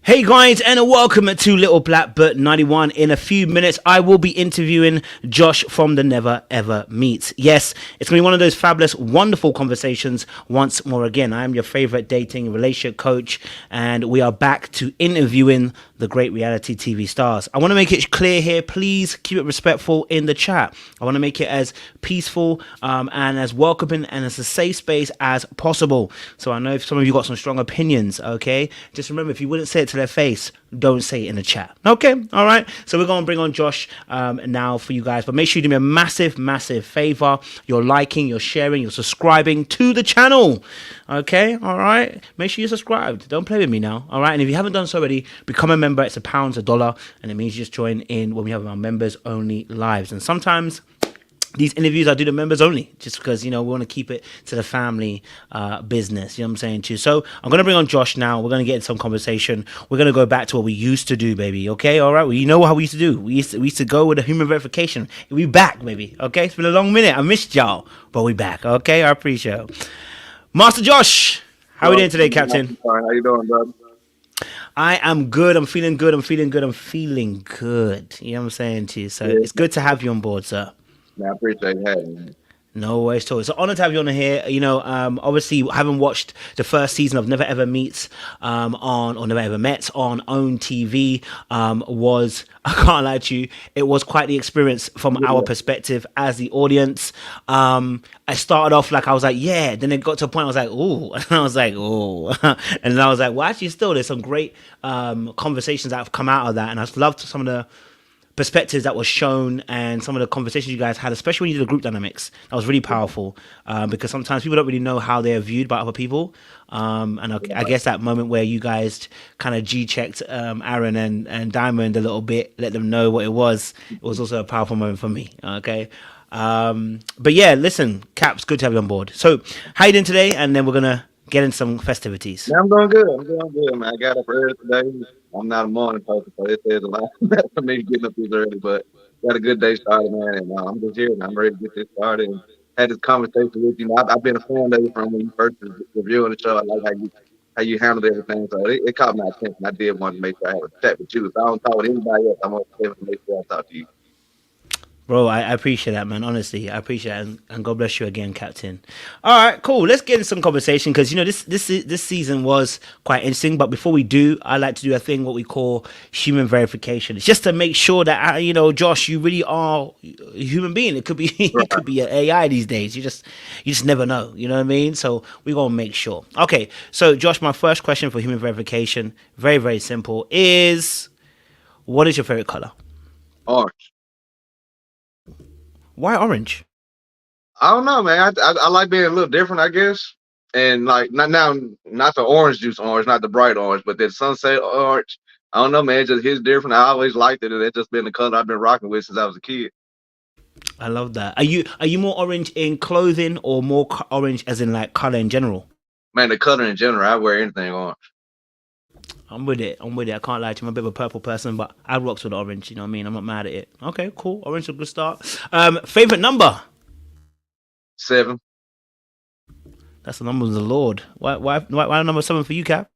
Hey guys, and welcome to Littleblackbook91. In a few minutes, I will be interviewing Josh from the Never Ever Meets. Yes, it's going to be one of those fabulous, wonderful conversations once more again. I am your favorite dating relationship coach, and we are back to interviewing the great reality TV stars. I want to make it clear here, please keep it respectful in the chat. I want to make it as peaceful and as welcoming and as a safe space as possible. So I know if some of you got some strong opinions, okay? Just remember, if you wouldn't say it to their face, don't say it in the chat. Okay, all right. So we're going to bring on Josh now for you guys, but make sure you do me a massive favor. You're liking, you're sharing, you're subscribing to the channel. Okay, all right. Make sure you're subscribed. Don't play with me now. All right. And if you haven't done so already, become a member. It's £1, $1, and it means you just join in when we have our members only lives. And sometimes these interviews I do the members only, just because, you know, we want to keep it to the family business. You know what I'm saying to you? So I'm going to bring on Josh now. We're going to get in some conversation. We're going to go back to what we used to do, baby. Okay, all right. Well, you know how we used to do. We used to go with the human verification. We back, baby. Okay, it's been a long minute. I missed y'all, but we back. Okay, I appreciate it. Master Josh, how are we doing today, Captain? How you doing, brother? I am good. I'm feeling good. I'm feeling good. I'm feeling good. You know what I'm saying to you? So It's good to have you on board, sir. I appreciate having me. No worries at all. It's an honor to have you on here. You know, obviously, having watched the first season of Never Ever Meets or Never Ever Mets on OWN TV was, I can't lie to you, it was quite the experience from our perspective as the audience. I started off like, I was like, yeah. Then it got to a point I was like, oh. And I was like, oh. And then I was like, well, actually, still, there's some great conversations that have come out of that. And I've loved some of the perspectives that was shown and some of the conversations you guys had, especially when you did the group dynamics. That was really powerful because sometimes people don't really know how they're viewed by other people. And I guess that moment where you guys kind of G-checked Aaron and Diamond a little bit, let them know what it was also a powerful moment for me. Okay. But yeah, listen, Caps, good to have you on board. So how you doing today? And then we're going to get in some festivities. Yeah, I'm doing good, man. I got up early today. I'm not a morning person, so it says a lot for me getting up this early, but got a good day started, man. And I'm just here and I'm ready to get this started and had this conversation with you. I've been a fan of you from when you first reviewing the show. I like how you handled everything. So it caught my attention. I did want to make sure I have a chat with you. If I don't talk with anybody else, I'm going to make sure I talk to you. Bro, I appreciate that, man. Honestly, I appreciate that, and God bless you again, Captain. All right, cool. Let's get into some conversation because you know this season was quite interesting. But before we do, I like to do a thing what we call human verification. It's just to make sure that you know, Josh, you really are a human being. It could be it could be an AI these days. You just never know. You know what I mean? So we're gonna make sure. Okay, so Josh, my first question for human verification, very very simple, is what is your favorite color? Orange. Why orange? I don't know, man. I like being a little different, I guess. And like not the orange juice orange, not the bright orange, but that sunset orange. I don't know, man. It just hits different. I always liked it, and it's just been the color I've been rocking with since I was a kid. I love that. Are you more orange in clothing or more orange as in like color in general? Man, the color in general, I wear anything orange. I'm with it. I can't lie to you. I'm a bit of a purple person, but I rocks with orange. You know what I mean? I'm not mad at it. Okay, cool. Orange is a good start. Favorite number? 7. That's the number of the Lord. Why number 7 for you, Cap?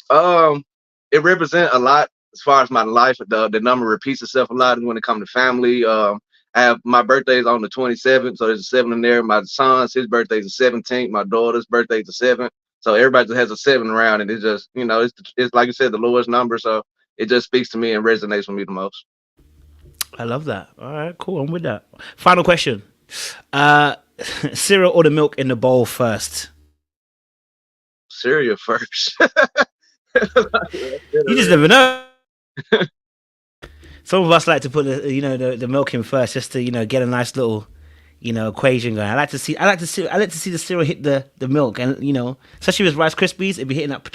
It represents a lot as far as my life. The number repeats itself a lot when it comes to family. I have my birthday's on the 27th, so there's a 7 in there. My son's, his birthday's the 17th. My daughter's birthday's the 7th. So everybody just has a 7 around, and it's just, you know, it's like you said, the lowest number. So it just speaks to me and resonates with me the most. I love that. All right, cool. I'm with that. Final question. Cereal or the milk in the bowl first? Cereal first. You just never know. Some of us like to put the milk in first, just to get a nice little equation going. I like to see the cereal hit the milk, and especially with Rice Krispies, it'd be hitting up.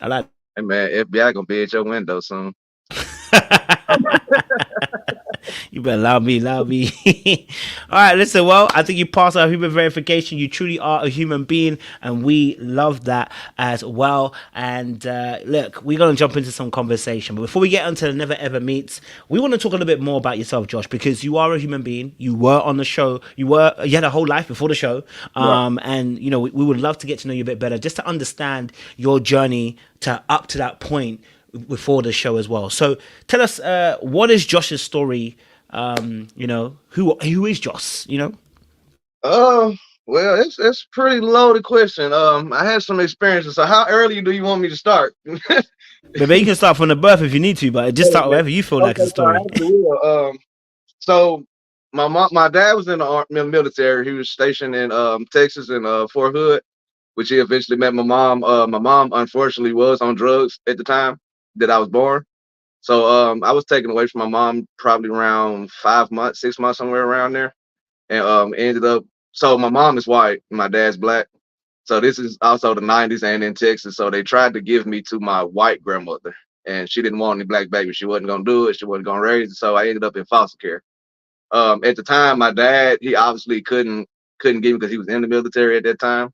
I like. Hey man, FBI gonna be at your window soon. You better allow me, allow me. All right, listen. Well, I think you passed our human verification. You truly are a human being, and we love that as well. And look, we're gonna jump into some conversation, but before we get into the never ever meets, we want to talk a little bit more about yourself, Josh, because you are a human being. You were on the show. You had a whole life before the show. Right. And we would love to get to know you a bit better, just to understand your journey to up to that point before the show as well. So tell us, what is Josh's story? Who is Josh? Uh, well, it's a pretty loaded question. I had some experiences. So how early do you want me to start? Maybe you can start from the birth if you need to, but just start wherever you feel like Okay, a so I story. actually will. So my dad was in the military. He was stationed in Texas in Fort Hood, which he eventually met my mom. My mom unfortunately was on drugs at the time that I was born. So I was taken away from my mom probably around 5 months, 6 months, somewhere around there, and ended up. So my mom is white, and my dad's black. So this is also the '90s and in Texas. So they tried to give me to my white grandmother, and she didn't want any black baby. She wasn't gonna do it. She wasn't gonna raise it. So I ended up in foster care. At the time, my dad, he obviously couldn't get me because he was in the military at that time.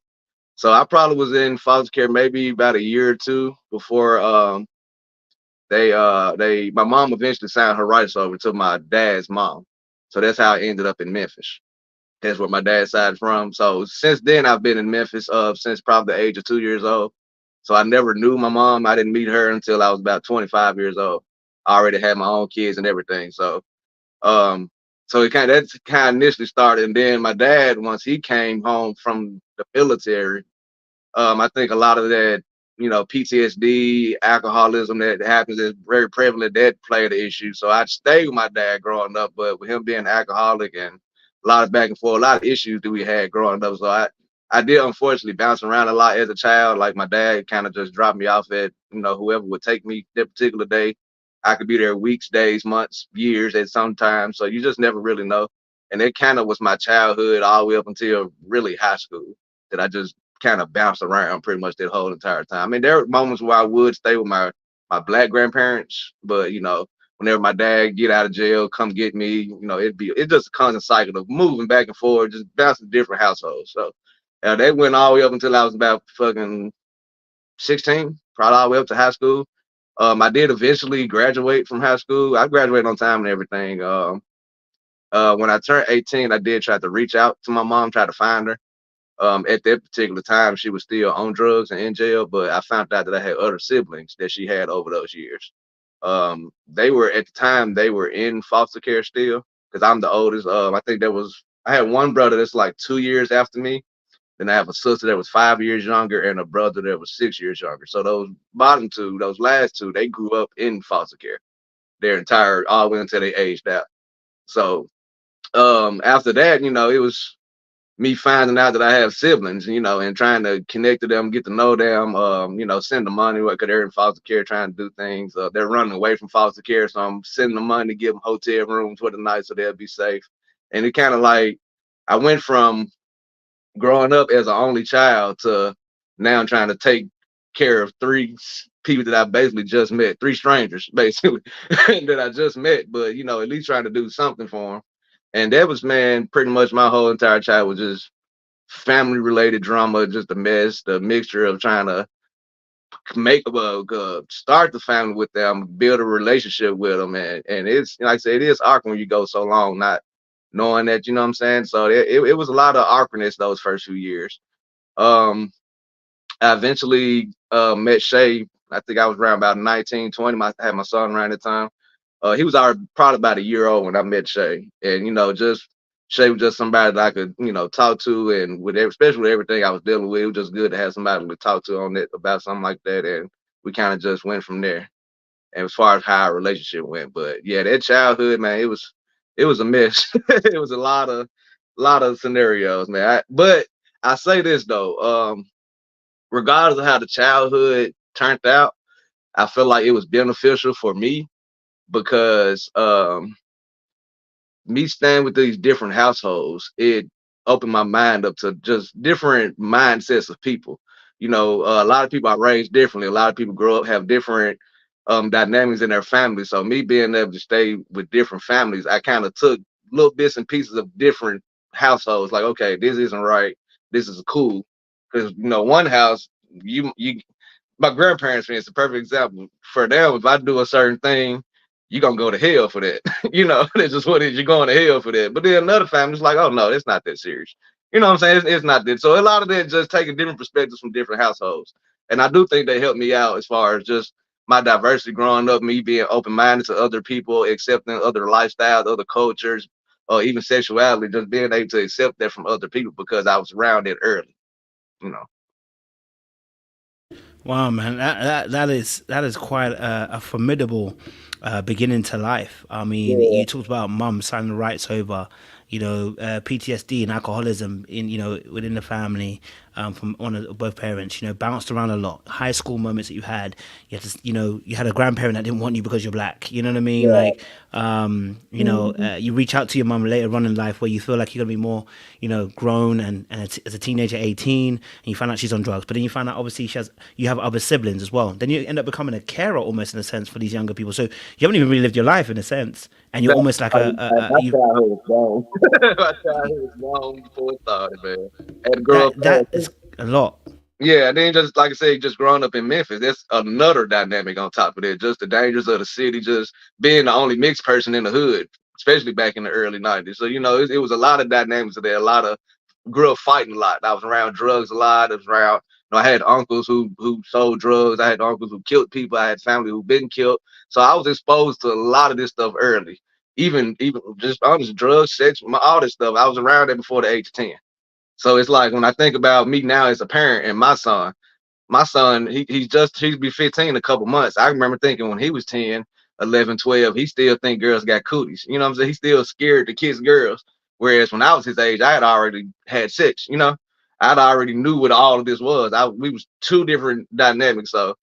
So I probably was in foster care maybe about a year or two before they my mom eventually signed her rights over to my dad's mom. So that's how I ended up in Memphis. That's where my dad's side is from. So since then I've been in Memphis since probably the age of 2 years old. So I never knew my mom. I didn't meet her until I was about 25 years old. I already had my own kids and everything. Um so it that's kind of initially started. And then my dad, once he came home from the military, I think a lot of that, PTSD, alcoholism that happens is very prevalent. That played an issue. So I stayed with my dad growing up, but with him being an alcoholic and a lot of back and forth, a lot of issues that we had growing up. So I did unfortunately bounce around a lot as a child. Like my dad kind of just dropped me off at, whoever would take me that particular day. I could be there weeks, days, months, years at some time. So you just never really know. And it kind of was my childhood all the way up until really high school that I just kind of bounced around pretty much that whole entire time. I mean, there were moments where I would stay with my black grandparents, but whenever my dad get out of jail, come get me, it's just a constant cycle of moving back and forth, just bouncing different households. So they went all the way up until I was about fucking 16, probably all the way up to high school. I did eventually graduate from high school. I graduated on time and everything. When I turned 18, I did try to reach out to my mom, try to find her. At that particular time, she was still on drugs and in jail, but I found out that I had other siblings that she had over those years. They were at the time they were in foster care still because I'm the oldest. I think I had one brother that's like 2 years after me. Then I have a sister that was 5 years younger and a brother that was 6 years younger. So those bottom two, those last two, they grew up in foster care their entire all the way until they aged out. So after that, it was me finding out that I have siblings, and trying to connect to them, get to know them, send them money because they're in foster care trying to do things. They're running away from foster care, so I'm sending them money to give them hotel rooms for the night so they'll be safe. And it kind of like I went from growing up as an only child to now trying to take care of three people that I basically just met, three strangers basically that I just met, but at least trying to do something for them. And that was, man, pretty much my whole entire childhood was just family related drama, just a mess, the mixture of trying to make start the family with them, build a relationship with them, and it's like I said, it is awkward when you go so long not knowing that, you know what I'm saying. So it was a lot of awkwardness those first few years. Um, I eventually met Shay. I think I was around about 19, 20. I had my son around the time. He was already probably about a year old when I met Shay, and just Shay was just somebody that I could talk to, and especially with everything I was dealing with, it was just good to have somebody to talk to on it about something like that, and we kind of just went from there. And as far as how our relationship went, but yeah, that childhood, man, it was a mess. It was a lot of scenarios, man. But I say this though, regardless of how the childhood turned out, I feel like it was beneficial for me because me staying with these different households, it opened my mind up to just different mindsets of people. A lot of people are raised differently. A lot of people grow up have different dynamics in their families. So me being able to stay with different families, I kind of took little bits and pieces of different households. Like, okay, this isn't right. This is cool. Because one house, you my grandparents, for instance, a perfect example. For them, if I do a certain thing, you're gonna go to hell for that. That's just what it is. You're going to hell for that. But then another family's like, oh no, it's not that serious. You know what I'm saying? It's not that. So a lot of that just taking different perspectives from different households. And I do think they helped me out as far as just my diversity growing up, me being open minded to other people, accepting other lifestyles, other cultures, or even sexuality, just being able to accept that from other people because I was around it early, you know. Wow, man, that is quite a formidable beginning to life. I mean, Yeah. you talked about mum signing rights over, PTSD and alcoholism within the family, from one of both parents. Bounced around a lot. High school moments that you had. You had a grandparent that didn't want you because you're black. You know what I mean? Yeah. Like, Mhm. you reach out to your mum later on in life where you feel like you're gonna be more, grown and as a teenager, 18, and you find out she's on drugs. But then you find out obviously you have other siblings as well. Then you end up becoming a carer almost in a sense for these younger people. So you haven't even really lived your life in a sense, and you're Man, almost like my childhood was gone. My childhood was gone before it started, man. Had to grow up that fast. is a lot. Yeah, and then just like I said, just growing up in Memphis, that's another dynamic on top of that. Just the dangers of the city, just being the only mixed person in the hood, especially back in the early '90s. So it was a lot of dynamics there. A lot of grew up fighting a lot. I was around drugs a lot. I was around. I had uncles who sold drugs. I had uncles who killed people. I had family who been killed. So I was exposed to a lot of this stuff early. Even just honest drugs, sex, all this stuff. I was around it before the age of 10. So it's like when I think about me now as a parent and my son, he's be 15 in a couple months. I remember thinking when he was 10, 11, 12, he still think girls got cooties. You know what I'm saying? He's still scared to kiss girls. Whereas when I was his age, I had already had sex, I'd already knew what all of this was. We was two different dynamics. So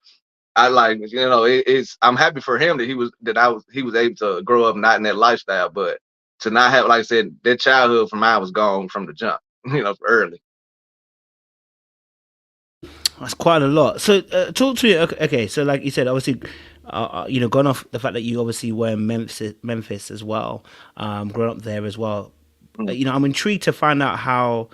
I like, I'm happy for him that he was able to grow up not in that lifestyle, but to not have, like I said, that childhood from mine was gone from the jump, early. That's quite a lot. So talk to me. Okay, so like you said, obviously, gone off the fact that you obviously were in Memphis as well, grown up there as well. Mm. I'm intrigued to find out how,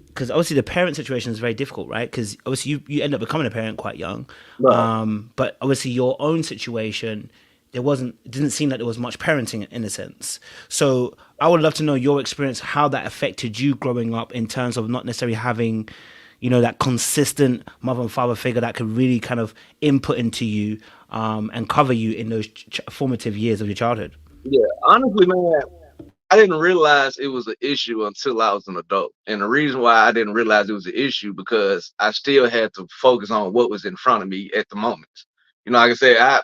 because obviously the parent situation is very difficult, right? Because obviously you end up becoming a parent quite young, Right. but obviously your own situation, it didn't seem like there was much parenting in a sense. So I would love to know your experience, how that affected you growing up in terms of not necessarily having, that consistent mother and father figure that could really kind of input into you, and cover you in those formative years of your childhood. Yeah, honestly, man, I didn't realize it was an issue until I was an adult. And the reason why I didn't realize it was an issue because I still had to focus on what was in front of me at the moment. Like I said,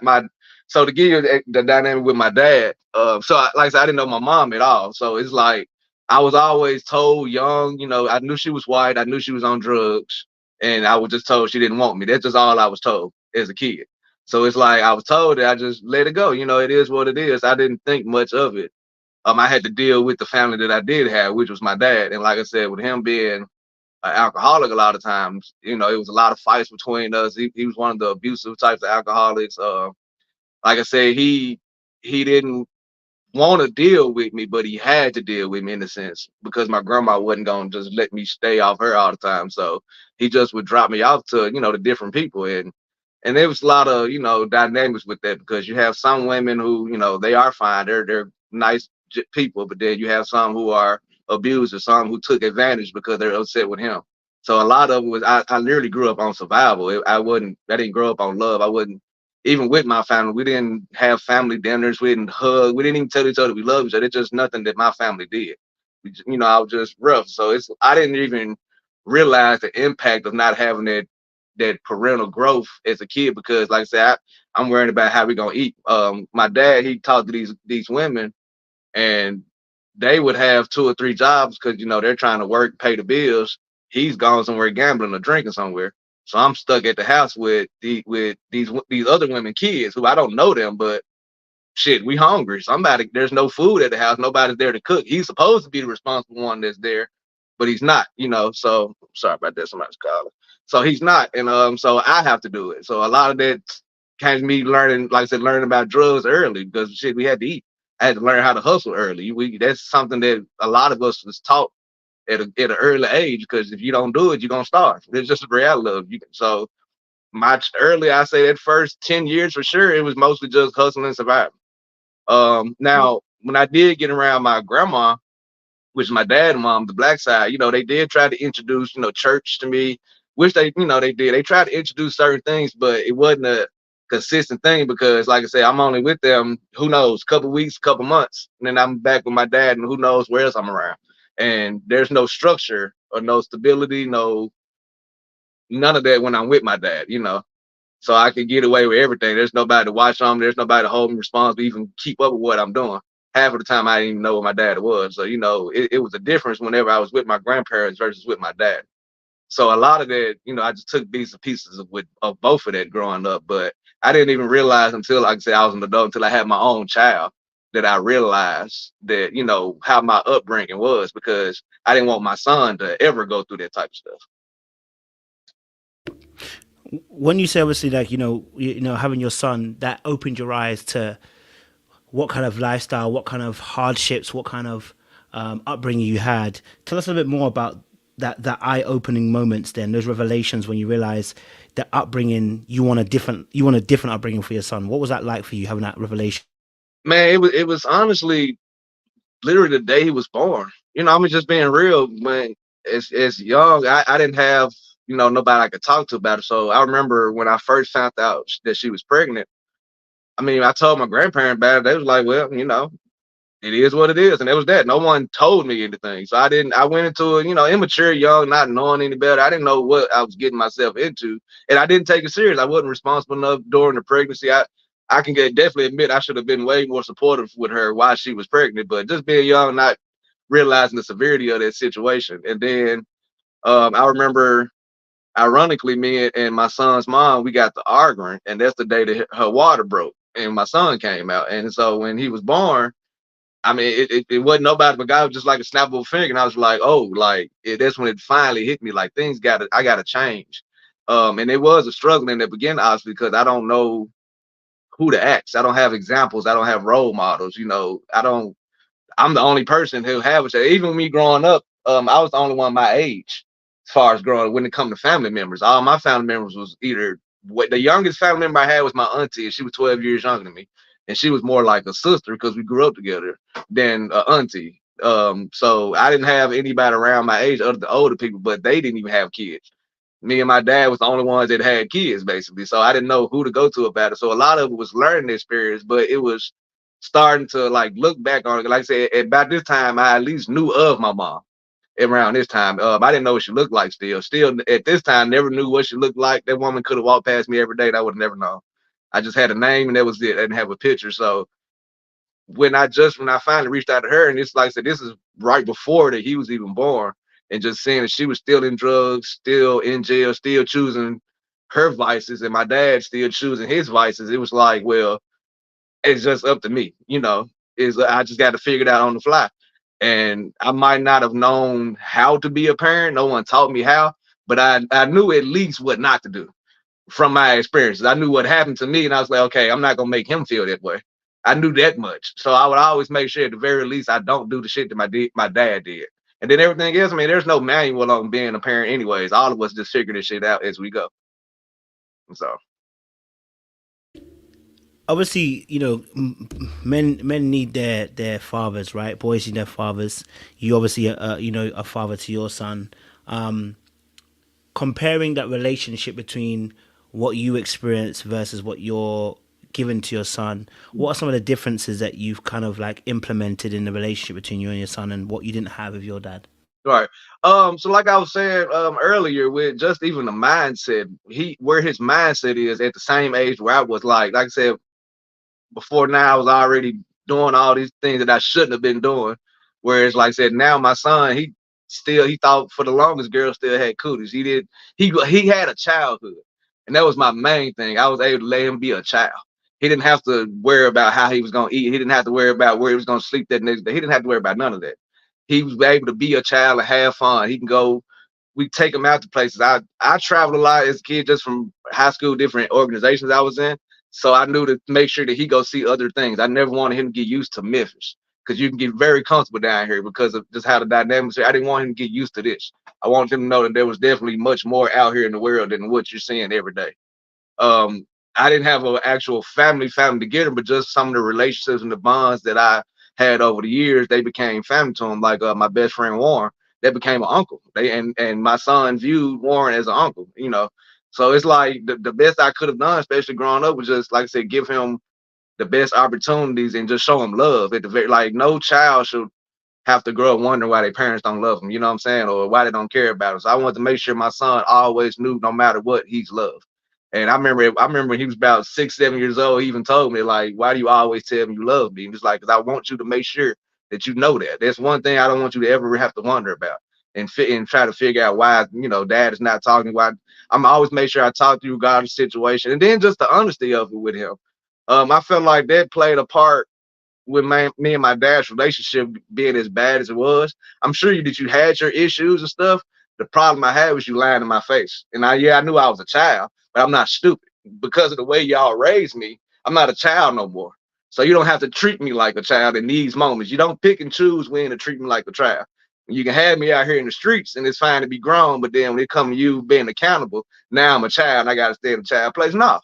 so to give you the dynamic with my dad, like I said, I didn't know my mom at all. So it's like I was always told young, I knew she was white, I knew she was on drugs, and I was just told she didn't want me. That's just all I was told as a kid. So it's like I was told that I just let it go. It is what it is. I didn't think much of it. I had to deal with the family that I did have, which was my dad. And like I said, with him being an alcoholic a lot of times, it was a lot of fights between us. He was one of the abusive types of alcoholics. Like I said, he didn't want to deal with me, but he had to deal with me in a sense because my grandma wasn't gonna just let me stay off her all the time. So he just would drop me off to the different people, and there was a lot of dynamics with that because you have some women who they are fine, they're nice people, but then you have some who are abused or some who took advantage because they're upset with him. So a lot of it was I literally grew up on survival. I didn't grow up on love. I wouldn't even with my family. We didn't have family dinners. We didn't hug. We didn't even tell each other we love each other. It's just nothing that my family did. I was just rough. So I didn't even realize the impact of not having that parental growth as a kid because, like I said, I'm worried about how we gonna eat. My dad, he talked to these women, and they would have two or three jobs because they're trying to work, pay the bills. He's gone somewhere gambling or drinking somewhere. So I'm stuck at the house with these other women kids who I don't know them, but shit, we hungry. There's no food at the house. Nobody's there to cook. He's supposed to be the responsible one that's there, but he's not, So sorry about that. Somebody's calling. So he's not. And so I have to do it. So a lot of that came to me learning, like I said, learning about drugs early because shit, we had to eat. I had to learn how to hustle early. That's something that a lot of us was taught at an early age, because if you don't do it, you're gonna starve. It's just a reality of you. So I say that first 10 years for sure, it was mostly just hustling and surviving. Now, when I did get around my grandma, which is my dad and mom, the black side, they did try to introduce, church to me, which they did. They tried to introduce certain things, but it wasn't a consistent thing because, like I said, I'm only with them, who knows, couple weeks, couple months, and then I'm back with my dad, and who knows where else I'm around. And there's no structure or no stability, none of that when I'm with my dad. So I can get away with everything. There's nobody to watch on. There's nobody to hold me responsible, even keep up with what I'm doing. Half of the time, I didn't even know what my dad was. So, it was a difference whenever I was with my grandparents versus with my dad. So a lot of that, I just took bits and pieces of both of that growing up. But I didn't even realize until, like I said, I was an adult, until I had my own child, that I realized that, how my upbringing was, because I didn't want my son to ever go through that type of stuff. When you say obviously like having your son, that opened your eyes to what kind of lifestyle, what kind of hardships, what kind of upbringing you had. Tell us a little bit more about that eye-opening moments, then those revelations when you realize that upbringing, you want a different upbringing for your son. What was that like for you, having that revelation? Man, it was honestly literally the day he was born. I'm just being real. When as young, I didn't have nobody I could talk to about it. So I remember when I first found out that she was pregnant. I mean, I told my grandparents about it. They was like, "Well, it is what it is," and it was that. No one told me anything, so I didn't. I went into it, immature, young, not knowing any better. I didn't know what I was getting myself into, and I didn't take it serious. I wasn't responsible enough during the pregnancy. I can definitely admit I should have been way more supportive with her while she was pregnant, but just being young, not realizing the severity of that situation. And then I remember, ironically, me and my son's mom, we got to arguing, and that's the day that her water broke, and my son came out. And so when he was born, I mean, it wasn't nobody but God, was just like a snap of a finger, and I was like, oh, like that's when it finally hit me, like I gotta change. And it was a struggle in the beginning, obviously, because I don't know who to ask. I don't have examples. I don't have role models. I'm the only person who have it. Even me growing up, I was the only one my age as far as growing up when it come to family members. All my family members was either the youngest family member I had was my auntie, and she was 12 years younger than me. And she was more like a sister because we grew up together than a auntie. So I didn't have anybody around my age other than older people, but they didn't even have kids. Me and my dad was the only ones that had kids, basically. So I didn't know who to go to about it. So a lot of it was learning experience, but it was starting to like look back on it. Like I said, about this time, I at least knew of my mom. Around this time, I didn't know what she looked like. Still at this time, never knew what she looked like. That woman could have walked past me every day, and I would have never known. I just had a name, and that was it. I didn't have a picture. So when I finally reached out to her, and it's like I said, this is right before that he was even born, and just seeing that she was still in drugs, still in jail, still choosing her vices, and my dad still choosing his vices. It was like, well, it's just up to me, is I just got to figure it out on the fly. And I might not have known how to be a parent. No one taught me how, but I knew at least what not to do from my experiences. I knew what happened to me, and I was like, okay, I'm not gonna make him feel that way. I knew that much. So I would always make sure at the very least I don't do the shit that my dad did. And then everything else, I mean, there's no manual on being a parent anyways. All of us just figure this shit out as we go. So Obviously, men need their fathers, right? Boys need their fathers. You obviously a father to your son. Comparing that relationship between what you experience versus what you're given to your son, what are some of the differences that you've kind of like implemented in the relationship between you and your son, and what you didn't have with your dad? right. So like I was saying earlier, with just even the mindset, where his mindset is at the same age where I was, like I said before, now I was already doing all these things that I shouldn't have been doing. Whereas, like I said, now my son, still, he thought for the longest girl still had cooties. He had a childhood, and that was my main thing. I was able to let him be a child. He didn't have to worry about how he was gonna eat. He didn't have to worry about where he was gonna sleep that next day. He didn't have to worry about none of that. He was able to be a child and have fun. He can go. We take him out to places. I traveled a lot as a kid, just from high school, different organizations I was in. So I knew to make sure that he go see other things. I never wanted him to get used to Memphis, because you can get very comfortable down here because of just how the dynamics are. I didn't want him to get used to this. I wanted him to know that there was definitely much more out here in the world than what you're seeing every day. um I didn't have an actual family together, but just some of the relationships and the bonds that I had over the years, they became family to him. Like my best friend Warren, that became an uncle. And my son viewed Warren as an uncle, So it's like the best I could have done, especially growing up, was just, like I said, give him the best opportunities and just show him love. At the very, like, no child should have to grow up wondering why their parents don't love them, you know what I'm saying, or why they don't care about us. So I wanted to make sure my son always knew, no matter what, he's loved. And I remember when he was about 6, 7 years old, he even told me, like, why do you always tell me you love me? And it's like, because I want you to make sure that you know that. That's one thing I don't want you to ever have to wonder about, and try to figure out why, dad is not talking. Why I'm always make sure I talk to you regardless of the situation. And then just the honesty of it with him. I felt like that played a part with me and my dad's relationship being as bad as it was. I'm sure you had your issues and stuff. The problem I had was you lying in my face. And I knew I was a child, but I'm not stupid. Because of the way y'all raised me, I'm not a child no more. So you don't have to treat me like a child in these moments. You don't pick and choose when to treat me like a child. You can have me out here in the streets and it's fine to be grown, but then when it comes to you being accountable, now I'm a child and I got to stay in the child place. No,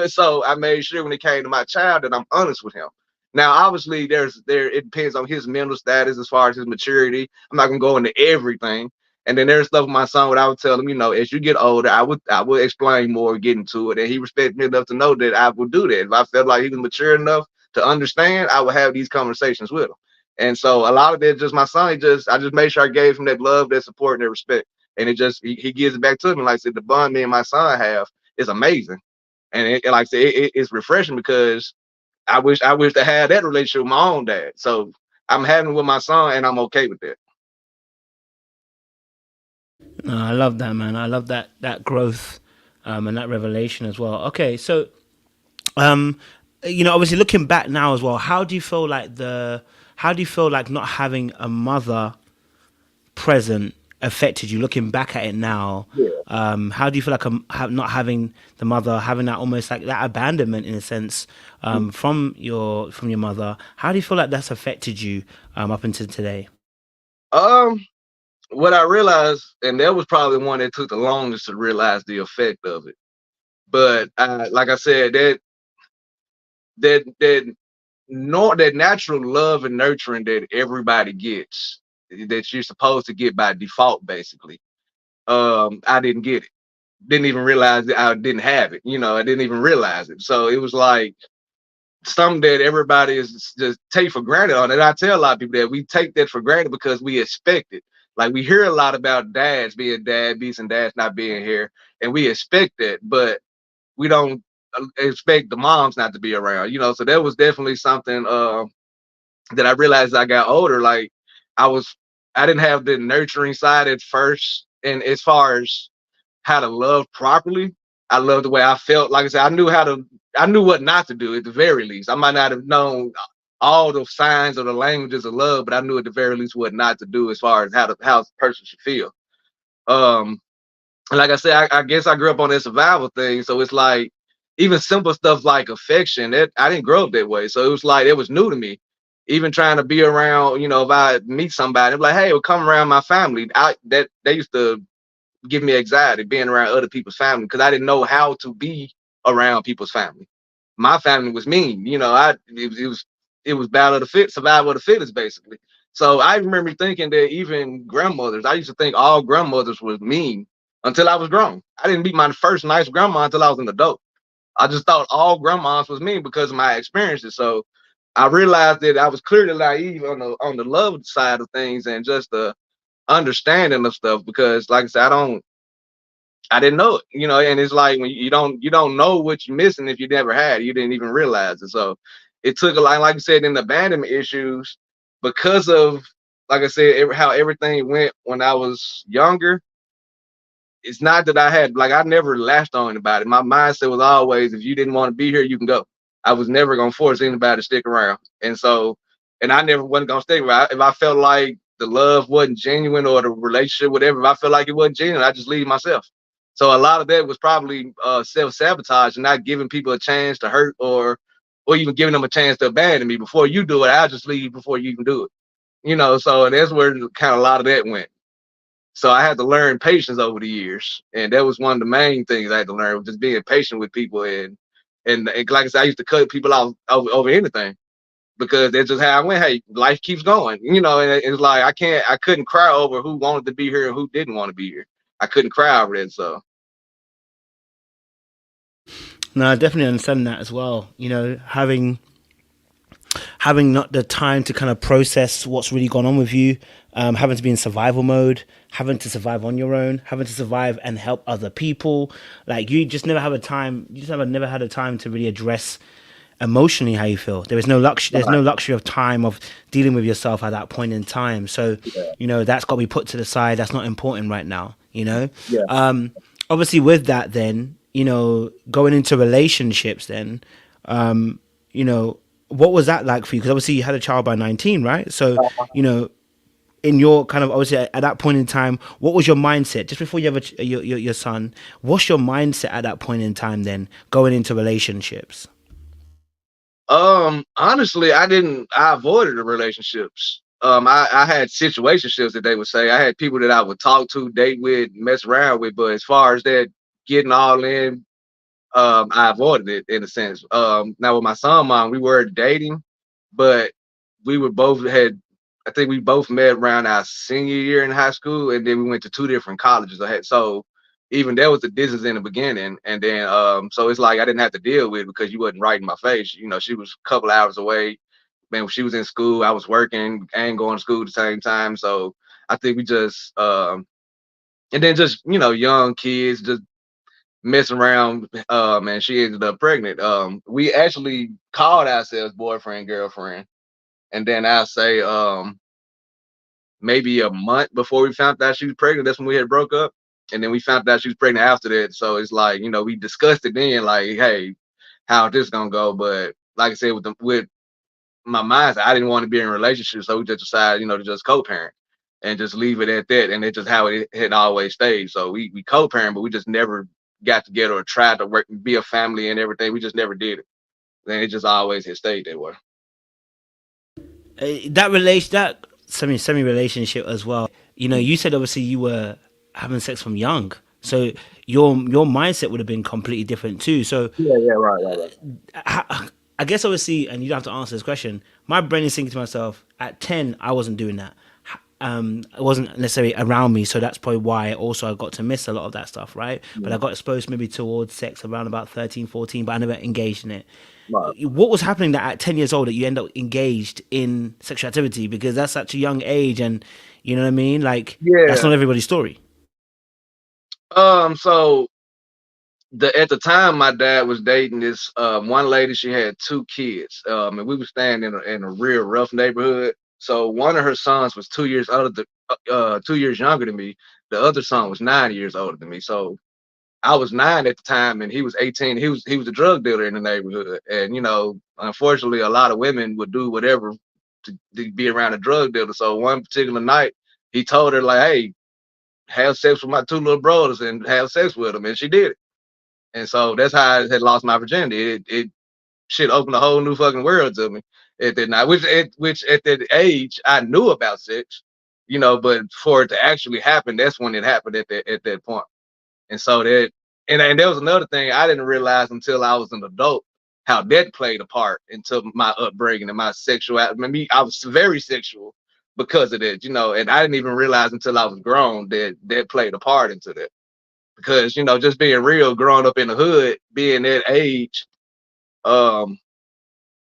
so I made sure when it came to my child that I'm honest with him. Now, obviously, it depends on his mental status as far as his maturity. I'm not gonna go into everything. And then there's stuff with my son what I would tell him, as you get older, I would explain more, get into it. And he respected me enough to know that I would do that. If I felt like he was mature enough to understand, I would have these conversations with him. And so a lot of it, just my son, I just made sure I gave him that love, that support, and that respect. And he gives it back to me. Like I said, the bond me and my son have is amazing. And like I said, it's refreshing because I wish I had that relationship with my own dad. So I'm having it with my son, and I'm okay with that. No, I love that, man. I love that growth, and that revelation as well. Okay, so um, obviously looking back now as well, how do you feel like not having a mother present affected you? Looking back at it now, Yeah. how do you feel like not having the mother, having that almost like that abandonment in a sense, from your mother? How do you feel like that's affected you up until today? Um, what I realized, and that was probably one that took the longest to realize the effect of it. But like I said, that that natural love and nurturing that everybody gets, that you're supposed to get by default, basically. I didn't get it. Didn't even realize that I didn't have it. I didn't even realize it. So it was like something that everybody is just take for granted on it. I tell a lot of people that we take that for granted because we expect it. Like, we hear a lot about dads being deadbeats and dads not being here, and we expect that, but we don't expect the moms not to be around. So that was definitely something that I realized as I got older. Like, I was, I didn't have the nurturing side at first, and as far as how to love properly. I love the way I felt. Like I said, I knew what not to do at the very least. I might not have known all the signs or the languages of love, but I knew at the very least what not to do as far as how a person should feel. Um, and like I said, I guess I grew up on that survival thing. So it's like even simple stuff like affection, that I didn't grow up that way. So it was like it was new to me. Even trying to be around, if I meet somebody, I'm like, hey, well, come around my family. That they used to give me anxiety being around other people's family because I didn't know how to be around people's family. My family was mean, it was battle of the fit, survival of the fittest, basically. So I remember thinking that even grandmothers, I used to think all grandmothers was mean until I was grown. I didn't meet my first nice grandma until I was an adult. I just thought all grandmas was mean because of my experiences. So I realized that I was clearly naive on the love side of things and just the understanding of stuff because, like I said, I didn't know it, and it's like when you don't know what you're missing if you never had it, you didn't even realize it. So it took a lot, like you said, in the abandonment issues, because of like I said, how everything went when I was younger. It's not that I had like I never latched on anybody. My mindset was always, if you didn't want to be here, you can go. I was never gonna force anybody to stick around, and so, and I never wasn't gonna stick around. If I felt like the love wasn't genuine or the relationship, whatever, if I felt like it wasn't genuine, I just leave myself. So a lot of that was probably self sabotage and not giving people a chance to hurt or even giving them a chance to abandon me before you do it. I'll just leave before you can do it. So that's where kind of a lot of that went. So I had to learn patience over the years, and that was one of the main things I had to learn, just being patient with people. And like I said, I used to cut people out over anything because that's just how I went. Hey, life keeps going, and it's like I couldn't cry over who wanted to be here and who didn't want to be here. I couldn't cry over that. So No, I definitely understand that as well. Having not the time to kind of process what's really gone on with you, having to be in survival mode, having to survive on your own, having to survive and help other people. Like you just never have a time. You just never had a time to really address emotionally how you feel. There is no luxury. There's no luxury of time of dealing with yourself at that point in time. So, that's got to be put to the side. That's not important right now. yeah. Obviously, with that, then going into relationships, then what was that like for you? Because obviously you had a child by 19, right? So, in your kind of obviously at that point in time, what was your mindset just before you have your son? What's your mindset at that point in time then going into relationships? Honestly, I avoided the relationships. I had situationships that they would say. I had people that I would talk to, date with, mess around with, but as far as that getting all in, I avoided it in a sense. Now with my son, mom, we were dating, but we were both had. I think we both met around our senior year in high school, and then we went to two different colleges. So even there was a distance in the beginning, and then so it's like I didn't have to deal with it because you wasn't right in my face. She was a couple hours away. Man, when she was in school, I was working and going to school at the same time. So I think we just and then just young kids just messing around, and she ended up pregnant. We actually called ourselves boyfriend, girlfriend, and then I say, maybe a month before we found out she was pregnant, that's when we had broke up. And then we found out she was pregnant after that. So it's like, we discussed it then, like, hey, how this gonna go? But like I said, with my mindset, I didn't want to be in a relationship, so we just decided, to just co-parent and just leave it at that. And it's just how it had always stayed. So we co-parent, but we just never got together or tried to work, be a family and everything. We just never did it. And it just always had stayed that way. That semi relationship as well. You said obviously you were having sex from young, so your mindset would have been completely different too. So Yeah, right. I guess obviously, and you don't have to answer this question. My brain is thinking to myself, at 10, I wasn't doing that. It wasn't necessarily around me, so that's probably why also I got to miss a lot of that stuff, right? But I got exposed maybe towards sex around about 13, 14, but I never engaged in it. Right. What was happening that at 10 years old that you end up engaged in sexual activity? Because that's such a young age, and you know what I mean? Like, that's Yeah. not everybody's story. So at the time my dad was dating this one lady. She had two kids, and we were staying in a real rough neighborhood. So one of her sons was 2 years older 2 years younger than me. The other son was 9 years older than me. So I was 9 at the time and he was 18. He was a drug dealer in the neighborhood. And unfortunately a lot of women would do whatever to be around a drug dealer. So one particular night he told her, like, hey, have sex with my two little brothers and have sex with them, and she did it. And so that's how I had lost my virginity. It shit opened a whole new fucking world to me at that night. Which at that age I knew about sex, but for it to actually happen, that's when it happened at that point. And so and there was another thing I didn't realize until I was an adult, how that played a part into my upbringing and my sexuality. I was very sexual because of that, and I didn't even realize until I was grown that played a part into that. Because just being real, growing up in the hood, being that age, um,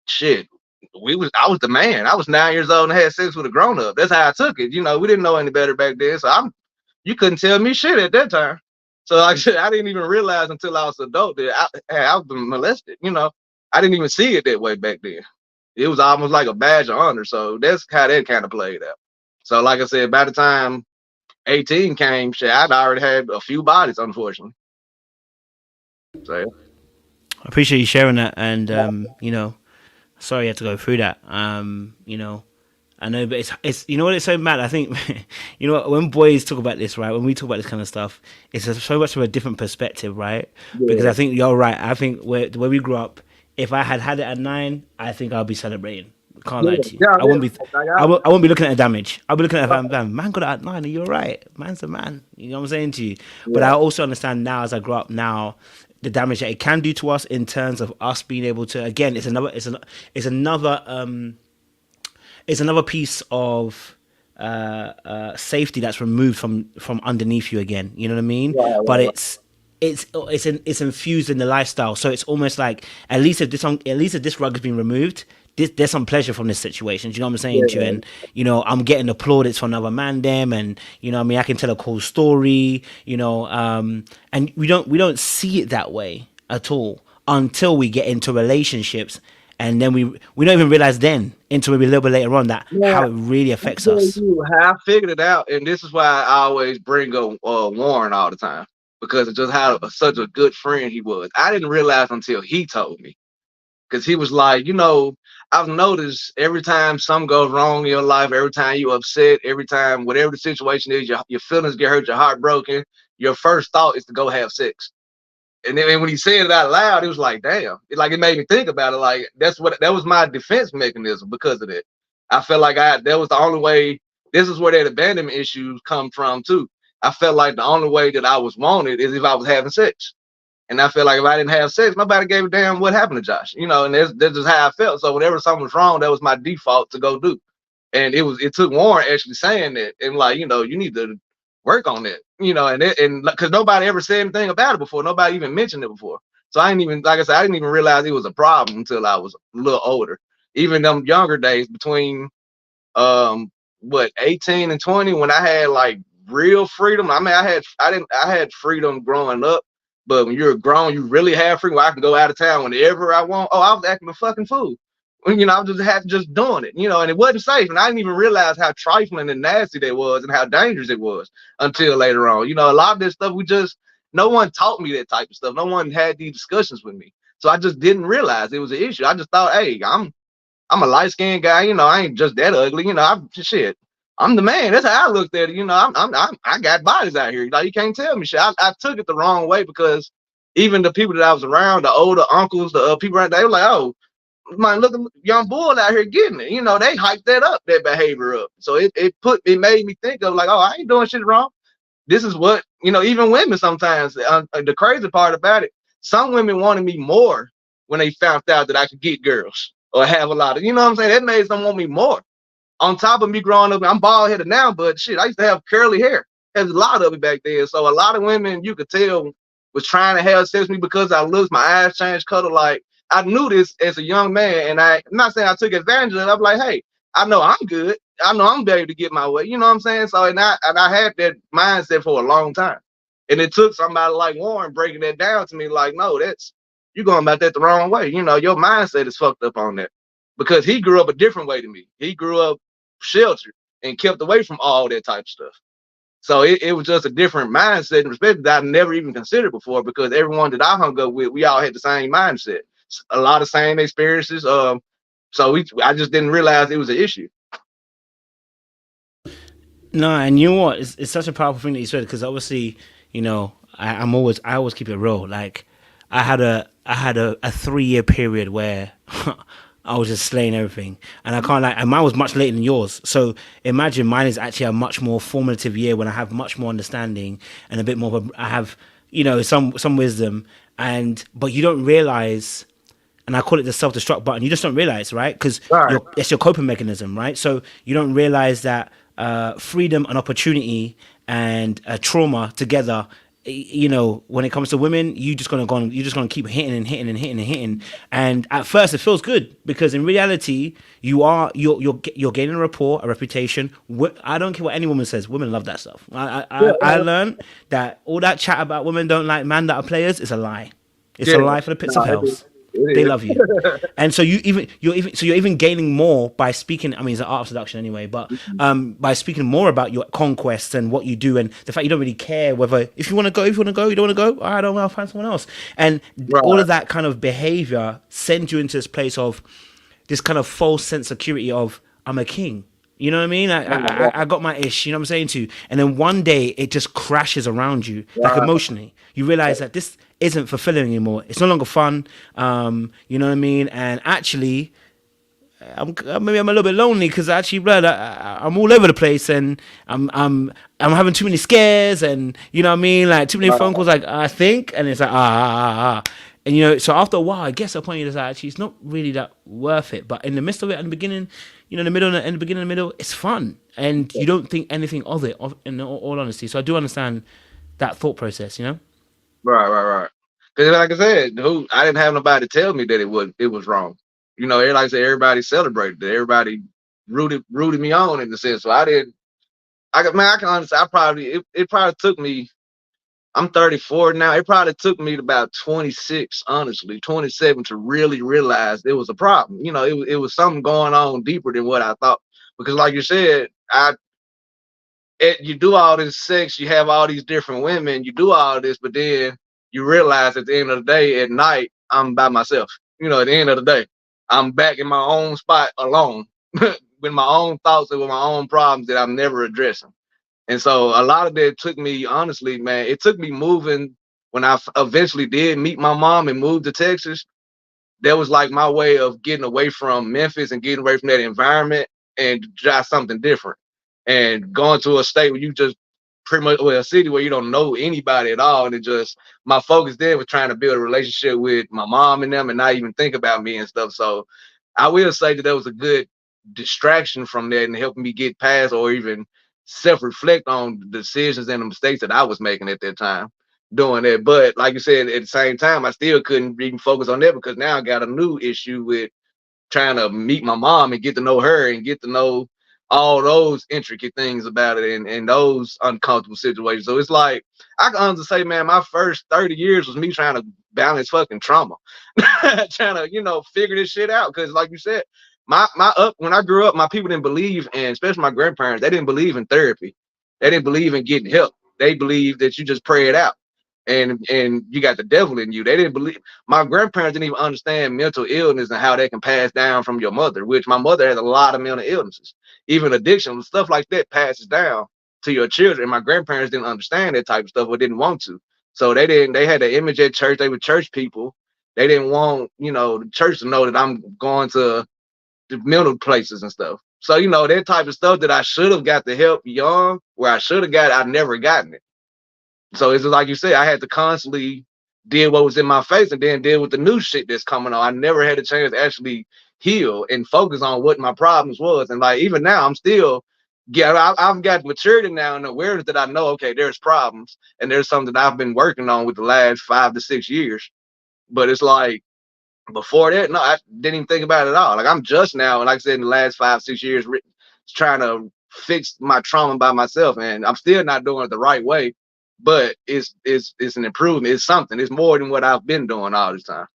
shit, I was the man. I was 9 years old and had sex with a grown up. That's how I took it. We didn't know any better back then, so you couldn't tell me shit at that time. So like I said, I didn't even realize until I was an adult that I was molested. I didn't even see it that way back then. It was almost like a badge of honor. So that's how that kind of played out. So like I said, by the time 18 came, shit, I'd already had a few bodies, unfortunately. So I appreciate you sharing that, and sorry you had to go through that. I know, but it's you know what, it's so mad. I think when boys talk about this, right? When we talk about this kind of stuff, so much of a different perspective, right? Because yeah, I think you're right. I think where we grew up, if I had it at 9, I think I'll be celebrating. Can't yeah, lie to you. yeah, I wouldn't be. like I won't be looking at the damage. I'll be looking at damn man got it at 9. You're right. Man's a man. You know what I'm saying to you. But yeah, I also understand now, as I grow up now, the damage that it can do to us in terms of us being able to. Again, it's another piece of safety that's removed from underneath you again. You know what I mean? But right. it's infused in the lifestyle. So it's almost like at least if this rug has been removed, there's some pleasure from this situation. Do you know what I'm saying to you? Yeah, And I'm getting applauded from another mandem, and I mean, I can tell a cool story. And we don't see it that way at all until we get into relationships, and then we don't even realize then until maybe a little bit later on that yeah. how it really I affects tell us. you how I figured it out, and this is why I always bring up Warren all the time because of just how such a good friend he was. I didn't realize until he told me because he was like, I've noticed every time something goes wrong in your life, every time you upset, every time whatever the situation is, your feelings get hurt, your heart broken, your first thought is to go have sex. And then when he said it out loud, it was like, damn. It made me think about it. Like that was my defense mechanism because of that. I felt like that was the only way. This is where that abandonment issues come from too. I felt like the only way that I was wanted is if I was having sex. And I felt like if I didn't have sex, nobody gave a damn what happened to Josh. And that's just how I felt. So whenever something was wrong, that was my default to go do. And it took Warren actually saying that and like, you need to work on it, and because nobody ever said anything about it before. Nobody even mentioned it before. So I didn't even, like I said, I didn't even realize it was a problem until I was a little older. Even them younger days between what 18 and 20 when I had like real freedom. I mean, I had freedom growing up, but when you're grown, you really have freedom. I can go out of town whenever I want. Oh, I was acting a fucking fool. I was just doing it, and it wasn't safe. And I didn't even realize how trifling and nasty that was and how dangerous it was until later on. A lot of this stuff no one taught me that type of stuff. No one had these discussions with me. So I just didn't realize it was an issue. I just thought, hey, I'm a light skinned guy, I ain't just that ugly, I'm the man. That's how I looked at it. I got bodies out here. You can't tell me shit. I took it the wrong way because even the people that I was around, the older uncles, the people right there, they were like, oh, man, look at young bull out here getting it. They hyped that behavior up. So it made me think of like, oh, I ain't doing shit wrong. This is what, even women sometimes, the crazy part about it, some women wanted me more when they found out that I could get girls or have a lot of, what I'm saying? That made them want me more. On top of me growing up, I'm bald headed now, but shit, I used to have curly hair. There's a lot of it back then. So a lot of women you could tell was trying to have sex with me because I looked, my eyes changed color. Like I knew this as a young man, and I'm not saying I took advantage of it. I'm like, hey, I know I'm good. I know I'm able to get my way. You know what I'm saying? So and I had that mindset for a long time. And it took somebody like Warren breaking that down to me, like, no, you're going about that the wrong way. Your mindset is fucked up on that. Because he grew up a different way to me. He grew up sheltered and kept away from all that type of stuff. So it was just a different mindset and perspective that I never even considered before because everyone that I hung up with, we all had the same mindset. A lot of same experiences. I just didn't realize it was an issue. No, and you know what? It's such a powerful thing that you said because obviously, I always keep it real. Like, I had a 3 year period where I was just slaying everything, and I can't like, and mine was much later than yours. So imagine mine is actually a much more formative year when I have much more understanding and a bit more. I have, some wisdom, but you don't realize, and I call it the self-destruct button. You just don't realize, right? Because Right. it's your coping mechanism, right? So you don't realize that freedom and opportunity and trauma together. When it comes to women, you're just gonna keep hitting and hitting and hitting and hitting. And at first, it feels good because in reality, you're gaining a rapport, a reputation. I don't care what any woman says. Women love that stuff. I learned that all that chat about women don't like men that are players is a lie. It's Yeah. a lie for the pits of No, hell. They It love you. And so you're even gaining more by speaking. I mean, it's an art of seduction anyway, but is. by speaking more about your conquests and what you do, and the fact you don't really care whether if you want to go, you don't want to go. All right, I'll find someone else. And all Right. of that kind of behavior sends you into this place of this kind of false sense of security of I'm a king. You know what I mean? I got my ish. You know what I'm saying to you? And then one day it just crashes around you, like Right. emotionally. You realize that this isn't fulfilling anymore. It's no longer fun. You know what I mean? And actually, maybe I'm a little bit lonely because actually, blood, I'm all over the place and I'm having too many scares and you know what I mean, like too many phone calls. Like I think, and it's like and you know. So after a while, I guess the point is that actually it's not really that worth it. But in the midst of it, in the beginning, you know, in the middle and the beginning and the middle, it's fun, and you don't think anything of it. In all honesty, so I do understand that thought process. You know. Right. Because like I said, I didn't have nobody tell me that it was wrong. You know, like I said, everybody celebrated it. Everybody rooted me on in the sense. So I didn't. I can honestly. It probably took me. I'm 34 now. It probably took me about 26, honestly, 27 to really realize there was a problem. You know, it was something going on deeper than what I thought. Because, like you said, you do all this sex, you have all these different women, you do all this, but then you realize at the end of the day, at night, I'm by myself. You know, at the end of the day, I'm back in my own spot alone with my own thoughts and with my own problems that I'm never addressing. And so a lot of that took me, honestly, man, it took me moving when I eventually did meet my mom and moved to Texas. That was like my way of getting away from Memphis and getting away from that environment and try something different. And going to a state where you just pretty much, well, a city where you don't know anybody at all. And it just, my focus there was trying to build a relationship with my mom and them and not even think about me and stuff. So I will say that was a good distraction from that and helped me get past or even self reflect on the decisions and the mistakes that I was making at that time doing that. But like you said, at the same time, I still couldn't even focus on that because now I got a new issue with trying to meet my mom and get to know her and get to know all those intricate things about it and those uncomfortable situations. So it's like I can honestly say, man, my first 30 years was me trying to balance fucking trauma, trying to, figure this shit out. Cause like you said, when I grew up, my people didn't believe, and especially my grandparents, they didn't believe in therapy. They didn't believe in getting help. They believed that you just pray it out. And you got the devil in you. They didn't believe. My grandparents didn't even understand mental illness and how they can pass down from your mother, which my mother has a lot of mental illnesses, even addiction, stuff like that passes down to your children. My grandparents didn't understand that type of stuff or didn't want to. So they had the image at church. They were church people. They didn't want, the church to know that I'm going to the mental places and stuff. So, that type of stuff that I should have got the help young, where I should have got it, I've never gotten it. So it's like you said, I had to constantly deal what was in my face and then deal with the new shit that's coming on. I never had a chance to actually heal and focus on what my problems was. And like even now, I'm still I've got maturity now and awareness that I know, okay, there's problems and there's something that I've been working on with the last 5 to 6 years. But it's like before that, no, I didn't even think about it at all. Like I'm just now, and like I said, in the last 5 6 years, trying to fix my trauma by myself, and I'm still not doing it the right way. But it's an improvement. It's something. It's more than what I've been doing all this time.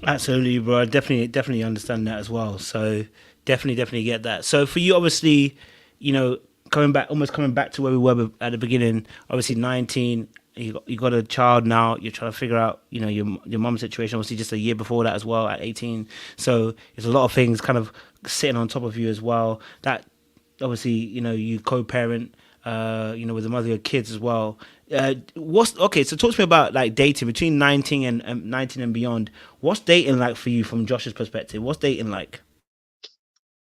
Absolutely, bro. I definitely understand that as well. So definitely get that. So for you, obviously, you know, almost coming back to where we were at the beginning. Obviously, 19. You got a child now. You're trying to figure out, you know, your mom's situation. Obviously, just a year before that as well, at 18. So there's a lot of things kind of sitting on top of you as well. That obviously, you know, you co-parent, you know, with the mother of your kids as well. What's okay? So talk to me about like dating between 19 and beyond. What's dating like for you from Josh's perspective? What's dating like?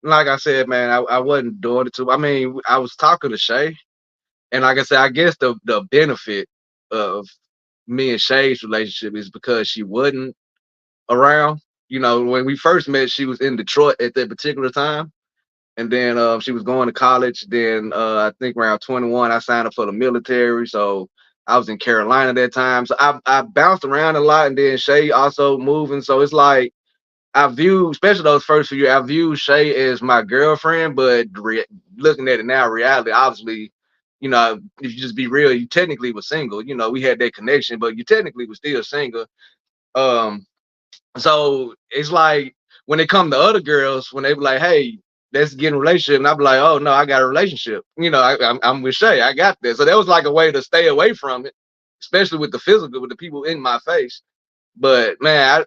Like I said, man, I wasn't doing it too. I mean, I was talking to Shay, and like I said, I guess the benefit of me and Shay's relationship is because she wasn't around. You know, when we first met, she was in Detroit at that particular time. And then she was going to college. Then I think around 21, I signed up for the military. So I was in Carolina at that time. So I bounced around a lot. And then Shay also moving. So it's like I view, especially those first few years, I view Shay as my girlfriend. But looking at it now, reality, obviously, you know, if you just be real, you technically was single. You know, we had that connection, but you technically was still single. Um, so it's like when it come to other girls, when they be like, "Hey, let's get in a relationship," and I be like, "Oh no, I got a relationship." You know, I'm with Shay. I got this. So that was like a way to stay away from it, especially with the physical, with the people in my face. But man,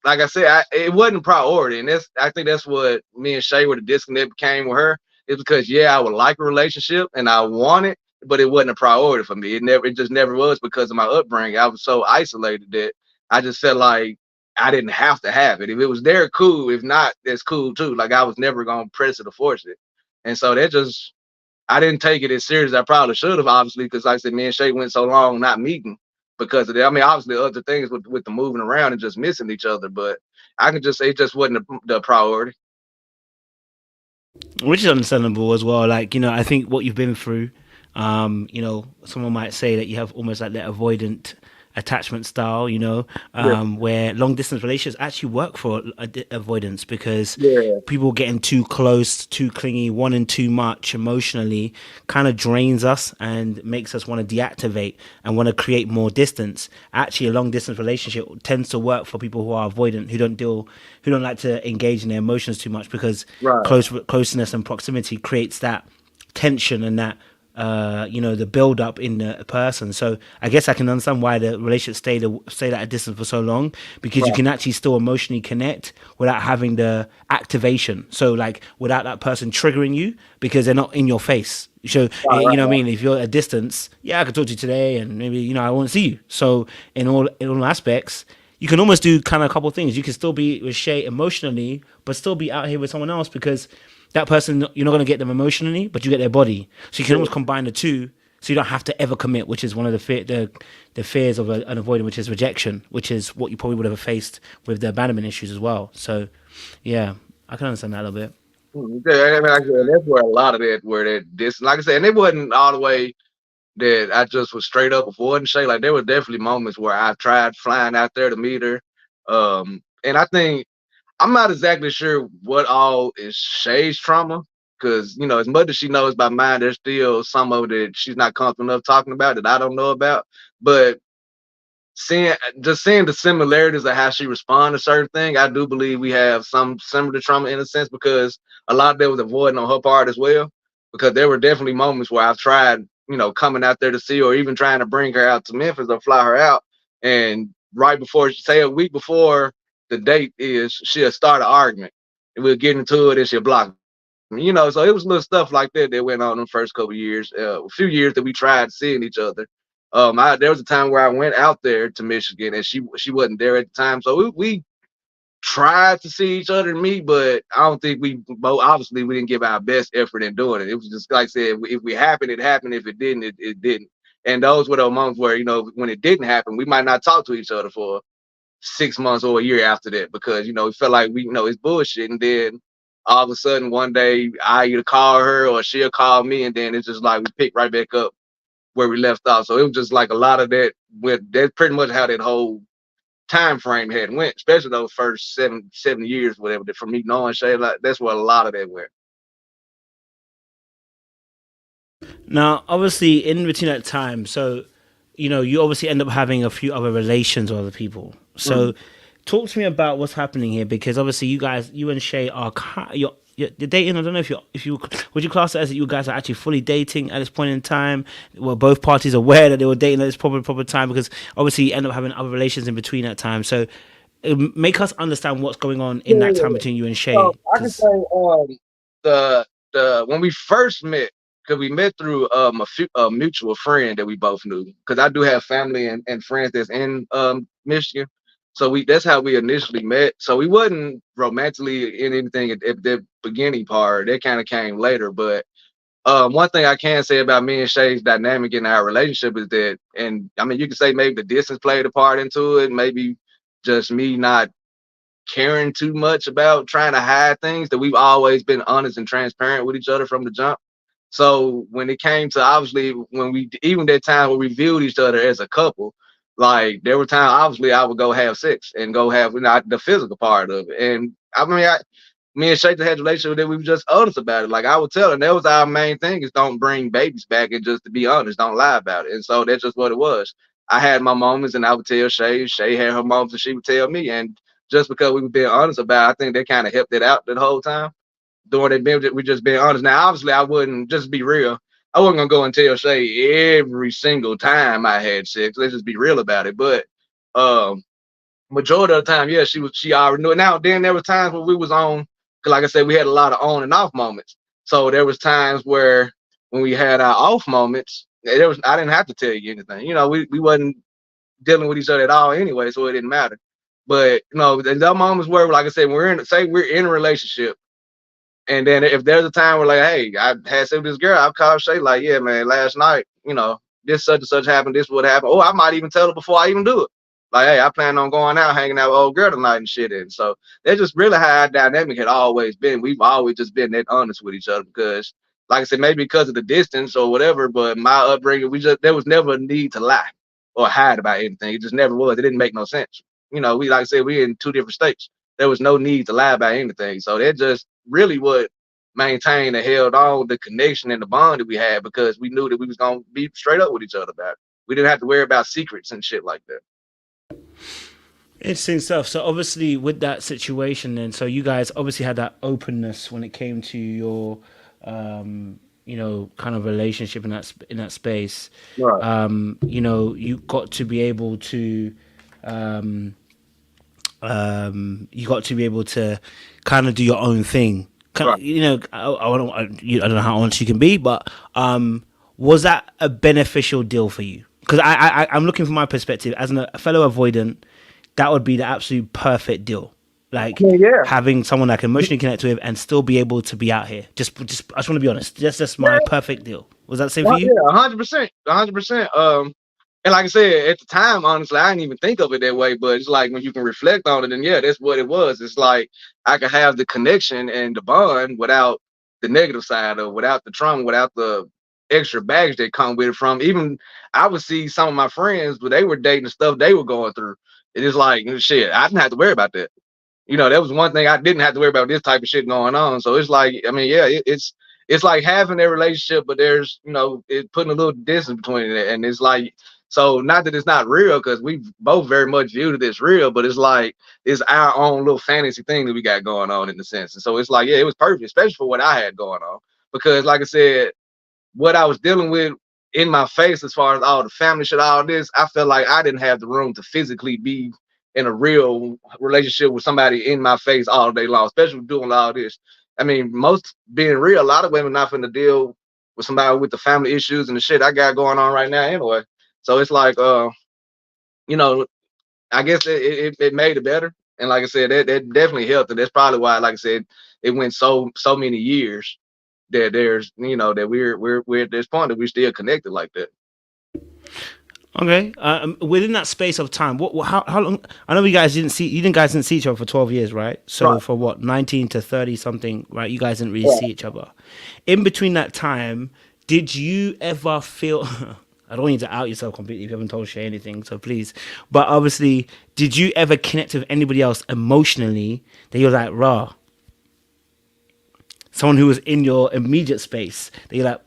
like I said, it wasn't a priority, and I think that's what me and Shay were the disconnect became with her. It's because I would like a relationship and I want it, but it wasn't a priority for me. It just never was because of my upbringing. I was so isolated that I just felt like I didn't have to have it. If it was there, cool. If not, that's cool too. Like I was never gonna press it or force it, and so that just I didn't take it as serious as I probably should have, obviously, because like I said, me and Shay went so long not meeting because of that. I mean, obviously, other things with the moving around and just missing each other, but I can just say it just wasn't the priority. Which is understandable as well. Like, I think what you've been through, someone might say that you have almost like that avoidant attachment style, Yeah, where long distance relationships actually work for avoidance because yeah, people getting too close, too clingy, wanting too much emotionally kind of drains us and makes us want to deactivate and want to create more distance. Actually, a long distance relationship tends to work for people who are avoidant, who don't like to engage in their emotions too much because right, closeness and proximity creates that tension and that the build up in the person. So I guess I can understand why the relationship stayed at a distance for so long because you right, can actually still emotionally connect without having the activation. So like without that person triggering you because they're not in your face. So right, you right, know what I right. mean. If you're at a distance, yeah, I could talk to you today, and maybe I won't see you. So in all aspects, you can almost do kind of a couple of things. You can still be with Shay emotionally, but still be out here with someone else because that person you're not going to get them emotionally, but you get their body. So you can Yeah. almost combine the two, so you don't have to ever commit, which is one of the fears of an avoidant, which is rejection, which is what you probably would have faced with the abandonment issues as well. So yeah, I can understand that a little bit. Yeah, I mean, like I said, that's where a lot of that, where that this, like I said, and it wasn't all the way that I just was straight up avoiding Shay. Like there were definitely moments where I tried flying out there to meet her, and I think I'm not exactly sure what all is Shay's trauma, because as much as she knows about mine, there's still some of it that she's not comfortable enough talking about that I don't know about. But seeing the similarities of how she responds to certain things, I do believe we have some similar trauma in a sense because a lot of that was avoiding on her part as well. Because there were definitely moments where I've tried, coming out there to see her, or even trying to bring her out to Memphis or fly her out, and right before, say a week before the date is, she'll start an argument, and we'll get into it, and she'll block me. So it was little stuff like that that went on in the first couple of years, a few years that we tried seeing each other. There was a time where I went out there to Michigan and she wasn't there at the time, so we tried to see each other and meet, but I don't think we both, obviously we didn't give our best effort in doing it. It was just like I said, if we happened, it happened. If it didn't, it didn't. And those were the moments where when it didn't happen, we might not talk to each other for 6 months or a year after that because we felt like it's bullshit. And then all of a sudden one day I either call her or she'll call me, and then it's just like we pick right back up where we left off. So it was just like a lot of that. That's pretty much how that whole time frame had went, especially those first 7 years, whatever. For me knowing Shay, like that's where a lot of that went. Now, obviously, in between that time, so you obviously end up having a few other relations with other people. Mm. So, talk to me about what's happening here, because obviously, you and Shay are you're dating. I don't know if you would you class it as that you guys are actually fully dating at this point in time. Were both parties aware that they were dating at this proper time? Because obviously, you end up having other relations in between that time. So, make us understand what's going on in that time Yeah. between you and So Shay, I can because say the when we first met, because we met through a mutual friend that we both knew. Because I do have family and friends that's in Michigan, so that's how we initially met. So we wasn't romantically in anything at the beginning part. That kind of came later. But one thing I can say about me and Shay's dynamic in our relationship is that, and I mean, you can say maybe the distance played a part into it, maybe just me not caring too much about trying to hide things, that we've always been honest and transparent with each other from the jump. So when it came to, obviously, when we, even that time where we viewed each other as a couple, like there were times obviously I would go have sex and go have the physical part of it. And I mean, me and Shay had a relationship that we were just honest about it. Like I would tell her, and that was our main thing: is don't bring babies back, and just to be honest, don't lie about it. And so that's just what it was. I had my moments, and I would tell Shay. Shay had her moments, and she would tell me. And just because we were being honest about it, I think that kind of helped it out the whole time. During that binge, we just being honest. Now, obviously, I wouldn't just be real. I wasn't gonna go and tell Shay every single time I had sex. Let's just be real about it. But um, majority of the time, yeah, she already knew it. Now, then there was times when we was on, cause like I said, we had a lot of on and off moments. So there was times where when we had our off moments, I didn't have to tell you anything. You know, we wasn't dealing with each other at all anyway, so it didn't matter. But you know, there's moments where, like I said, we're in a relationship. And then if there's a time where like, hey, I had sex with this girl, I'll call Shay like, yeah, man, last night, you know, this such and such happened, this would happen. Oh, I might even tell her before I even do it. Like, hey, I plan on going out, hanging out with old girl tonight and shit. And so that's just really how our dynamic had always been. We've always just been that honest with each other because, like I said, maybe because of the distance or whatever, but my upbringing, there was never a need to lie or hide about anything. It just never was. It didn't make no sense. You know, like I said, we in two different states. There was no need to lie about anything. So that just really what maintained and held on the connection and the bond that we had because we knew that we was gonna be straight up with each other about it. We didn't have to worry about secrets and shit like that. Interesting stuff. So obviously with that situation then, so you guys obviously had that openness when it came to your kind of relationship in that space. Right. You got to be able to kind of do your own thing. Right. I don't know how honest you can be, but was that a beneficial deal for you? Because I'm looking from my perspective as a fellow avoidant, that would be the absolute perfect deal. Like having someone I can emotionally connect with and still be able to be out here. I just want to be honest. That's my perfect deal. Was that the same for you? Yeah, 100%, 100%. And like I said, at the time, honestly, I didn't even think of it that way. But it's like when you can reflect on it, and yeah, that's what it was. It's like I could have the connection and the bond without the negative side or without the trauma, without the extra baggage that come with it from. Even I would see some of my friends, but they were dating the stuff they were going through. It is like shit. I didn't have to worry about that. You know, that was one thing I didn't have to worry about this type of shit going on. So it's like, I mean, yeah, it's like having a relationship, but there's, it's putting a little distance between it. And it's like, so not that it's not real, because we both very much viewed it as real, but it's like, it's our own little fantasy thing that we got going on in the sense. And so it's like, yeah, it was perfect, especially for what I had going on. Because like I said, what I was dealing with in my face, as far as all the family shit, all this, I felt like I didn't have the room to physically be in a real relationship with somebody in my face all day long, especially doing all this. I mean, most being real, a lot of women not finna deal with somebody with the family issues and the shit I got going on right now anyway. So it's like, I guess it made it better. And like I said, that definitely helped. And that's probably why, like I said, it went so many years that there's, that we're at this point that we're still connected like that. Okay. Within that space of time, how long? I know you guys didn't see each other for 12 years, right? So Right. for what, 19 to 30 something, right? You guys didn't really see each other. In between that time, did you ever feel? I don't want you to out yourself completely if you haven't told Shay anything, so please. But obviously, did you ever connect with anybody else emotionally that you're like, raw? Someone who was in your immediate space that you're like,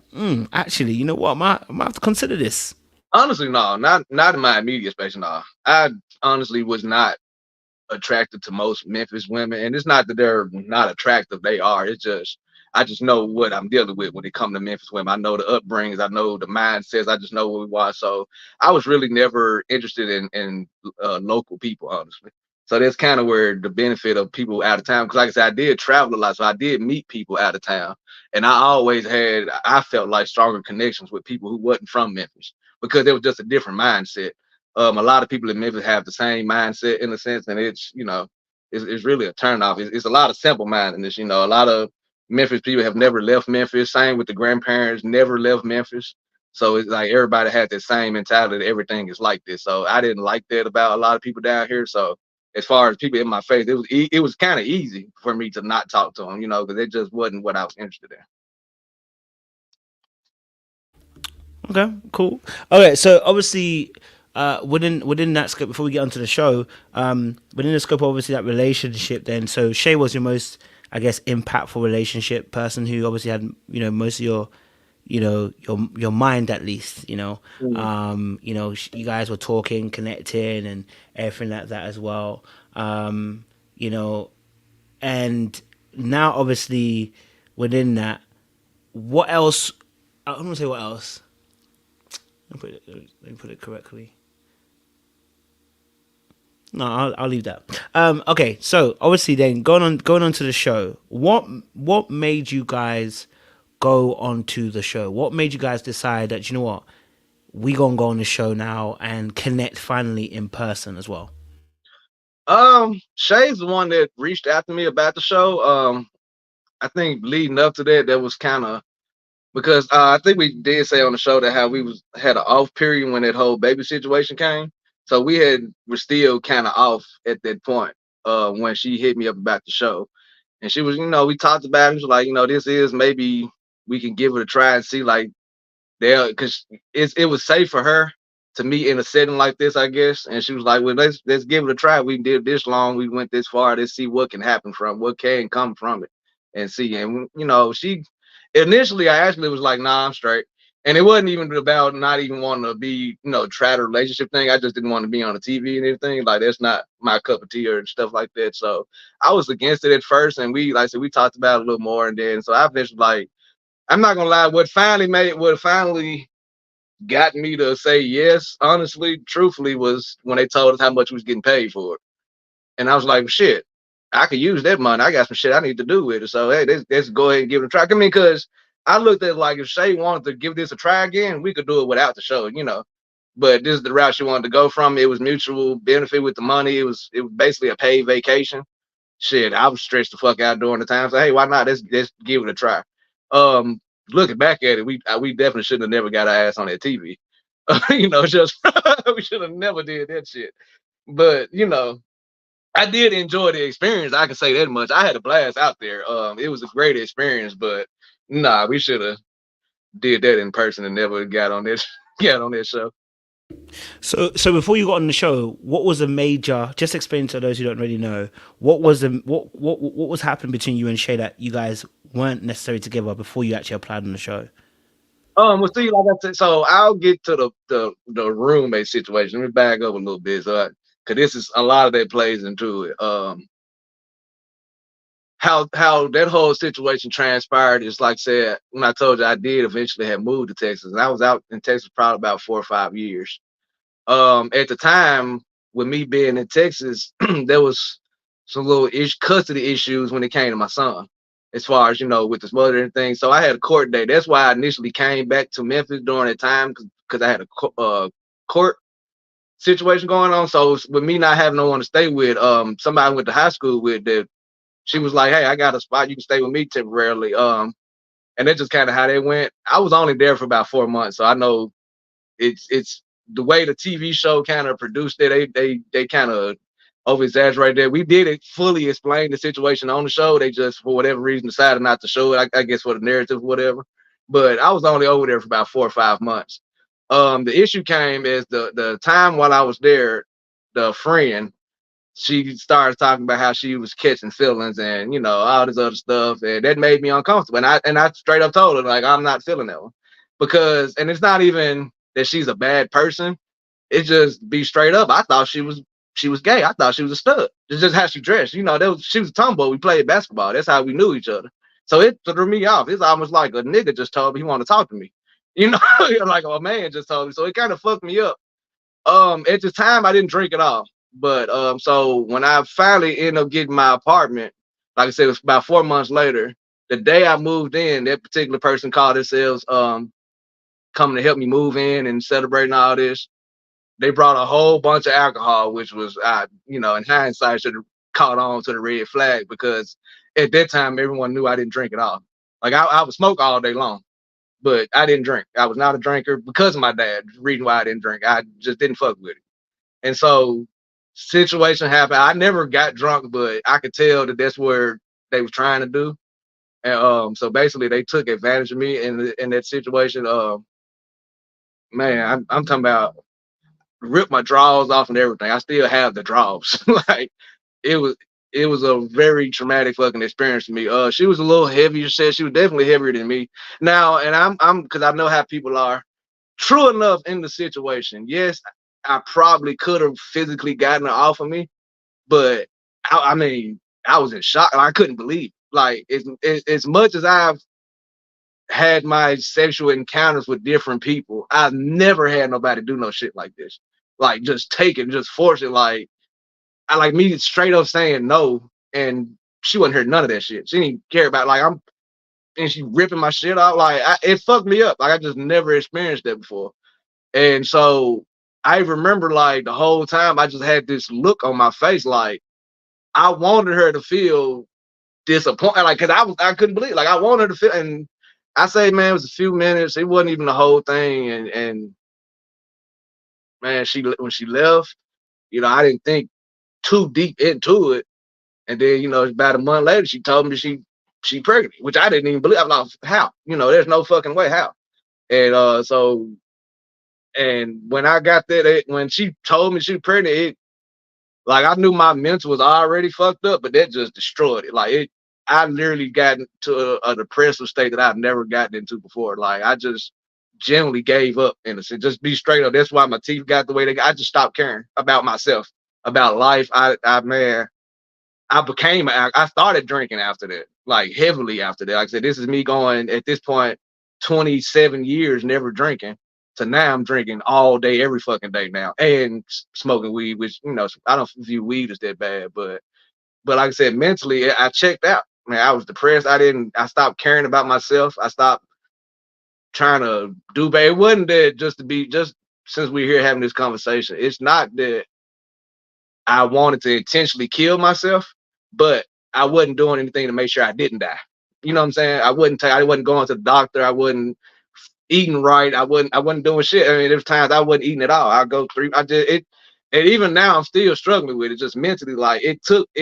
actually, you know what? I might have to consider this. Honestly, no, not in my immediate space. No, I honestly was not attracted to most Memphis women, and it's not that they're not attractive; they are. It's just I just know what I'm dealing with when it comes to Memphis women. I know the upbringings, I know the mindsets, I just know what we want. So I was really never interested in local people, honestly. So that's kind of where the benefit of people out of town, because like I said, I did travel a lot, so I did meet people out of town, and I felt like stronger connections with people who wasn't from Memphis because it was just a different mindset. A lot of people in Memphis have the same mindset in a sense, and it's really a turnoff. It's a lot of simple mindedness. A lot of Memphis people have never left Memphis. Same with the grandparents, never left Memphis. So it's like everybody had the same mentality that everything is like this. So I didn't like that about a lot of people down here. So as far as people in my face, it was kind of easy for me to not talk to them, because it just wasn't what I was interested in. Okay, cool. Okay, so obviously, within that scope, before we get onto the show, within the scope of obviously that relationship, then so Shay was your most I guess, impactful relationship person who obviously had, most of your, your mind at least, Mm. you guys were talking, connecting, and everything like that as well. You know, and now obviously within that, what else? I'm gonna say what else. Let me put it correctly. No, I'll leave that. Okay, so obviously, then going on to the show. What made you guys go on to the show? What made you guys decide that, you know what, we gonna go on the show now and connect finally in person as well? Shay's the one that reached out to me about the show. I think leading up to that, that was kind of because I think we did say on the show that how we had an off period when that whole baby situation came. So were still kind of off at that point. When she hit me up about the show, and she was, we talked about it. She was like, this is maybe we can give it a try and see like there because it was safe for her to meet in a setting like this, I guess. And she was like, well, let's give it a try. We did this long, we went this far. Let's see what can happen from what can come from it, and see. And she initially, I actually was like, nah, I'm straight. And it wasn't even about not even wanting to be, try the relationship thing. I just didn't want to be on the TV and everything. Like that's not my cup of tea or stuff like that. So I was against it at first, and we, like I said, we talked about it a little more, and then so I eventually like I'm not gonna lie. What finally got me to say yes, honestly, truthfully, was when they told us how much we was getting paid for it, and I was like, shit, I could use that money. I got some shit I need to do with it. So hey, let's go ahead and give it a try. I mean, because I looked at it like if Shay wanted to give this a try again, we could do it without the show. But this is the route she wanted to go from. It was mutual benefit with the money. It was basically a paid vacation. Shit, I was stretched the fuck out during the time. So hey, why not? Let's give it a try. Um, Looking back at it, we definitely should have never got our ass on that TV. Just we should have never did that shit. But I did enjoy the experience. I can say that much. I had a blast out there. It was a great experience. But nah, we should have did that in person and never got on this got on that show. So before you got on the show, what was the major? Just explain to those who don't really know what was the what was happening between you and Shay that you guys weren't necessarily together before you actually applied on the show. Well, see, like I said, so I'll get to the roommate situation. Let me back up a little bit, so because this is a lot of that plays into it. How that whole situation transpired is like I said when I told you I did eventually have moved to Texas, and I was out in Texas probably about 4 or 5 years. At the time, with me being in Texas, there was some little custody issues when it came to my son, as far as with his mother and things. So I had a court date. That's why I initially came back to Memphis during that time because I had a court situation going on. So with me not having no one to stay with, somebody I went to high school with, that she was like, "Hey, I got a spot. You can stay with me temporarily." And that's just kind of how they went. I was only there for about 4 months, so I know it's the way the TV show kind of produced it. They kind of over exaggerate that. We did it fully explain the situation on the show. They just for whatever reason decided not to show it. I guess for the narrative, or whatever. But I was only over there for about 4 or 5 months. The issue came as the time while I was there, the friend, she started talking about how she was catching feelings and all this other stuff, and that made me uncomfortable. And I straight up told her like I'm not feeling that one because, and it's not even that she's a bad person. It just be straight up. I thought she was gay. I thought she was a stud. It's just how she dressed. She was a tomboy. We played basketball. That's how we knew each other. So it threw me off. It's almost like a nigga just told me he wanted to talk to me. Like a man just told me. So it kind of fucked me up. At the time I didn't drink at all. But so when I finally ended up getting my apartment, like I said, it was about 4 months later. The day I moved in, that particular person called themselves coming to help me move in and celebrating all this. They brought a whole bunch of alcohol, which was in hindsight should have caught on to the red flag because at that time everyone knew I didn't drink at all. Like I would smoke all day long, but I didn't drink. I was not a drinker because of my dad. Reason why I didn't drink. I just didn't fuck with it. And so situation happened. I never got drunk, but I could tell that that's where they was trying to do. And so basically they took advantage of me in that situation. Man, I'm talking about rip my drawers off and everything. I still have the drawers. Like it was. it was a very traumatic fucking experience for me. She was a little heavier. Said she was definitely heavier than me. Now, and I'm because I know how people are. True enough, in the situation, yes, I probably could have physically gotten her off of me, but I mean, I was in shock. I couldn't believe. Like as much as I've had my sexual encounters with different people, I've never had nobody do no shit like this. Like just take it, just force it. Like I like me straight up saying no, and she wouldn't hear none of that shit. She didn't care about like I'm and she ripping my shit out. Like it fucked me up. Like I just never experienced that before. And so I remember like the whole time I just had this look on my face, like I wanted her to feel disappointed, like because I couldn't believe, like I wanted her to feel, and I say, man, it was a few minutes, it wasn't even the whole thing, and man, she when she left, I didn't think too deep into it, and then about a month later, she told me she pregnant, which I didn't even believe. I'm like, how? There's no fucking way, how? And so and when I got that, when she told me she was pregnant, like I knew my mental was already fucked up, but that just destroyed it. Like I literally got into a depressive state that I've never gotten into before. Like I just generally gave up in a sense. Just be straight up. That's why my teeth got the way they got. I just stopped caring about myself, about life. Man, I started drinking after that, like heavily after that. Like I said, this is me going at this point 27 years never drinking. So now I'm drinking all day, every fucking day now, and smoking weed, which I don't view weed as that bad, but like I said, mentally I checked out. Man, I was depressed. I stopped caring about myself. I stopped trying to do bad. It wasn't that just since we're here having this conversation. It's not that I wanted to intentionally kill myself, but I wasn't doing anything to make sure I didn't die. You know what I'm saying? I wasn't going to the doctor. I wasn't eating right. I wasn't doing shit. I mean, there's times I wasn't eating at all. I go through. I just it, and even now I'm still struggling with it. Just mentally, like it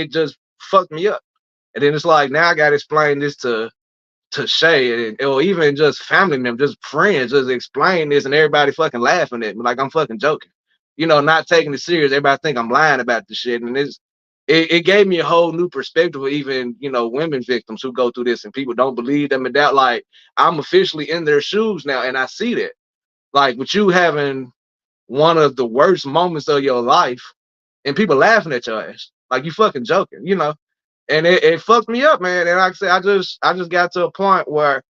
just fucked me up. And then it's like now I got to explain this to Shay or even just family members, just friends, just explain this, and everybody fucking laughing at me like I'm fucking joking. Not taking it serious. Everybody think I'm lying about the shit, and it gave me a whole new perspective of even women victims who go through this and people don't believe them and doubt. Like I'm officially in their shoes now, and I see that. Like with you having one of the worst moments of your life, and people laughing at your ass like you fucking joking. And it fucked me up, man. And like I said, I just got to a point where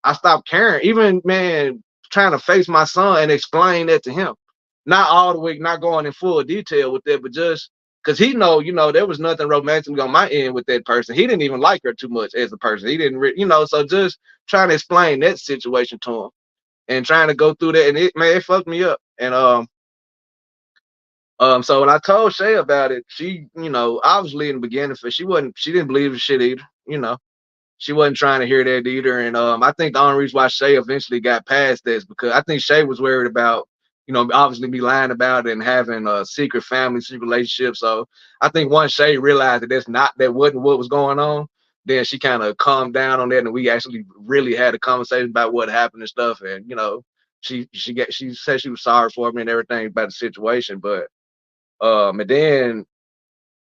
I stopped caring. Even man, trying to face my son and explain that to him. Not all the way, not going in full detail with that, but just because he there was nothing romantic on my end with that person. He didn't even like her too much as a person. He didn't, so just trying to explain that situation to him and trying to go through that, and it fucked me up. And so when I told Shay about it, she, obviously in the beginning, she didn't believe the shit either. She wasn't trying to hear that either. And I think the only reason why Shay eventually got past this because I think Shay was worried about, obviously me lying about it and having a secret family, secret relationship. So I think once Shay realized that wasn't what was going on, then she kind of calmed down on that, and we actually really had a conversation about what happened and stuff. And she said she was sorry for me and everything about the situation, but and then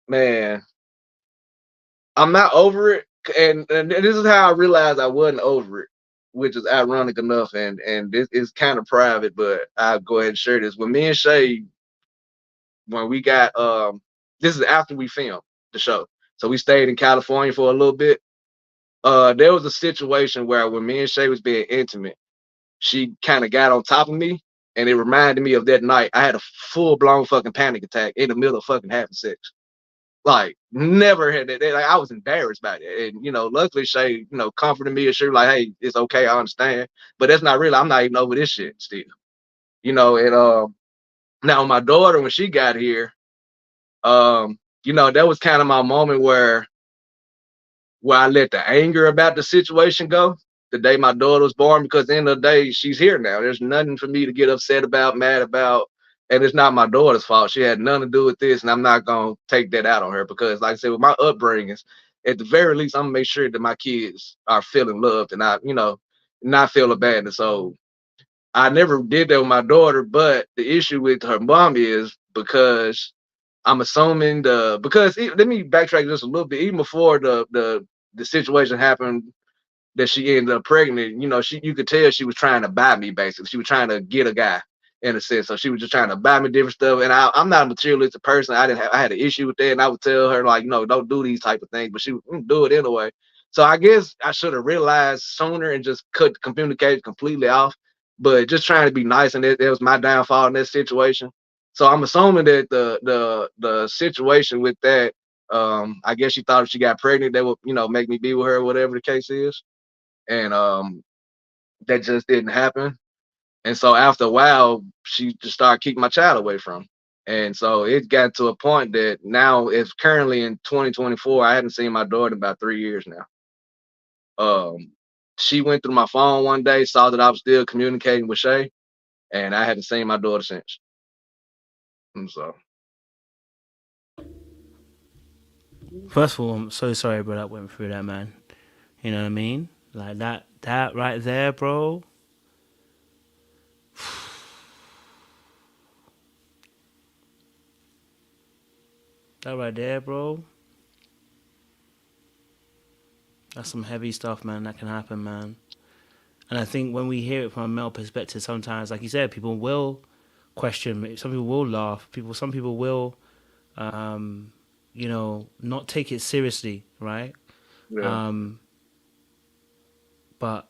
man, I'm not over it, and this is how I realized I wasn't over it, which is ironic enough, and this is kind of private, but I'll go ahead and share this. When me and Shay, when we got this is after we filmed the show, so we stayed in California for a little bit. There was a situation where when me and Shay was being intimate, she kind of got on top of me, and it reminded me of that night. I had a full blown fucking panic attack in the middle of fucking having sex. Like never had that. Like I was embarrassed by it, and luckily Shay, comforted me and she was like, "Hey, it's okay, I understand." But that's not real. I'm not even over this shit still. And now my daughter when she got here, that was kind of my moment where I let the anger about the situation go. The day my daughter was born, because at the end of the day, she's here now. There's nothing for me to get upset about, mad about. And it's not my daughter's fault. She had nothing to do with this, and I'm not gonna take that out on her because, like I said, with my upbringings, at the very least, I'm gonna make sure that my kids are feeling loved and not feel abandoned. So I never did that with my daughter, but the issue with her mom is because I'm assuming because let me backtrack just a little bit. Even before the situation happened that she ended up pregnant, you could tell she was trying to buy me basically. She was trying to get a guy in a sense. So she was just trying to buy me different stuff. And I'm not a materialistic person. I had an issue with that, and I would tell her like, don't do these type of things, but she would do it anyway. So I guess I should have realized sooner and just cut communicate completely off. But just trying to be nice, and that was my downfall in that situation. So I'm assuming that the situation with that, I guess she thought if she got pregnant, that would make me be with her, whatever the case is, and that just didn't happen. And so after a while, she just started keeping my child away from me. And so it got to a point that now it's currently in 2024. I haven't seen my daughter in about 3 years now. She went through my phone one day, saw that I was still communicating with Shay, and I hadn't seen my daughter since. And so First of all, I'm so sorry, bro, that went through that, man. You know what I mean? Like that right there, bro. That right there, bro. That's some heavy stuff, man. That can happen, man. And I think when we hear it from a male perspective, sometimes, like you said, people will question. Some people will laugh. Some people will, not take it seriously, right? yeah, But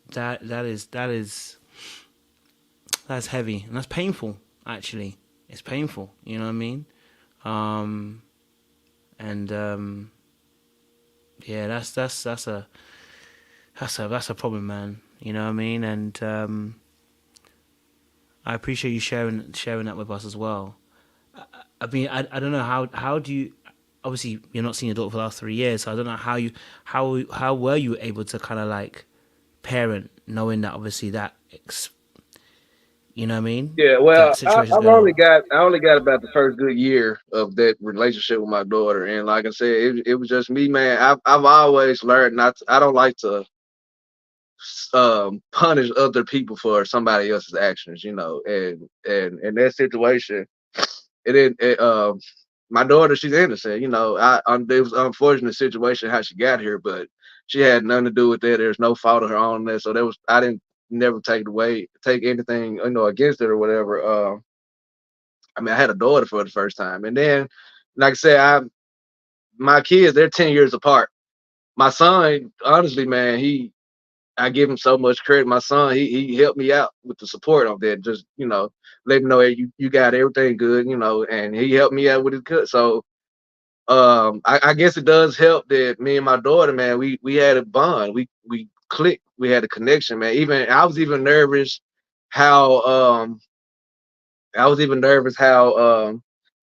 that's heavy and that's painful. Actually, it's painful. You know what I mean? And yeah, that's a problem, man. You know what I mean? And I appreciate you sharing that with us as well. I mean, I don't know how do you. Obviously, you're not seeing your daughter for the last 3 years, so I don't know how were you able to kind of like parent, knowing that obviously you know what I mean, yeah. that Well, situation's going on. I only got about the first good year of that relationship with my daughter, and like I said, it was just me, man. I've always learned not. I don't like to punish other people for somebody else's actions, and in that situation, it didn't. My daughter, she's innocent, it was an unfortunate situation how she got here, but she had nothing to do with that. There's no fault of her own there, so there was I didn't never take anything against it or whatever. I mean, I had a daughter for the first time, and then, like I said, my kids, they're 10 years apart. My son, honestly, man, I give him so much credit. My son, he helped me out with the support of that. Just let me know, hey, you got everything good, and he helped me out with his cut. So I guess it does help that me and my daughter, man, we had a bond. We clicked. We had a connection, man. Even I was even nervous how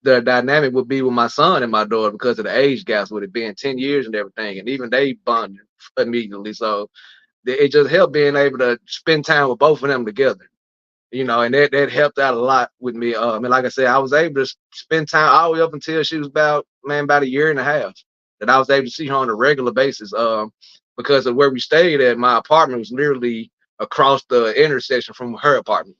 the dynamic would be with my son and my daughter because of the age gaps with it being 10 years and everything. And even they bonded immediately. So it just helped being able to spend time with both of them together, and that helped out a lot with me. And like I said, I was able to spend time all the way up until she was about a year and a half that I was able to see her on a regular basis. Because of where we stayed at, my apartment was literally across the intersection from her apartment.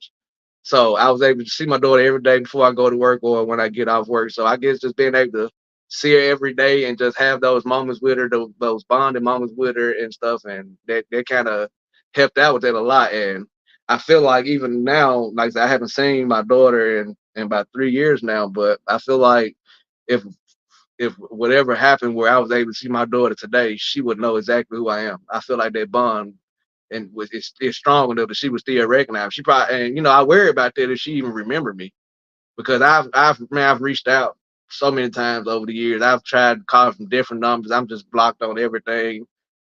So I was able to see my daughter every day before I go to work or when I get off work. So I guess just being able to see her every day and just have those moments with her, those bonding moments with her and stuff, and that kind of helped out with that a lot. And I feel like even now, like I said, I haven't seen my daughter in about 3 years now, but I feel like if if whatever happened where I was able to see my daughter today, she would know exactly who I am. I feel like that bond and it's strong enough that she would still recognize. She probably and I worry about that if she even remember me because I've reached out so many times over the years. I've tried to call from different numbers. I'm just blocked on everything.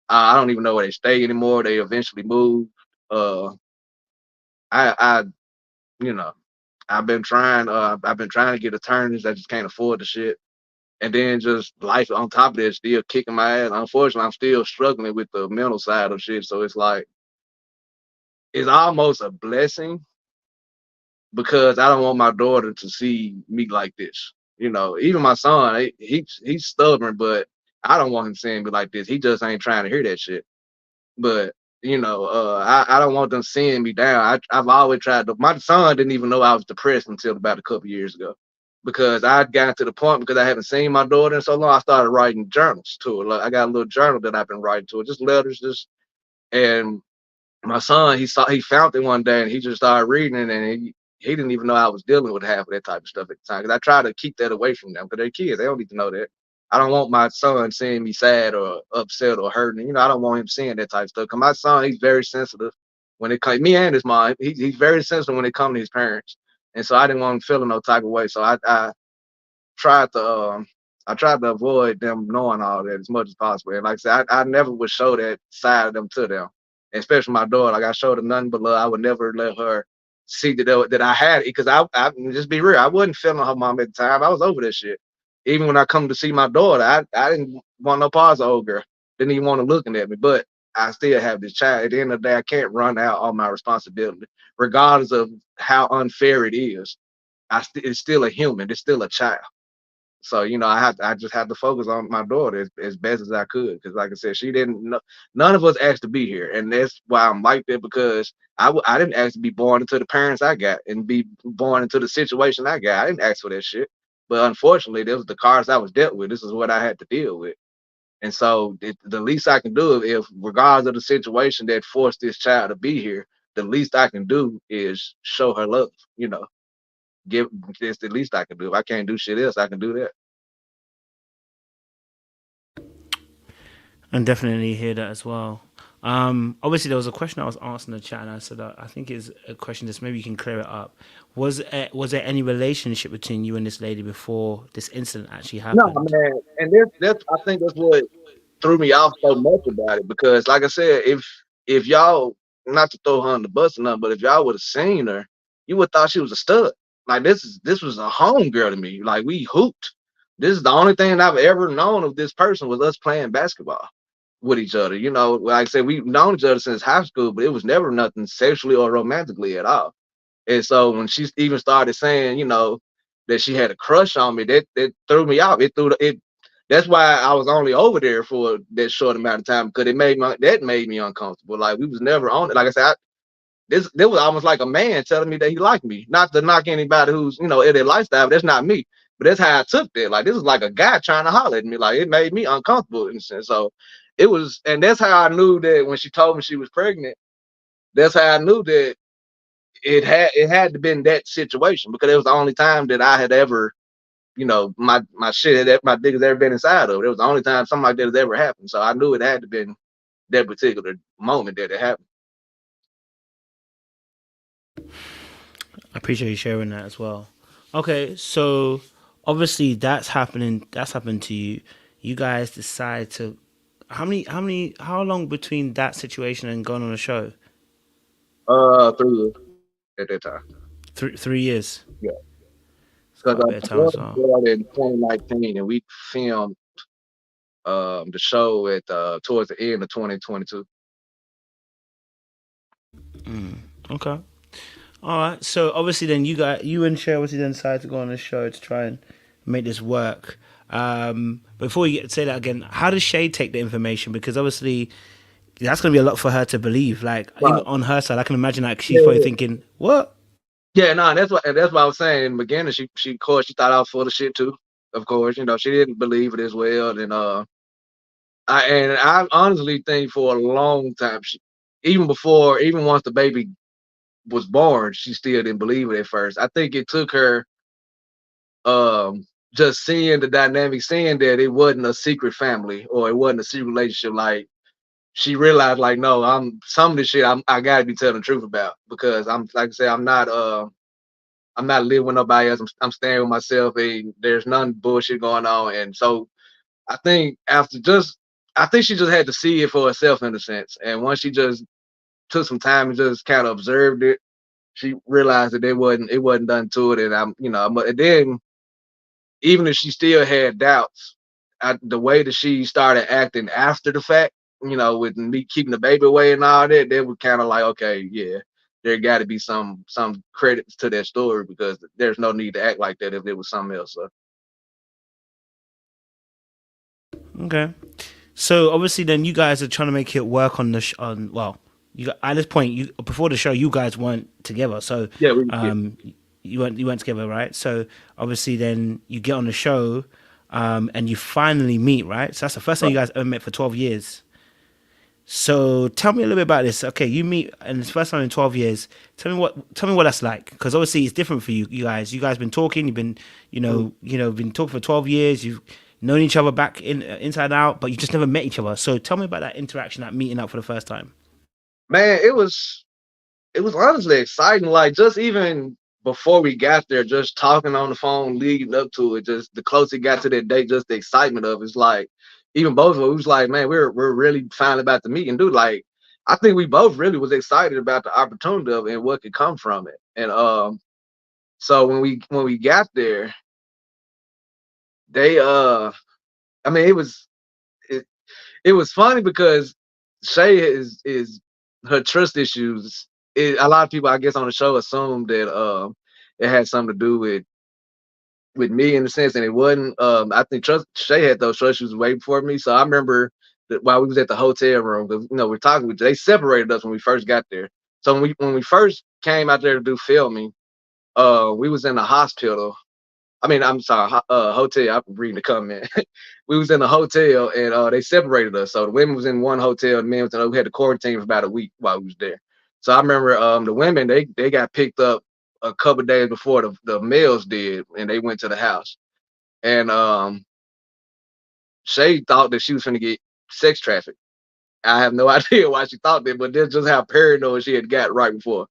I don't even know where they stay anymore. They eventually moved. Uh, I you know I've been trying to get attorneys. I just can't afford the shit. And then just life on top of that still kicking my ass. Unfortunately, I'm still struggling with the mental side of shit. So it's like it's almost a blessing because I don't want my daughter to see me like this. Even my son, he's stubborn, but I don't want him seeing me like this. He just ain't trying to hear that shit. But I don't want them seeing me down. I've always tried to. My son didn't even know I was depressed until about a couple years ago. because I'd gotten to the point because I haven't seen my daughter in so long. I started writing journals to her. Like, I got a little journal that I've been writing to her, just letters, just and my son, he found it one day and he just started reading it, and he didn't even know I was dealing with half of that type of stuff at the time, because I try to keep that away from them because they're kids. They don't need to know that. I don't want my son seeing me sad or upset or hurting. I don't want him seeing that type of stuff. Cause my son, he's very sensitive when it comes, me and his mom, he's very sensitive when it comes to his parents. And so I didn't want him feeling no type of way. So I tried to I tried to avoid them knowing all that as much as possible. And like I said, I never would show that side of them to them, especially my daughter. Like, I showed her nothing but love. I would never let her see that I had it, because I just be real. I wasn't feeling her mom at the time. I was over this shit. Even when I come to see my daughter, I didn't want no parts of old girl. Didn't even want her looking at me. But I still have this child. At the end of the day, I can't run out all my responsibility, regardless of how unfair it is. It's still a human. It's still a child. So I just had to focus on my daughter as best as I could, because like I said, she didn't know, none of us asked to be here, and that's why I'm like that, because I didn't ask to be born into the parents I got and be born into the situation I got. I didn't ask for that shit, but unfortunately, this was the cards I was dealt with. This is what I had to deal with, and so the least I can do, if regardless of the situation that forced this child to be here, the least I can do is show her love. Give It's the least I can do. If I can't do shit else, I can do that. And definitely hear that as well. Obviously, there was a question I was asked in the chat, and I said I think is a question that maybe you can clear it up. Was there any relationship between you and this lady before this incident actually No, happened? man, and that's I think that's what threw me off so much about it, because like I said, if y'all, not to throw her on the bus or nothing, but if y'all would have seen her, you would have thought she was a stud. Like, this was a home girl to me. Like, we hooped. This is the only thing I've ever known of this person, was us playing basketball with each other. Like I said, we've known each other since high school, but it was never nothing sexually or romantically at all. And so when she even started saying, that she had a crush on me, that threw me off. It. That's why I was only over there for that short amount of time, because that made me uncomfortable. Like, we was never on it. Like I said, this was almost like a man telling me that he liked me. Not to knock anybody who's in their lifestyle, but that's not me. But that's how I took that. Like, this is like a guy trying to holler at me. Like, it made me uncomfortable in a sense. So it was, and that's how I knew that when she told me she was pregnant. That's how I knew that it had to been that situation, because it was the only time that I had ever, my shit had my dick has ever been inside of it. It was the only time something like that has ever happened. So I knew it had to been that particular moment that it happened. I appreciate you sharing that as well. Okay, so obviously that's happening. That's happened to you. You guys decide to how long between that situation and going on a show? 3 years at that time. 3 years. Yeah, It's because quite a I bit of time as well. started in 2019, and we filmed the show at towards the end of 2022. Okay. All right. So obviously, then you and Shay obviously then decided to go on a show to try and make this work. Before you say that again, how does Shay take the information? Because obviously, that's going to be a lot for her to believe. Like, even Right. on her side, I can imagine like she's probably Yeah. thinking, "What?" Yeah, no, and that's what I was saying in the beginning. She of course she thought I was full of shit too. Of course, she didn't believe it as well. And I honestly think for a long time, even once the baby was born, she still didn't believe it at first. I think it took her just seeing the dynamic, seeing that it wasn't a secret family or it wasn't a secret relationship. Like, she realized, like, no, some of this shit I gotta be telling the truth about, because I'm, like I say, I'm not living with nobody else. I'm staying with myself, and there's none bullshit going on. And so I think I think she just had to see it for herself in a sense. And once she just took some time and just kind of observed it, she realized that it wasn't done to it. And but then, even if she still had doubts, the way that she started acting after the fact, with me keeping the baby away and all that, they were kind of like, okay, yeah, there got to be some credits to that story, because there's no need to act like that if it was something else. So. Okay. So obviously, then you guys are trying to make it work on the on. Well, at this point, you before the show, you guys weren't together. So Yeah, we, yeah. um, you weren't together, right? So obviously then you get on the show, and you finally meet, right? So that's the first time Right. you guys ever met for 12 years. So tell me a little bit about this. Okay, you meet, and it's the first time in 12 years. Tell me what that's like, because obviously it's different for you. You guys, been talking. You've been, Mhm. been talking for 12 years. You've known each other back inside out, but you just never met each other. So tell me about that interaction, that meeting up for the first time. Man, it was honestly exciting. Like just even before we got there, just talking on the phone leading up to it, just the closer it got to that date, just the excitement of it's like even both of us was like, man, we're really finally about to meet and do like I think we both really was excited about the opportunity of it and what could come from it. And so when we got there, they I mean it, it was funny because Shay is her trust issues. A lot of people, I guess, on the show assumed that it had something to do with me in the sense, and it wasn't. I think Shay had those trust issues way before me. So I remember that while we was at the hotel room, 'cause, we're talking. They separated us when we first got there. So when we first came out there to do filming, we was in the hospital. I mean, I'm sorry, hotel. I'm reading the comment. We was in a hotel and they separated us. So the women was in one hotel, the men was in. We had to quarantine for about a week while we was there. So I remember the women they got picked up a couple days before the males did, and they went to the house. And Shay thought that she was gonna get sex trafficked. I have no idea why she thought that, but that's just how paranoid she had got right before.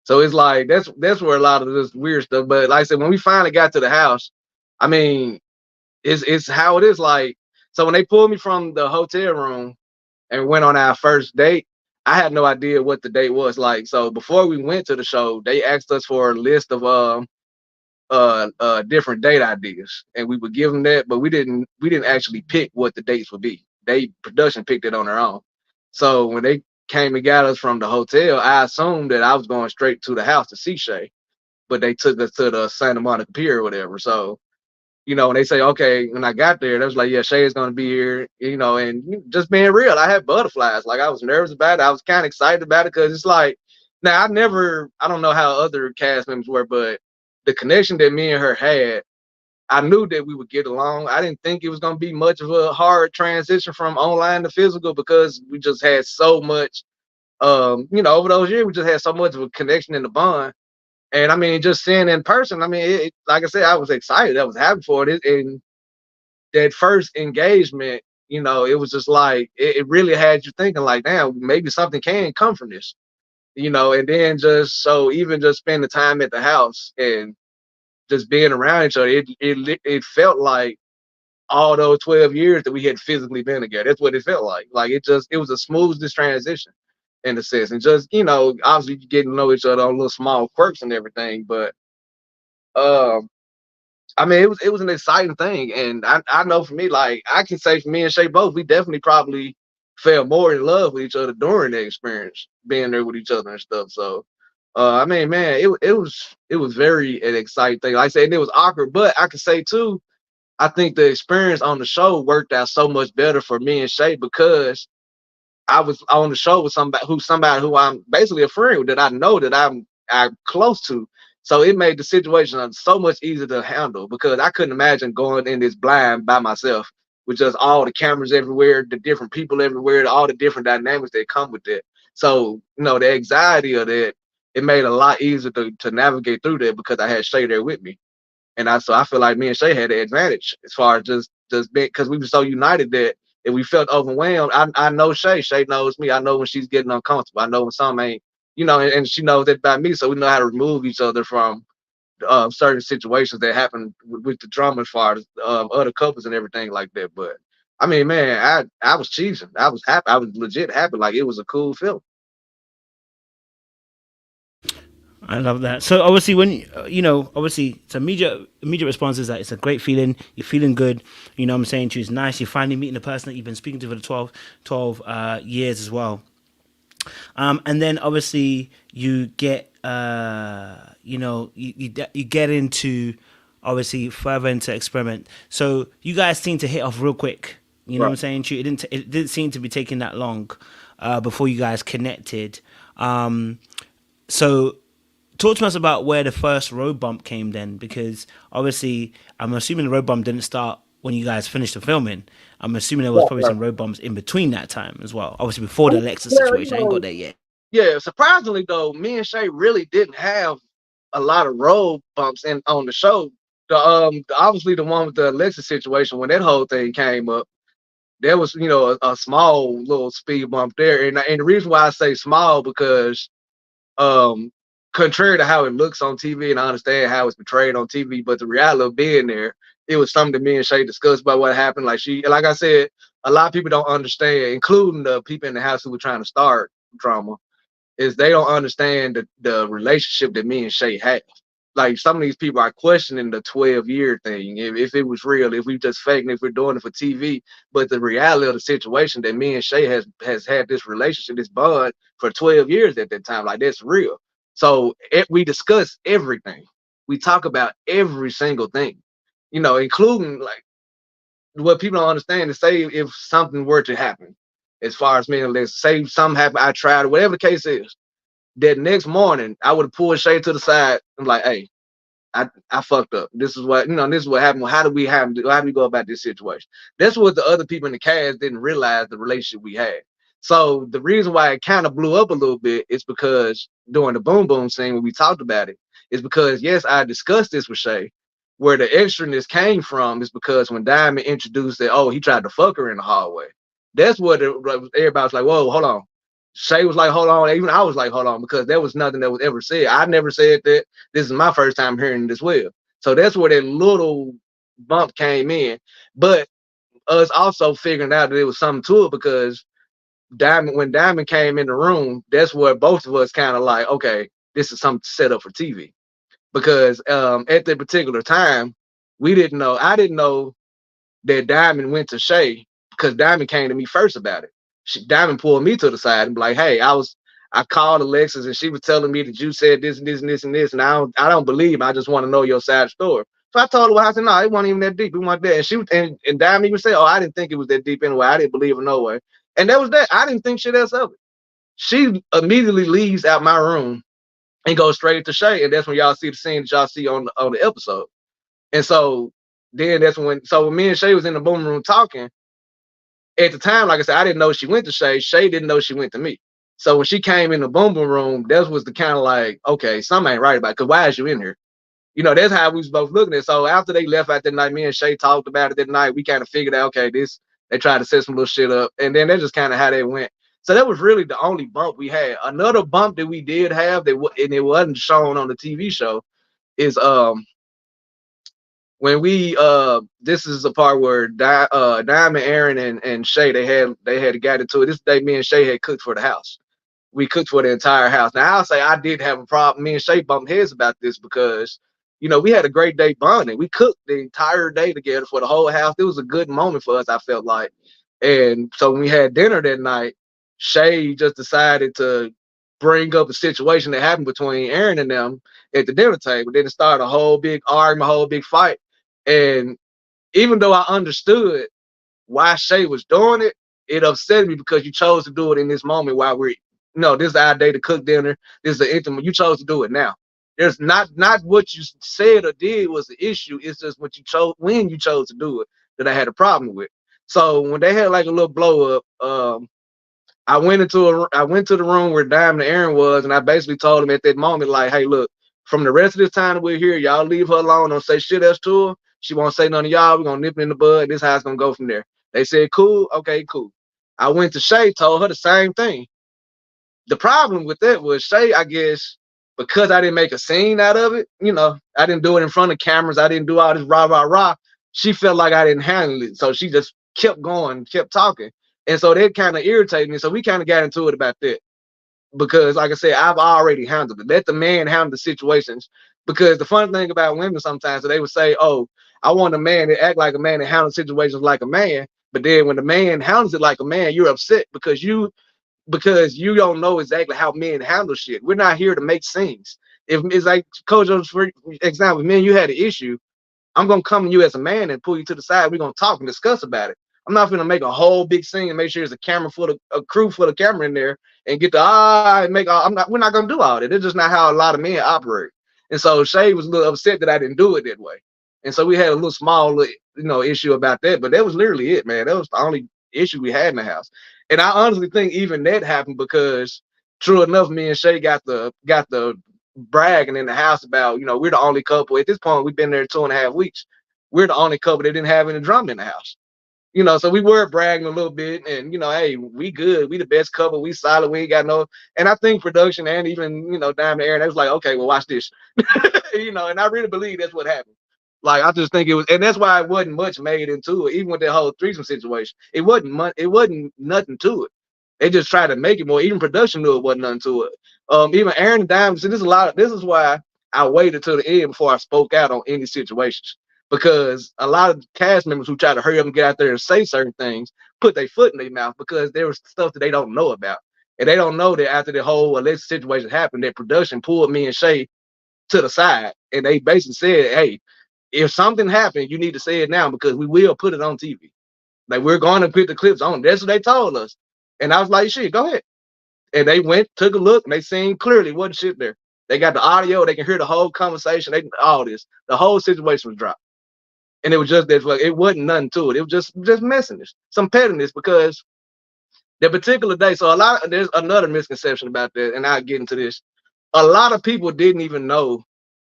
So it's like that's where a lot of this weird stuff. But like I said, when we finally got to the house, I mean, it's how it is. Like so, when they pulled me from the hotel room and went on our first date, I had no idea what the date was like. So before we went to the show, they asked us for a list of different date ideas, and we would give them that, but we didn't actually pick what the dates would be. They production picked it on their own. So when they came and got us from the hotel, I assumed that I was going straight to the house to see Shay, but they took us to the Santa Monica Pier or whatever. So when they say, okay, when I got there, they was like, yeah, Shay is gonna be here, and just being real, I had butterflies. Like I was nervous about it. I was kind of excited about it because it's like, now I don't know how other cast members were, but the connection that me and her had, I knew that we would get along. I didn't think it was gonna be much of a hard transition from online to physical because we just had so much, over those years, we just had so much of a connection in the bond. And I mean, just seeing in person, I mean, like I said, I was excited. I was happy for it. And that first engagement, it was just like it really had you thinking, like, damn, maybe something can come from this, And then just so even just spending the time at the house and just being around each other, it felt like all those 12 years that we had physically been together. That's what it felt like. Like it was the smoothest transition in a sense, and just obviously getting to know each other on little small quirks and everything, but. Um, I mean, it was an exciting thing, and I know for me, like I can say for me and Shay both, we definitely probably fell more in love with each other during the experience, being there with each other and stuff. So, I mean, man, it was very an exciting thing. Like I said, it was awkward, but I could say too, I think the experience on the show worked out so much better for me and Shay because I was on the show with somebody who I'm basically a friend with, that I know that I'm close to. So it made the situation so much easier to handle because I couldn't imagine going in this blind by myself with just all the cameras everywhere, the different people everywhere, all the different dynamics that come with it. So, the anxiety of that, it made it a lot easier to navigate through that because I had Shay there with me. And I feel like me and Shay had the advantage as far as just being because we were so united that if we felt overwhelmed, I know Shay. Shay knows me. I know when she's getting uncomfortable. I know when something ain't, and she knows that about me. So we know how to remove each other from certain situations that happen with the drama as far as other couples and everything like that. But I mean, man, I was cheesing. I was happy. I was legit happy. Like it was a cool film. I love that. So obviously, when obviously, it's immediate response is that it's a great feeling. You're feeling good. You know what I'm saying to you, it's nice. You're finally meeting the person that you've been speaking to for the 12 years as well. And then obviously you get you get into obviously further into experiment. So you guys seem to hit off real quick. You know what Right. I'm saying to you? It didn't seem to be taking that long before you guys connected. So Talk to us about where the first road bump came then, because obviously I'm assuming the road bump didn't start when you guys finished the filming. I'm assuming there was Yeah, probably yeah. some road bumps in between that time as well. Obviously before the Well, Alexis you situation, I ain't got know, there yet. yeah. Surprisingly though, me and Shay really didn't have a lot of road bumps in on the show. Obviously the one with the Alexis situation when that whole thing came up, there was a small little speed bump there, and the reason why I say small because um contrary to how it looks on TV, and I understand how it's portrayed on TV, but the reality of being there, it was something that me and Shay discussed about what happened. Like I said, a lot of people don't understand, including the people in the house who were trying to start drama, is they don't understand the relationship that me and Shay have. Like some of these people are questioning the 12-year thing, if it was real, if we just faking, if we're doing it for TV. But the reality of the situation that me and Shay has had this relationship, this bond for 12 years at that time, like that's real. So we discuss everything. We talk about every single thing, including like what people don't understand is say if something were to happen, as far as me and let's say something happened, I tried, whatever the case is, that next morning I would have pulled Shay to the side and like, hey, I fucked up. This is what this is what happened. How do we go about this situation? That's what the other people in the cast didn't realize the relationship we had. So the reason why it kind of blew up a little bit is because during the boom boom scene when we talked about it, is because yes, I discussed this with Shay. Where the extraness came from is because when Diamond introduced that, oh, he tried to fuck her in the hallway. That's what everybody was like, whoa, hold on. Shay was like, hold on. Even I was like, hold on, because there was nothing that was ever said. I never said that. This is my first time hearing this well. So that's where that little bump came in. But us also figuring out that it was something to it because when Diamond came in the room, that's where both of us kind of like, okay, this is something set up for TV. Because at that particular time, we didn't know, I didn't know that Diamond went to Shay because Diamond came to me first about it. Diamond pulled me to the side and be like, "Hey, I called Alexis and she was telling me that you said this and this and this and this, and I don't believe. I just want to know your side of the story." So I told her what I said. No, it wasn't even that deep. It wasn't that. And and Diamond even said, "Oh, I didn't think it was that deep anyway. I didn't believe it no way." And that was that. I didn't think shit else of it. She immediately leaves out my room and goes straight to Shay, and that's when y'all see the scene that y'all see on the episode. And so then that's when me and Shay was in the boom room talking. At the time, like I said, I didn't know she went to Shay. Shay didn't know she went to me. So when she came in the boom boom room, that was the kind of like, okay, something ain't right about it. Cause why is you in here? That's how we was both looking at it. So after they left out that night, me and Shay talked about it that night. We kind of figured out, okay, they tried to set some little shit up. And then that's just kind of how they went. So that was really the only bump we had. Another bump that we did have and it wasn't shown on the TV show is when we this is the part where Diamond, Aaron, and Shay they had got into it. This day me and Shay had cooked for the house. We cooked for the entire house. Now I'll say I did have a problem. Me and Shay bumped heads about this because we had a great day bonding. We cooked the entire day together for the whole house. It was a good moment for us, I felt like. And so when we had dinner that night, Shay just decided to bring up a situation that happened between Aaron and them at the dinner table. Then it started a whole big argument, a whole big fight. And even though I understood why Shay was doing it, it upset me because you chose to do it in this moment while this is our day to cook dinner. This is the intimate. You chose to do it now. There's not what you said or did was the issue. It's just what you chose when you chose to do it that I had a problem with. So when they had like a little blow up, I went to the room where Diamond and Aaron was, and I basically told them at that moment, like, hey, look, from the rest of this time that we're here, y'all leave her alone. Don't say shit else to her. She won't say none of y'all. We're gonna nip it in the bud. This is how it's gonna go from there. They said, cool, okay, cool. I went to Shay, told her the same thing. The problem with that was Shay, I guess, because I didn't make a scene out of it, I didn't do it in front of cameras, I didn't do all this rah rah rah. She felt like I didn't handle it. So she just kept going, kept talking. And so that kind of irritated me. So we kind of got into it about that. Because like I said, I've already handled it. Let the man handle the situations. Because the fun thing about women sometimes they would say, oh, I want a man to act like a man and handle situations like a man. But then when the man handles it like a man, you're upset because you don't know exactly how men handle shit. We're not here to make scenes. If it's like Kojo, for example, man, you had an issue, I'm gonna come to you as a man and pull you to the side. We're gonna talk and discuss about it. I'm not gonna make a whole big scene and make sure there's a crew full of camera in there and get the and make all. We're not gonna do all that. It's just not how a lot of men operate. And so Shay was a little upset that I didn't do it that way. And so we had a little small, issue about that. But that was literally it, man. That was the only issue we had in the house. And I honestly think even that happened because, true enough, me and Shay got the bragging in the house about, we're the only couple. At this point, we've been there 2.5 weeks. We're the only couple that didn't have any drama in the house. So we were bragging a little bit, and hey, we good, we the best couple, we solid, we ain't got no. And I think production and even down the air, they was like, okay, well, watch this, and I really believe that's what happened. Like I just think it was, and that's why it wasn't much made into it, even with that whole threesome situation. It wasn't nothing to it. They just tried to make it more. Even production knew it wasn't nothing to it. Even Aaron and Diamond. So this is why I waited till the end before I spoke out on any situations. Because a lot of cast members who try to hurry up and get out there and say certain things put their foot in their mouth because there was stuff that they don't know about. And they don't know that after the whole Alexis situation happened, that production pulled me and Shay to the side. And they basically said, hey, if something happened, you need to say it now because we will put it on TV. Like, we're going to put the clips on. That's what they told us. And I was like, shit, go ahead. And they went, took a look, and they seen clearly wasn't shit there. They got the audio. They can hear the whole conversation. All this. The whole situation was dropped. And it was just that, like, it wasn't nothing to it. It was just messiness, some pettiness, because that particular day. So there's another misconception about that, and I'll get into this. A lot of people didn't even know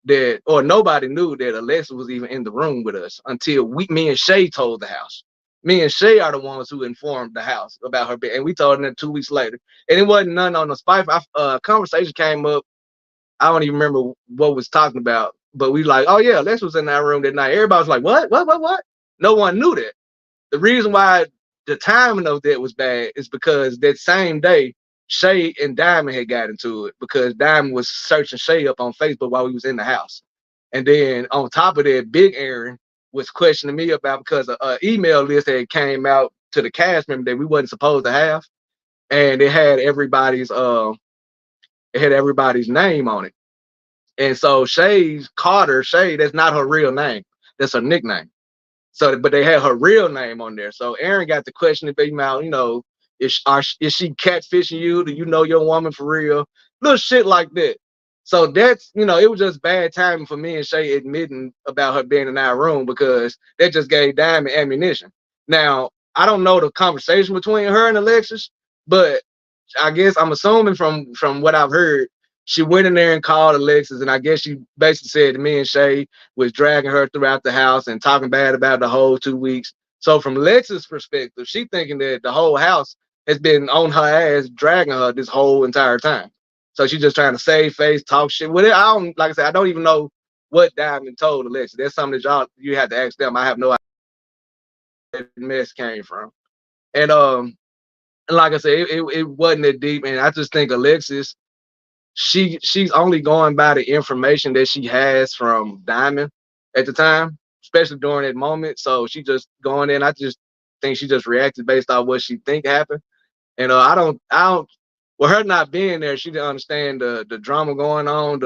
that, or nobody knew that Alexis was even in the room with us until me and Shay told the house. Me and Shay are the ones who informed the house about her bed, and we told them 2 weeks later. And it wasn't none on the spike. Conversation came up. I don't even remember what was talking about. But we like, oh yeah, Lex was in that room that night. Everybody was like, what? No one knew that. The reason why the timing of that was bad is because that same day, Shay and Diamond had got into it because Diamond was searching Shay up on Facebook while we was in the house. And then on top of that, Big Aaron was questioning me about because an email list that came out to the cast member that we wasn't supposed to have. And it had everybody's name on it. And so Shay, that's not her real name. That's her nickname. So, but they had her real name on there. So Aaron got the question about, is she catfishing you? Do you know your woman for real? Little shit like that. So that's, it was just bad timing for me and Shay admitting about her being in our room because that just gave Diamond ammunition. Now, I don't know the conversation between her and Alexis, but I guess I'm assuming from what I've heard, she went in there and called Alexis, and I guess she basically said to me and Shay was dragging her throughout the house and talking bad about the whole 2 weeks. So from Alexis' perspective, she thinking that the whole house has been on her ass, dragging her this whole entire time. So she's just trying to save face, talk shit. Well, like I said, I don't even know what Diamond told Alexis. That's something that you have to ask them. I have no idea where the mess came from. And like I said, it wasn't that deep. And I just think Alexis, she's only going by the information that she has from Diamond at the time, especially during that moment. So she just going in. I just think she just reacted based on what she think happened. And I don't. With her not being there, she didn't understand the drama going on.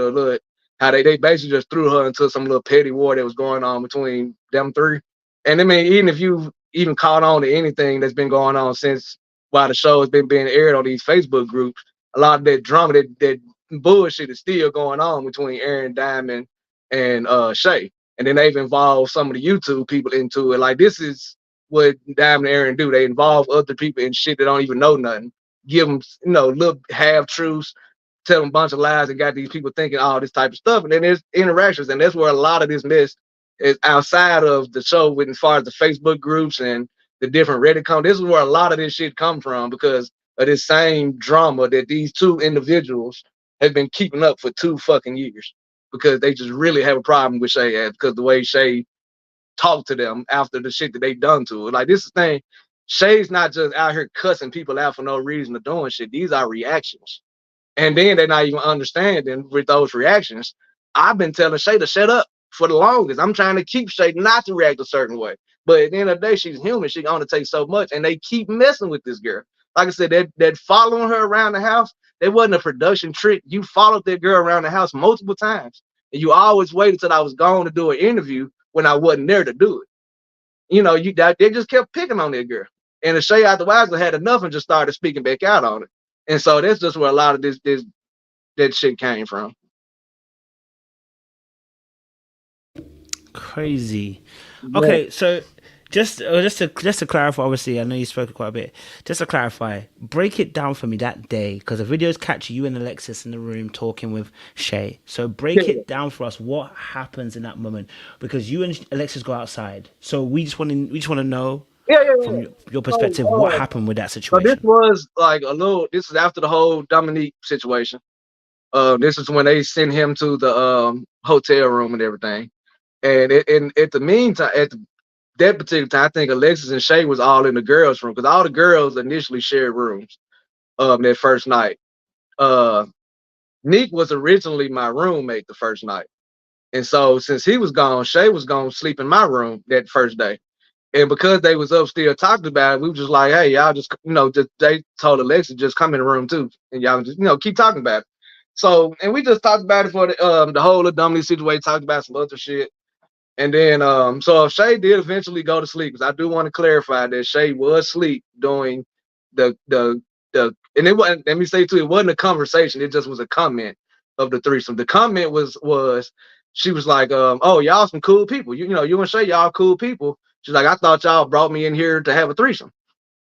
How they basically just threw her into some little petty war that was going on between them three. And I mean, even if you even caught on to anything that's been going on since while the show has been being aired on these Facebook groups, a lot of that drama, that bullshit is still going on between Aaron, Diamond, and Shay. And then they've involved some of the YouTube people into it. Like, this is what Diamond and Aaron do. They involve other people in shit that don't even know nothing. Give them, little half truths, tell them a bunch of lies, and got these people thinking all this type of stuff. And then there's interactions, and that's where a lot of this mess is outside of the show, with as far as the Facebook groups and the different Reddit comments. This is where a lot of this shit come from because of this same drama that these two individuals have been keeping up for 2 fucking years because they just really have a problem with Shay because the way Shay talked to them after the shit that they done to her. Like, this is the thing. Shay's not just out here cussing people out for no reason or doing shit. These are reactions. And then they're not even understanding with those reactions. I've been telling Shay to shut up for the longest. I'm trying to keep Shay not to react a certain way. But at the end of the day, she's human. She can only take so much. And they keep messing with this girl. Like I said, that following her around the house, it wasn't a production trick. You followed that girl around the house multiple times. And you always waited till I was gone to do an interview when I wasn't there to do it. they just kept picking on that girl. And the Shay afterwards had enough and just started speaking back out on it. And so that's just where a lot of this that shit came from. Crazy. Yeah. Okay, so just to clarify, obviously, I know you spoke quite a bit. Just to clarify, break it down for me that day because the videos catch you and Alexis in the room talking with Shay. So break Yeah. it down for us. What happens in that moment? Because you and Alexis go outside, so we just want to know Yeah, yeah, yeah. from your So, perspective what happened with that so this situation. was like this is after the whole Dominique situation. This is when they sent him to the hotel room and everything. And at the meantime, that particular time, I think Alexis and Shay was all in the girls' room because all the girls initially shared rooms that first night. Uh Nick was originally my roommate the first night. And so since he was gone, Shay was gonna sleep in my room that first day. And because they was up still talking about it, we were just like, hey, y'all just they told Alexis just come in the room too. And y'all just keep talking about it. So and we just talked about it for the whole of Dummy situation, talked about some other shit. And then, so Shay did eventually go to sleep, because I do want to clarify that Shay was asleep during and it wasn't. Let me say too, it wasn't a conversation. It just was a comment of the threesome. The comment was she was like, oh, y'all some cool people. You and Shay, y'all cool people. She's like, I thought y'all brought me in here to have a threesome.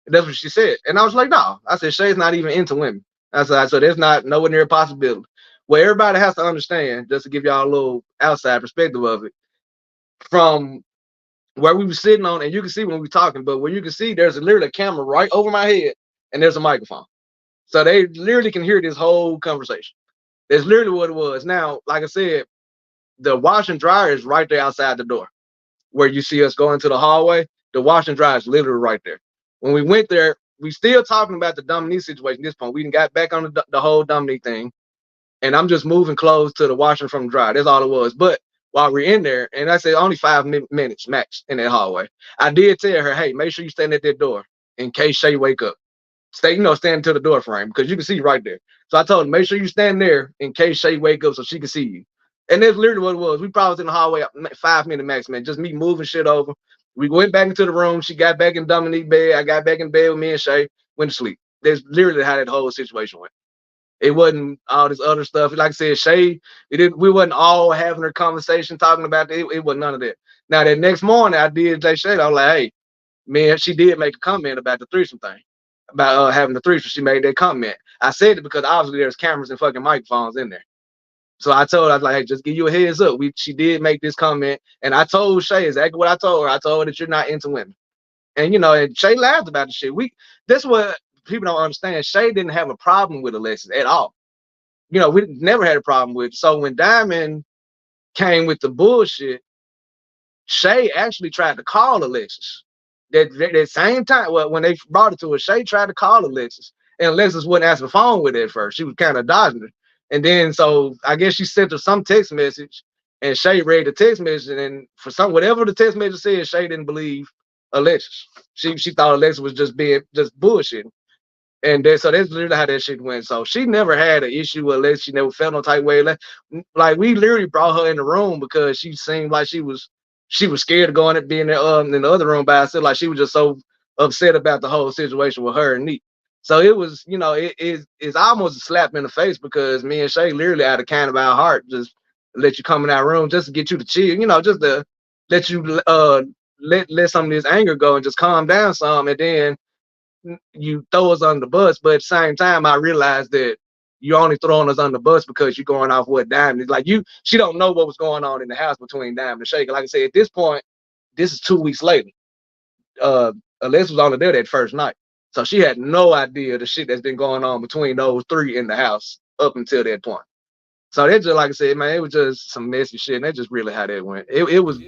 And that's what she said. And I was like, no. I said Shay's not even into women. I said, so there's not nowhere near a possibility. Well, everybody has to understand, just to give y'all a little outside perspective of it, from where we were sitting on, and you can see when we were talking, but where you can see there's literally a camera right over my head and there's a microphone. So they literally can hear this whole conversation. That's literally what it was. Now, like I said, the wash and dryer is right there outside the door. Where you see us going to the hallway, the wash and dryer is literally right there. When we went there, we still talking about the Dominique situation at this point. We didn't got back on the whole Dominique thing, and I'm just moving clothes to the washer from the dryer. That's all it was. But while we're in there, and I said only 5 minutes max in that hallway, I did tell her, hey, make sure you stand at that door in case Shay wake up. Stand to the door frame because you can see right there. So I told her, make sure you stand there in case Shay wake up so she can see you. And that's literally what it was. We probably was in the hallway 5 minute max, man. Just me moving shit over. We went back into the room. She got back in Dominique's bed. I got back in bed with me and Shay. Went to sleep. That's literally how that whole situation went. It wasn't all this other stuff. Like I said, Shay, we wasn't all having her conversation talking about it. It wasn't none of that. Now that next morning, I did say Shay, I was like, hey, man, she did make a comment about the threesome thing, about having the threesome. She made that comment. I said it because obviously there's cameras and fucking microphones in there. So I told her, I was like, hey, just give you a heads up. She did make this comment, and I told Shay exactly what I told her. I told her that you're not into women, and and Shay laughed about the shit. That's what people don't understand. Shay didn't have a problem with Alexis at all. We never had a problem with it. So when Diamond came with the bullshit, Shay actually tried to call Alexis. That same time, well, when they brought it to her, Shay tried to call Alexis, and Alexis wouldn't answer the phone with it at first. She was kind of dodging it, and then so I guess she sent her some text message, and Shay read the text message, and then for whatever the text message said, Shay didn't believe Alexis. She thought Alexis was just bullshitting. And so that's literally how that shit went. So she never had an issue with Lex. She never felt no type way. Like we literally brought her in the room because she seemed like she was scared to go in it, being in the other room by herself. Like she was just so upset about the whole situation with her and Neat. So it was, it's almost a slap in the face because me and Shay literally out of kind of our heart just let you come in our room just to get you to chill, just to let you let some of this anger go and just calm down some, and then you throw us under the bus. But at the same time, I realized that you're only throwing us under the bus because you're going off what Diamond is like. She don't know what was going on in the house between Diamond and Shaker. Like I said, at this point, this is 2 weeks later. Uh, Alexis was only there that first night, so she had no idea the shit that's been going on between those three in the house up until that point. So that just, like I said, man, it was just some messy shit, and that's just really how that went. It was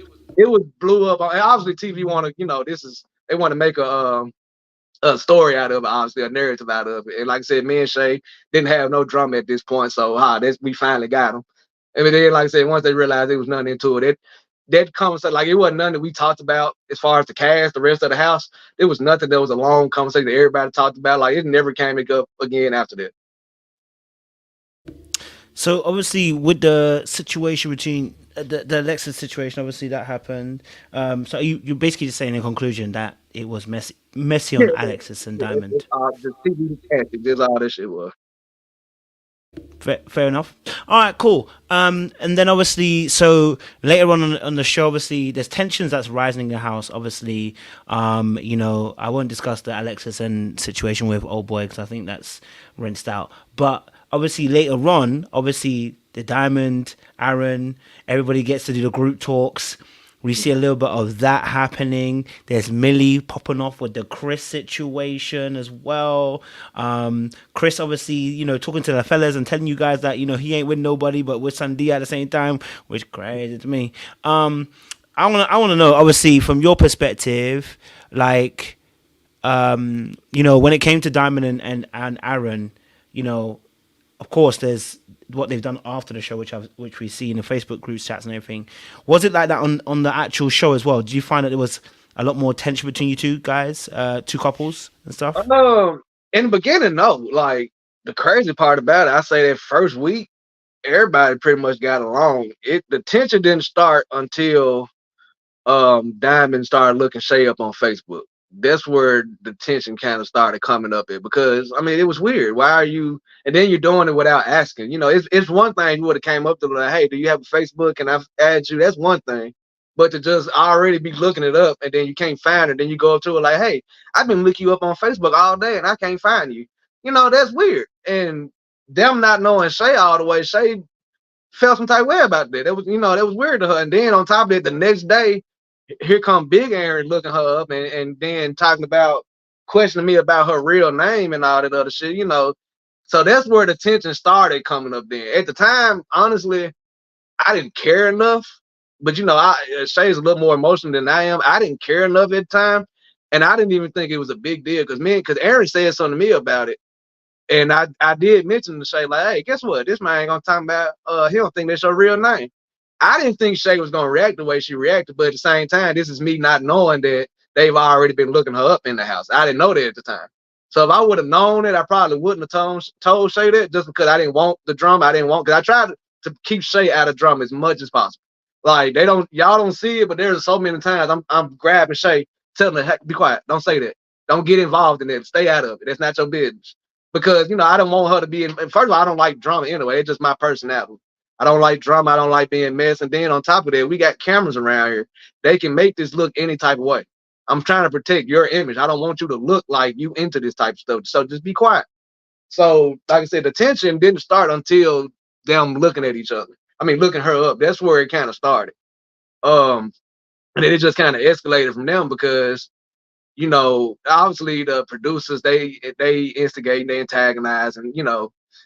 blew up. And obviously, TV want to, they want to make a story out of it, obviously, a narrative out of it. And like I said, me and Shay didn't have no drama at this point, so we finally got them. And then, like I said, once they realized there was nothing into it, that conversation, like it wasn't nothing that we talked about as far as the cast, the rest of the house. There was nothing that was a long conversation that everybody talked about. Like it never came up again after that. So obviously, with the situation between the Alexis situation, obviously that happened. So you're basically just saying in conclusion that it was messy Yeah, on Alexis and it's Diamond. all the TV antics. That's all that shit was. Fair enough. All right, cool. And then obviously, so later on the show, obviously, there's tensions that's rising in the house. Obviously, I won't discuss the Alexis and situation with old boy because I think that's rinsed out. But obviously, later on, obviously, the Diamond, Aaron, everybody gets to do the group talks. We see a little bit of that happening. There's Millie popping off with the Chris situation as well. Chris obviously, talking to the fellas and telling you guys that, he ain't with nobody but with Sandia at the same time, which crazy to me. I wanna know, obviously, from your perspective, like, when it came to Diamond and Aaron, you know, of course, there's what they've done after the show, which we see in the Facebook group chats and everything. Was it like that on the actual show as well? Do you find that there was a lot more tension between you two guys, two couples and stuff? In the beginning, no. Like the crazy part about it, I say that first week, everybody pretty much got along. The tension didn't start until Diamond started looking Shay up on Facebook. That's where the tension kind of started coming up at because I mean it was weird. Why are you and then you're doing it without asking. It's one thing you would have came up to like, hey, do you have a Facebook? And I've added you, that's one thing. But to just already be looking it up and then you can't find it, then you go up to it like, hey, I've been looking you up on Facebook all day and I can't find you. That's weird. And them not knowing Shay all the way, Shay felt some type of way about that. That was weird to her. And then on top of it, the next day here come Big Aaron looking her up and then talking about questioning me about her real name and all that other shit. So that's where the tension started coming up then. At the time, honestly, I didn't care enough. But Shay's a little more emotional than I am. I didn't care enough at the time. And I didn't even think it was a big deal because Aaron said something to me about it. And I did mention to Shay, like, hey, guess what? This man ain't gonna talk about he don't think that's your real name. I didn't think Shay was gonna react the way she reacted, but at the same time, this is me not knowing that they've already been looking her up in the house. I didn't know that at the time. So if I would have known it, I probably wouldn't have told Shay that just because I didn't want the drama. I didn't want because I tried to keep Shay out of drama as much as possible. Like y'all don't see it, but there's so many times I'm grabbing Shay, telling her, hey, be quiet, don't say that. Don't get involved in it. Stay out of it. That's not your business because I don't want her to be in. First of all, I don't like drama anyway. It's just my personality. I don't like drama. I don't like being messed. And then on top of that, we got cameras around here. They can make this look any type of way. I'm trying to protect your image. I don't want you to look like you into this type of stuff. So just be quiet. So, like I said, the tension didn't start until them looking at each other. I mean, looking her up. That's where it kind of started. And then it just kind of escalated from them because obviously the producers they instigate, they antagonize, and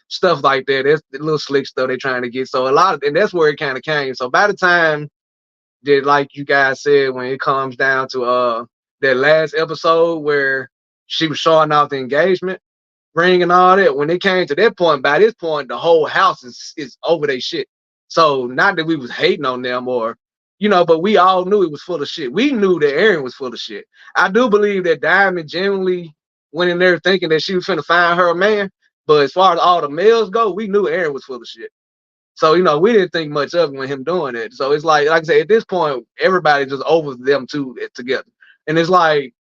stuff like that. That's the little slick stuff they're trying to get. So and that's where it kind of came. So by the time that, like you guys said, when it comes down to that last episode where she was showing off the engagement ring and all that, when it came to that point, by this point, the whole house is over their shit. So not that we was hating on them but we all knew it was full of shit. We knew that Aaron was full of shit. I do believe that Diamond genuinely went in there thinking that she was finna find her a man. But as far as all the males go, we knew Aaron was full of shit. So, we didn't think much of it when him doing it. So it's like I said, at this point, everybody just over them two together. And it's like,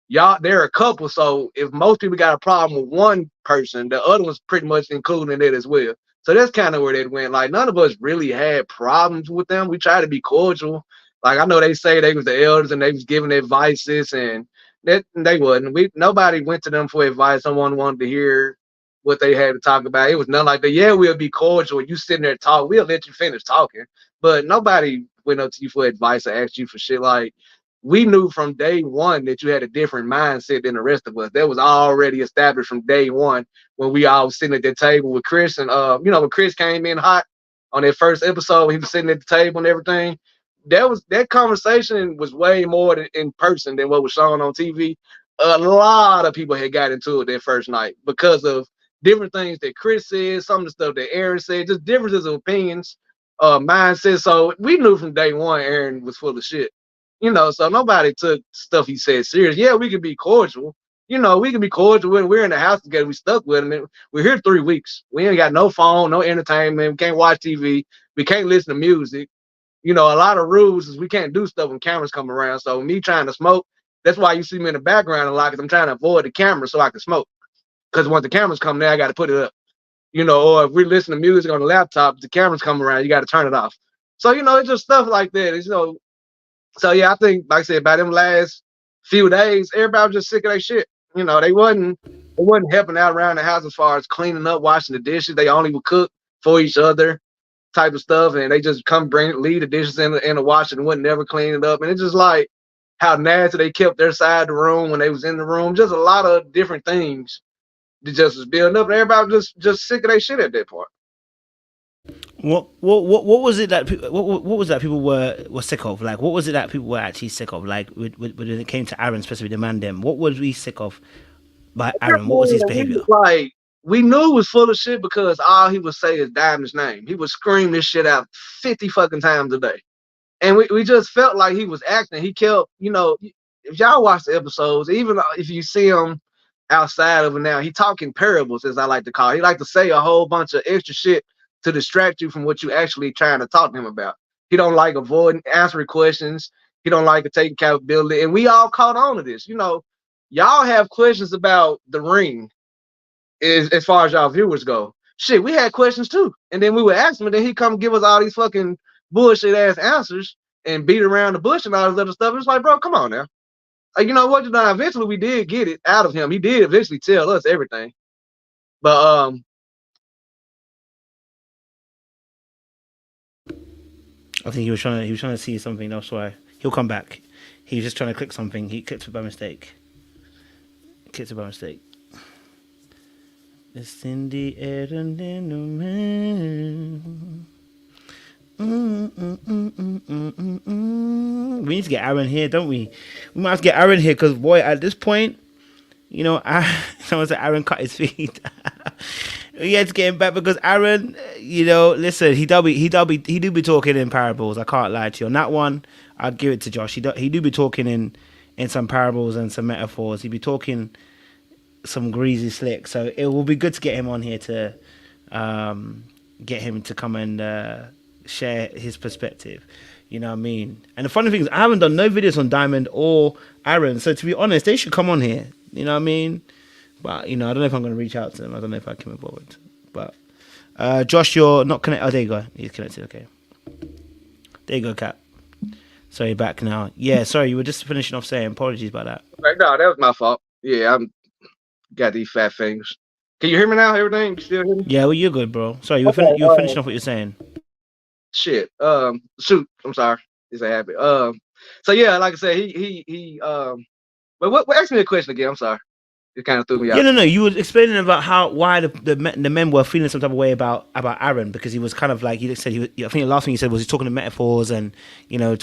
y'all, they're a couple. So if most people got a problem with one person, the other one's pretty much including it as well. So that's kind of where they went. Like none of us really had problems with them. We tried to be cordial. Like I know they say they was the elders and they was giving advices and that they wasn't. Nobody went to them for advice. Someone wanted to hear what they had to talk about. It was nothing like that. Yeah, we'll be cordial. You sitting there talk, we'll let you finish talking. But nobody went up to you for advice or asked you for shit. Like we knew from day one that you had a different mindset than the rest of us. That was already established from day one when we all was sitting at the table with Chris. And when Chris came in hot on that first episode, when he was sitting at the table and everything, that conversation was way more in person than what was shown on TV. A lot of people had got into it that first night because of different things that Chris said, some of the stuff that Aaron said, just differences of opinions, mindset. So we knew from day one Aaron was full of shit. So nobody took stuff he said serious. Yeah, we could be cordial. We can be cordial when we're in the house together. We stuck with him. We're here 3 weeks. We ain't got no phone, no entertainment. We can't watch TV. We can't listen to music. you know, a lot of rules is we can't do stuff when cameras come around. So me trying to smoke, that's why you see me in the background a lot, because I'm trying to avoid the camera so I can smoke. Because once the cameras come there, I got to put it up. You know, or if we listen to music on the laptop, the cameras come around, you got to turn it off. So, you know, it's just stuff like that. It's, you know, so yeah, I think, like I said, by them last few days, everybody was just sick of their shit. You know, they wasn't helping out around the house as far as cleaning up, washing the dishes. They only would cook for each other, type of stuff, and they just come leave the dishes in the washer and wouldn't never clean it up. And it's just like how nasty they kept their side of the room when they was in the room. Just a lot of different things that just was building up, and everybody was just sick of their shit at that point. What was it that what was that people were sick of? Like, what was it that people were actually sick of? Like, when it came to Aaron, specifically the mandem, what was we sick of by Aaron? What was his behavior? Like, we knew it was full of shit because all he would say is Diamond's name. He would scream this shit out 50 fucking times a day. And we just felt like he was acting. He kept, you know, if y'all watch the episodes, even if you see him outside of it now, he talking parables, as I like to call it. He like to say a whole bunch of extra shit to distract you from what you actually trying to talk to him about. He don't like avoiding answering questions. He don't like taking accountability. And we all caught on to this. You know, y'all have questions about the ring as far as y'all viewers go. Shit, we had questions too. And then we would ask him, and then he come give us all these fucking bullshit ass answers and beat around the bush and all this other stuff. It's like, bro, come on now. Like, you know what? Eventually we did get it out of him. He did eventually tell us everything. But I think he was trying to see something. That's why he'll come back. He was just trying to click something. He clicked it by mistake. It's in the air and in the man. We need to get Aaron here, don't we? We might have to get Aaron here because, boy, at this point, you know, someone said Aaron cut his feet. He had to get him back because Aaron, you know, listen, he do be talking in parables. I can't lie to you on that one. I'd give it to Josh. He do be talking in some parables and some metaphors. He be talking some greasy slick. So it will be good to get him on here to get him to come and share his perspective. You know what I mean? And the funny thing is, I haven't done no videos on Diamond or Aaron. So to be honest, they should come on here. You know what I mean? But, you know, I don't know if I'm going to reach out to them. I don't know if I can be bothered. But, Josh, you're not connected. Oh, there you go. He's connected. Okay. There you go, Cap. Sorry, you're back now. Yeah, sorry. You were just finishing off saying apologies about that. right, no, that was my fault. Yeah, I'm got these fat fingers. Can you hear me now? Everything? You still hear me? Yeah, well, you're good, bro. Sorry, you were finishing off what you're saying. Shit. Shoot. I'm sorry. It's a habit. So yeah, like I said, he but what ask me a question again? I'm sorry. It kind of threw me out. Yeah, no. You were explaining about why the men were feeling some type of way about Aaron, because he was kind of like, you said, I think the last thing he said was he's talking in metaphors and, you know, he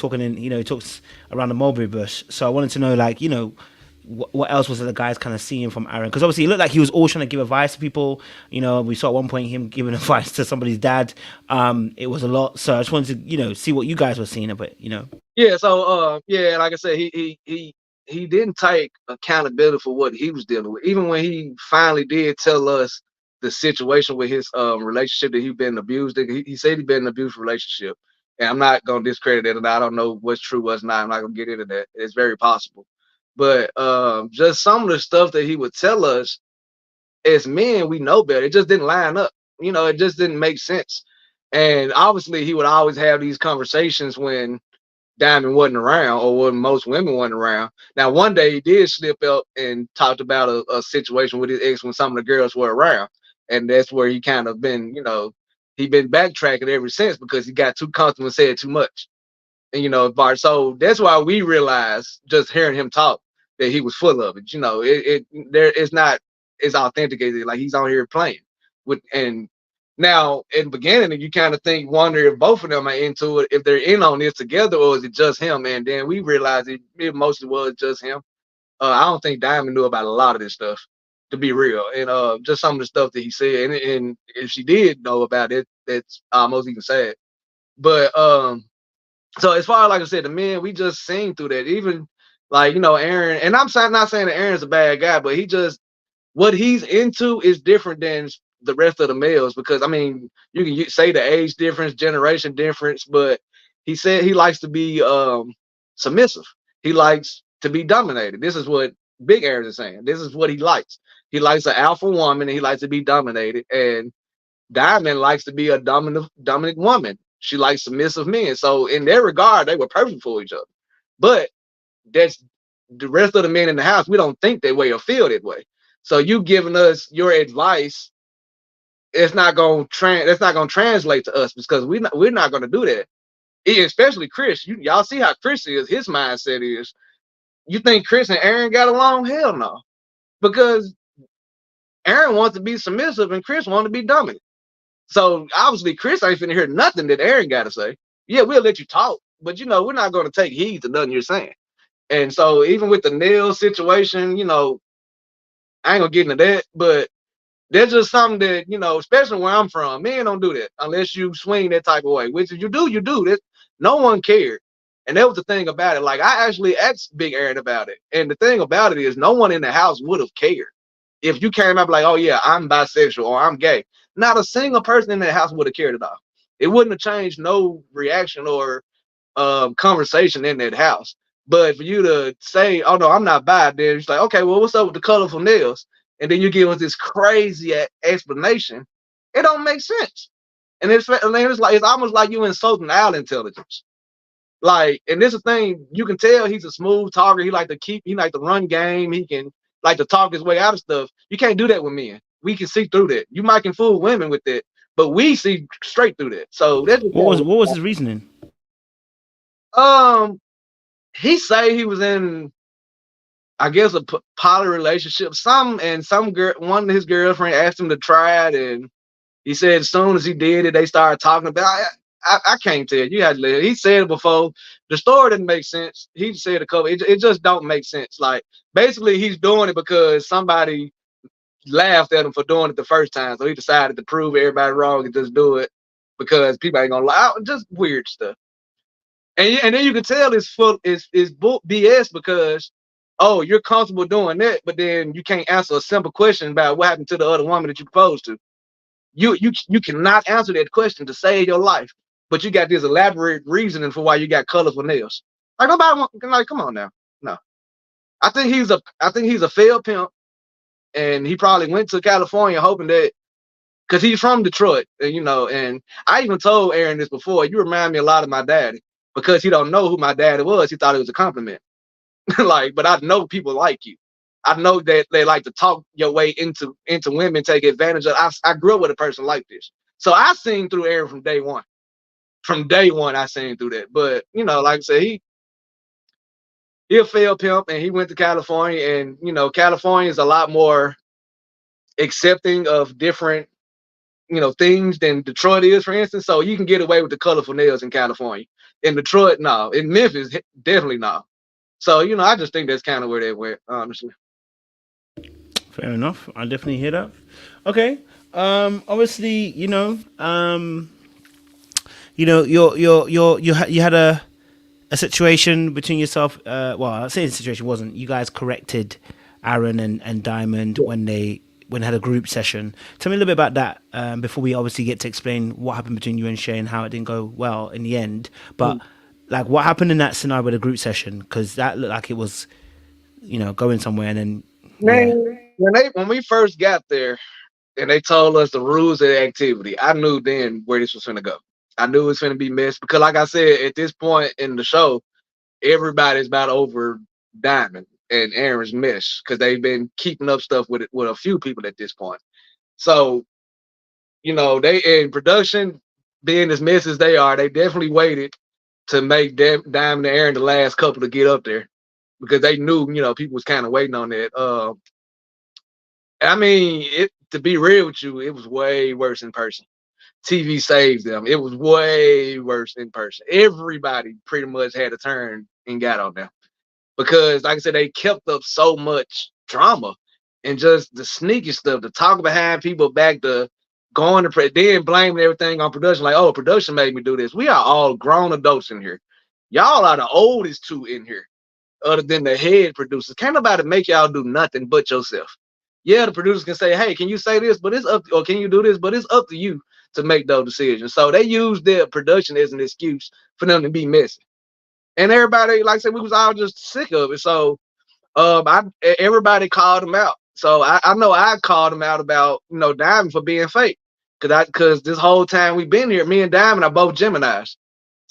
talks around the mulberry bush. So I wanted to know, like, you know, what else was the guys kind of seeing from Aaron? Because obviously it looked like he was always trying to give advice to people. You know, we saw at one point him giving advice to somebody's dad. It was a lot. So I just wanted to, you know, see what you guys were seeing. But, you know. Yeah. So yeah, like I said, he didn't take accountability for what he was dealing with. Even when he finally did tell us the situation with his relationship that he'd been abused. He said he'd been in an abusive relationship. And I'm not gonna discredit it, and I don't know what's true, what's not. I'm not gonna get into that. It's very possible. But just some of the stuff that he would tell us, as men, we know better. It just didn't line up. You know, it just didn't make sense. And obviously, he would always have these conversations when Diamond wasn't around, or when most women wasn't around. Now, one day he did slip up and talked about a situation with his ex when some of the girls were around, and that's where he kind of been, you know, he been backtracking ever since because he got too comfortable and said too much. And, you know, Bart, so that's why we realized, just hearing him talk, that he was full of it. You know, it's not as authentic as it, like he's on here playing with. And now in the beginning, you kind of wonder if both of them are into it, if they're in on this together, or is it just him? And then we realized it mostly was just him. I don't think Diamond knew about a lot of this stuff, to be real. And just some of the stuff that he said, and if she did know about it, that's almost even sad. But so as far as, like I said, the men, we just seen through that. Even, like, you know, Aaron, and I'm not saying that Aaron's a bad guy, but he just, what he's into is different than the rest of the males. Because I mean, you can say the age difference, generation difference, but He said he likes to be submissive. He likes to be dominated. This is what Big Aaron is saying. This is what he likes. He likes an alpha woman and he likes to be dominated. And Diamond likes to be a dominant woman. She likes submissive men. So in their regard, they were perfect for each other. But that's the rest of the men in the house. We don't think that way or feel that way. So you giving us your advice, it's not gonna translate to us because we're not gonna do that. Especially Chris. Y'all see how Chris is. His mindset is. You think Chris and Aaron got along? Hell no, because Aaron wants to be submissive and Chris wants to be dominant. So obviously Chris ain't finna hear nothing that Aaron got to say. Yeah, we'll let you talk, but we're not gonna take heed to nothing you're saying. And so even with the nail situation, I ain't gonna get into that, but there's just something that, especially where I'm from, men don't do that unless you swing that type of way, which if you do, you do this. No one cared. And that was the thing about it. Like, I actually asked Big Aaron about it. And the thing about it is no one in the house would have cared. If you came up like, oh yeah, I'm bisexual or I'm gay, not a single person in the house would have cared at all. It wouldn't have changed no reaction or conversation in that house. But for you to say, oh no, I'm not bi, then it's like, okay, well, what's up with the colorful nails? And then you give us this crazy explanation. It don't make sense. And it's like it's almost like you insulting our intelligence. Like, and this is the thing, you can tell he's a smooth talker. He like to run game. He can like to talk his way out of stuff. You can't do that with men. We can see through that. You might can fool women with that, but we see straight through that. So that's what was his reasoning? He say he was in, I guess, a poly relationship. Some girl, one of his girlfriend asked him to try it, and he said as soon as he did it, they started talking about. I can't tell you. You had to live. He said it before. The story didn't make sense. He said a couple. It just don't make sense. Like, basically, he's doing it because somebody laughed at him for doing it the first time, so he decided to prove everybody wrong and just do it because people ain't gonna lie. Just weird stuff. And then you can tell it's BS because, oh, you're comfortable doing that, but then you can't answer a simple question about what happened to the other woman that you proposed to. You cannot answer that question to save your life, but you got this elaborate reasoning for why you got colorful nails. Like, nobody like, come on now. No. I think he's a failed pimp, and he probably went to California hoping that, because he's from Detroit, and I even told Aaron this before, you remind me a lot of my daddy. Because he don't know who my daddy was, he thought it was a compliment. Like, but I know people like you. I know that they like to talk your way into women, take advantage of. I grew up with a person like this, so I seen through Aaron from day one. From day one, I seen through that. But like I said, he a failed pimp, and he went to California, and California is a lot more accepting of different things than Detroit is, for instance. So you can get away with the colorful nails in California. In Detroit, no. In Memphis, definitely no. So, I just think that's kind of where they went, honestly. Fair enough. I definitely hear that. Okay. Obviously, you had a situation between yourself. Well, I say the situation wasn't. You guys corrected Aaron and Diamond when they had a group session. Tell me a little bit about that before we obviously get to explain what happened between you and Shay and how it didn't go well in the end. But like, what happened in that scenario with the group session? Because that looked like it was, going somewhere. And then when we first got there and they told us the rules of the activity, I knew then where this was going to go. I knew it was going to be messed because, like I said, at this point in the show, everybody's about over Diamond and Aaron's mess because they've been keeping up stuff with a few people at this point. So, they in production, being as messy as they are, they definitely waited to make Diamond and Aaron the last couple to get up there because they knew, people was kind of waiting on that. I mean, to be real with you, it was way worse in person. TV saved them. It was way worse in person. Everybody pretty much had a turn and got on them. Because, like I said, they kept up so much drama and just the sneaky stuff, the talk behind people back, the going to then blaming everything on production. Like, oh, production made me do this. We are all grown adults in here. Y'all are the oldest two in here, other than the head producers. Can't nobody make y'all do nothing but yourself. Yeah, the producers can say, hey, can you say this? But it's up, or can you do this? But it's up to you. to make those decisions. So they used their production as an excuse for them to be messy. And everybody, like I said, we was all just sick of it. So everybody called him out. So I know I called him out about, Diamond for being fake. Cause this whole time we've been here, me and Diamond are both Geminis.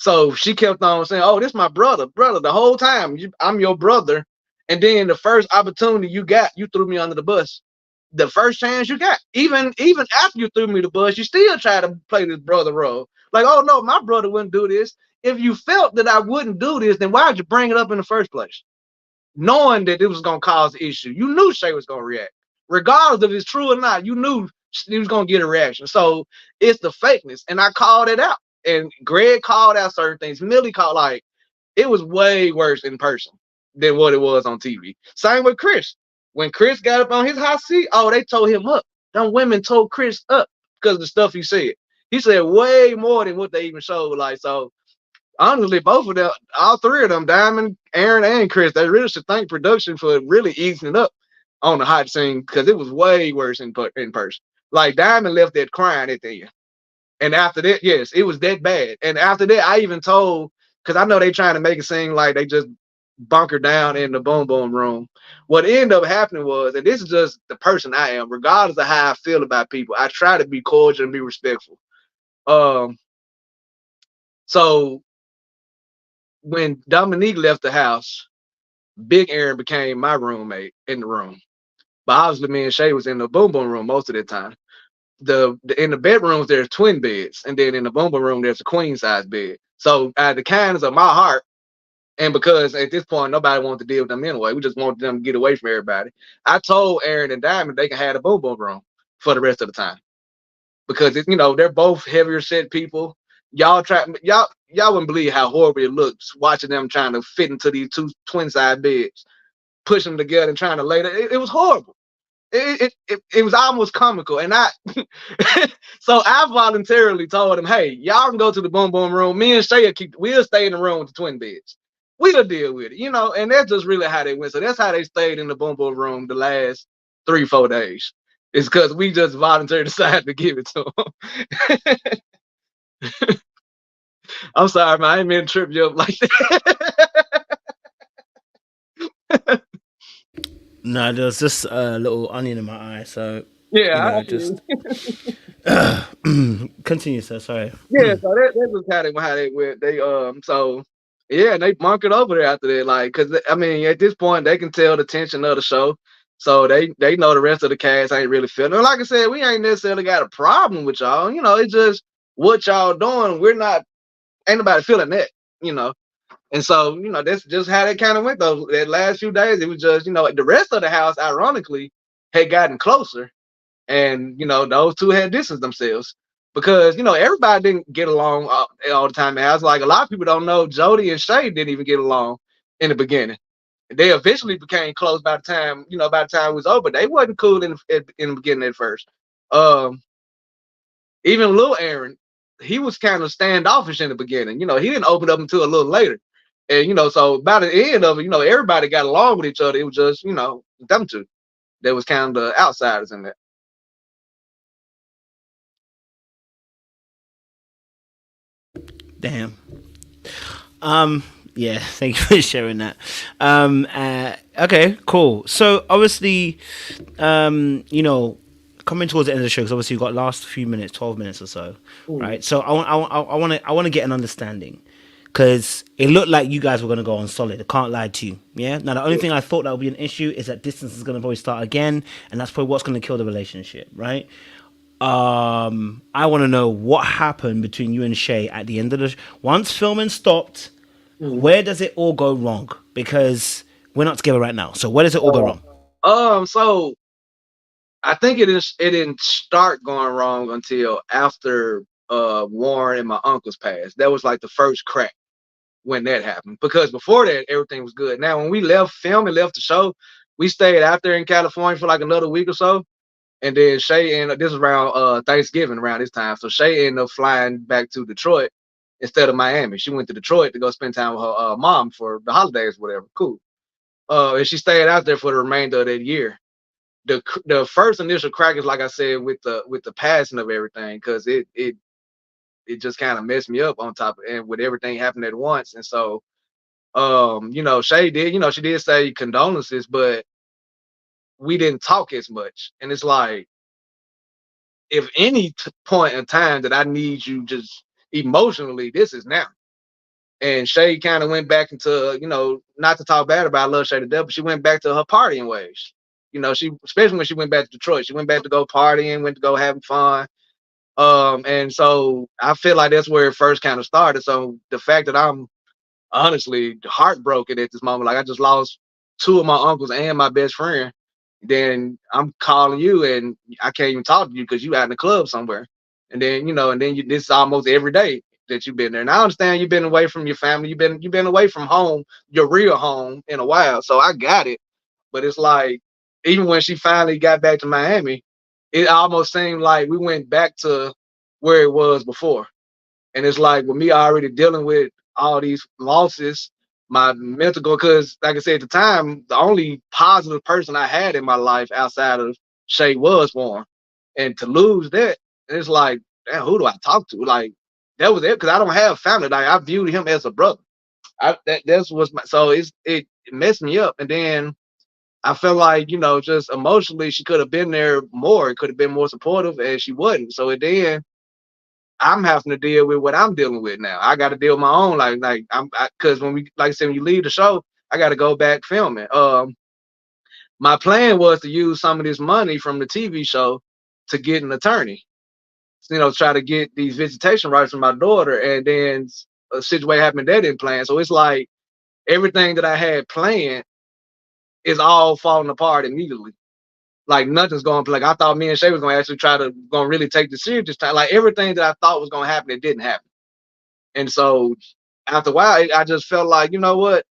So she kept on saying, "Oh, this my brother, the whole time. I'm your brother." And then the first opportunity you got, you threw me under the bus. The first chance you got, even after you threw me the bus, you still try to play this brother role. Like, oh no, my brother wouldn't do this. If you felt that I wouldn't do this, then why'd you bring it up in the first place? Knowing that it was gonna cause an issue, you knew Shay was gonna react, regardless if it's true or not. You knew he was gonna get a reaction. So it's the fakeness, and I called it out. And Greg called out certain things. Millie called, like, it was way worse in person than what it was on TV. Same with Chris. When Chris got up on his hot seat, oh, they told him up. Them women told Chris up because of the stuff he said. He said way more than what they even showed. Like, so honestly, both of them, all three of them, Diamond, Aaron, and Chris, they really should thank production for really easing it up on the hot scene, because it was way worse in person. Like, Diamond left that crying at the end. And after that, yes, it was that bad. And after that, I even told, because I know they trying to make it seem like they just bunkered down in the boom boom room. What ended up happening was, and this is just the person I am, regardless of how I feel about people, I try to be cordial and be respectful. So when Dominique left the house, Big Aaron became my roommate in the room. But obviously, me and Shay was in the boom boom room most of the time. In the bedrooms there's twin beds, and then in the boom boom room there's a queen size bed. So out of the kindness of my heart, and because at this point nobody wanted to deal with them anyway, we just wanted them to get away from everybody, I told Aaron and Diamond they can have the boom boom room for the rest of the time, because they're both heavier set people. Y'all wouldn't believe how horrible it looks watching them trying to fit into these two twin side beds, push them together and trying to lay there. It was horrible. It was almost comical. And so I voluntarily told him, hey, y'all can go to the boom boom room. Me and Shay we'll stay in the room with the twin beds. We'll deal with it, and that's just really how they went. So that's how they stayed in the boom boom room the last 3-4 days. It's because we just voluntarily decided to give it to them. I'm sorry, man. I didn't mean to trip you up like that. No, there was just a little onion in my eye, so yeah, just continue, sir. Sorry. Yeah, so that was how they went. They so yeah, they bunkered over there after that, like, because I mean at this point they can tell the tension of the show, so they know the rest of the cast ain't really feeling. And like I said, we ain't necessarily got a problem with y'all. It's just what y'all doing. Ain't nobody feeling that. And so, that's just how they kind of went though. That last few days, it was just, the rest of the house, ironically, had gotten closer. And, those two had distanced themselves because, everybody didn't get along all the time. And I was like, a lot of people don't know Jody and Shay didn't even get along in the beginning. They eventually became close by the time, it was over. They wasn't cool in the beginning at first. Even Lil Aaron, he was kind of standoffish in the beginning. He didn't open up until a little later. And, so by the end of it, everybody got along with each other. It was just, them two. There was kind of the outsiders in there. Damn. Yeah, thank you for sharing that. Okay, cool. So obviously, coming towards the end of the show, because obviously you've got last few minutes, 12 minutes or so, right? So I want to get an understanding, because it looked like you guys were going to go on solid. I can't lie to you. Yeah. Now the only thing I thought that would be an issue is that distance is going to probably start again, and that's probably what's going to kill the relationship, right? I want to know what happened between you and Shay at the end of the once filming stopped. Where does it all go wrong? Because we're not together right now. So where does it all go wrong? So I think it didn't start going wrong until after Warren and my uncles passed. That was like the first crack when that happened. Because before that, everything was good. Now, when we left film and left the show, we stayed out there in California for like another week or so. And then Shay ended up, this was around Thanksgiving, around this time. So Shay ended up flying back to Detroit instead of Miami. She went to Detroit to go spend time with her mom for the holidays, whatever. Cool. And she stayed out there for the remainder of that year. the first initial crack is like I said with the passing of everything, because it just kind of messed me up on top of, and with everything happening at once. And so Shay did, she did say condolences, but we didn't talk as much. And it's like, if any point in time that I need you just emotionally, this is now. And Shay kind of went back into, not to talk bad about, I love Shay to death, but she went back to her partying ways. She, especially when she went back to Detroit, she went back to go partying, went to go having fun. And so I feel like that's where it first kind of started. So the fact that I'm honestly heartbroken at this moment, like I just lost two of my uncles and my best friend, then I'm calling you and I can't even talk to you because you out in the club somewhere. And then, this is almost every day that you've been there. And I understand you've been away from your family, you've been away from home, your real home, in a while. So I got it. But it's like, even when she finally got back to Miami, it almost seemed like we went back to where it was before. And it's like, with me already dealing with all these losses, my mental goal, because like I said at the time, the only positive person I had in my life outside of Shay was Warren. And to lose that, it's like, damn, who do I talk to? Like, that was it, because I don't have family. Like, I viewed him as a brother. That's what's my, so it messed me up. And then I felt like, just emotionally, she could have been there more. It could have been more supportive, and she wasn't. So then I'm having to deal with what I'm dealing with now. I got to deal with my own, because when we, like I said, when you leave the show, I got to go back filming. My plan was to use some of this money from the TV show to get an attorney, try to get these visitation rights from my daughter, and then a situation happened that didn't plan. So it's like everything that I had planned is all falling apart immediately. Like, nothing's going to, like, I thought me and Shay was going to actually going to really take the serious this time. Like, everything that I thought was going to happen, it didn't happen. And so after a while, I just felt like, you know what?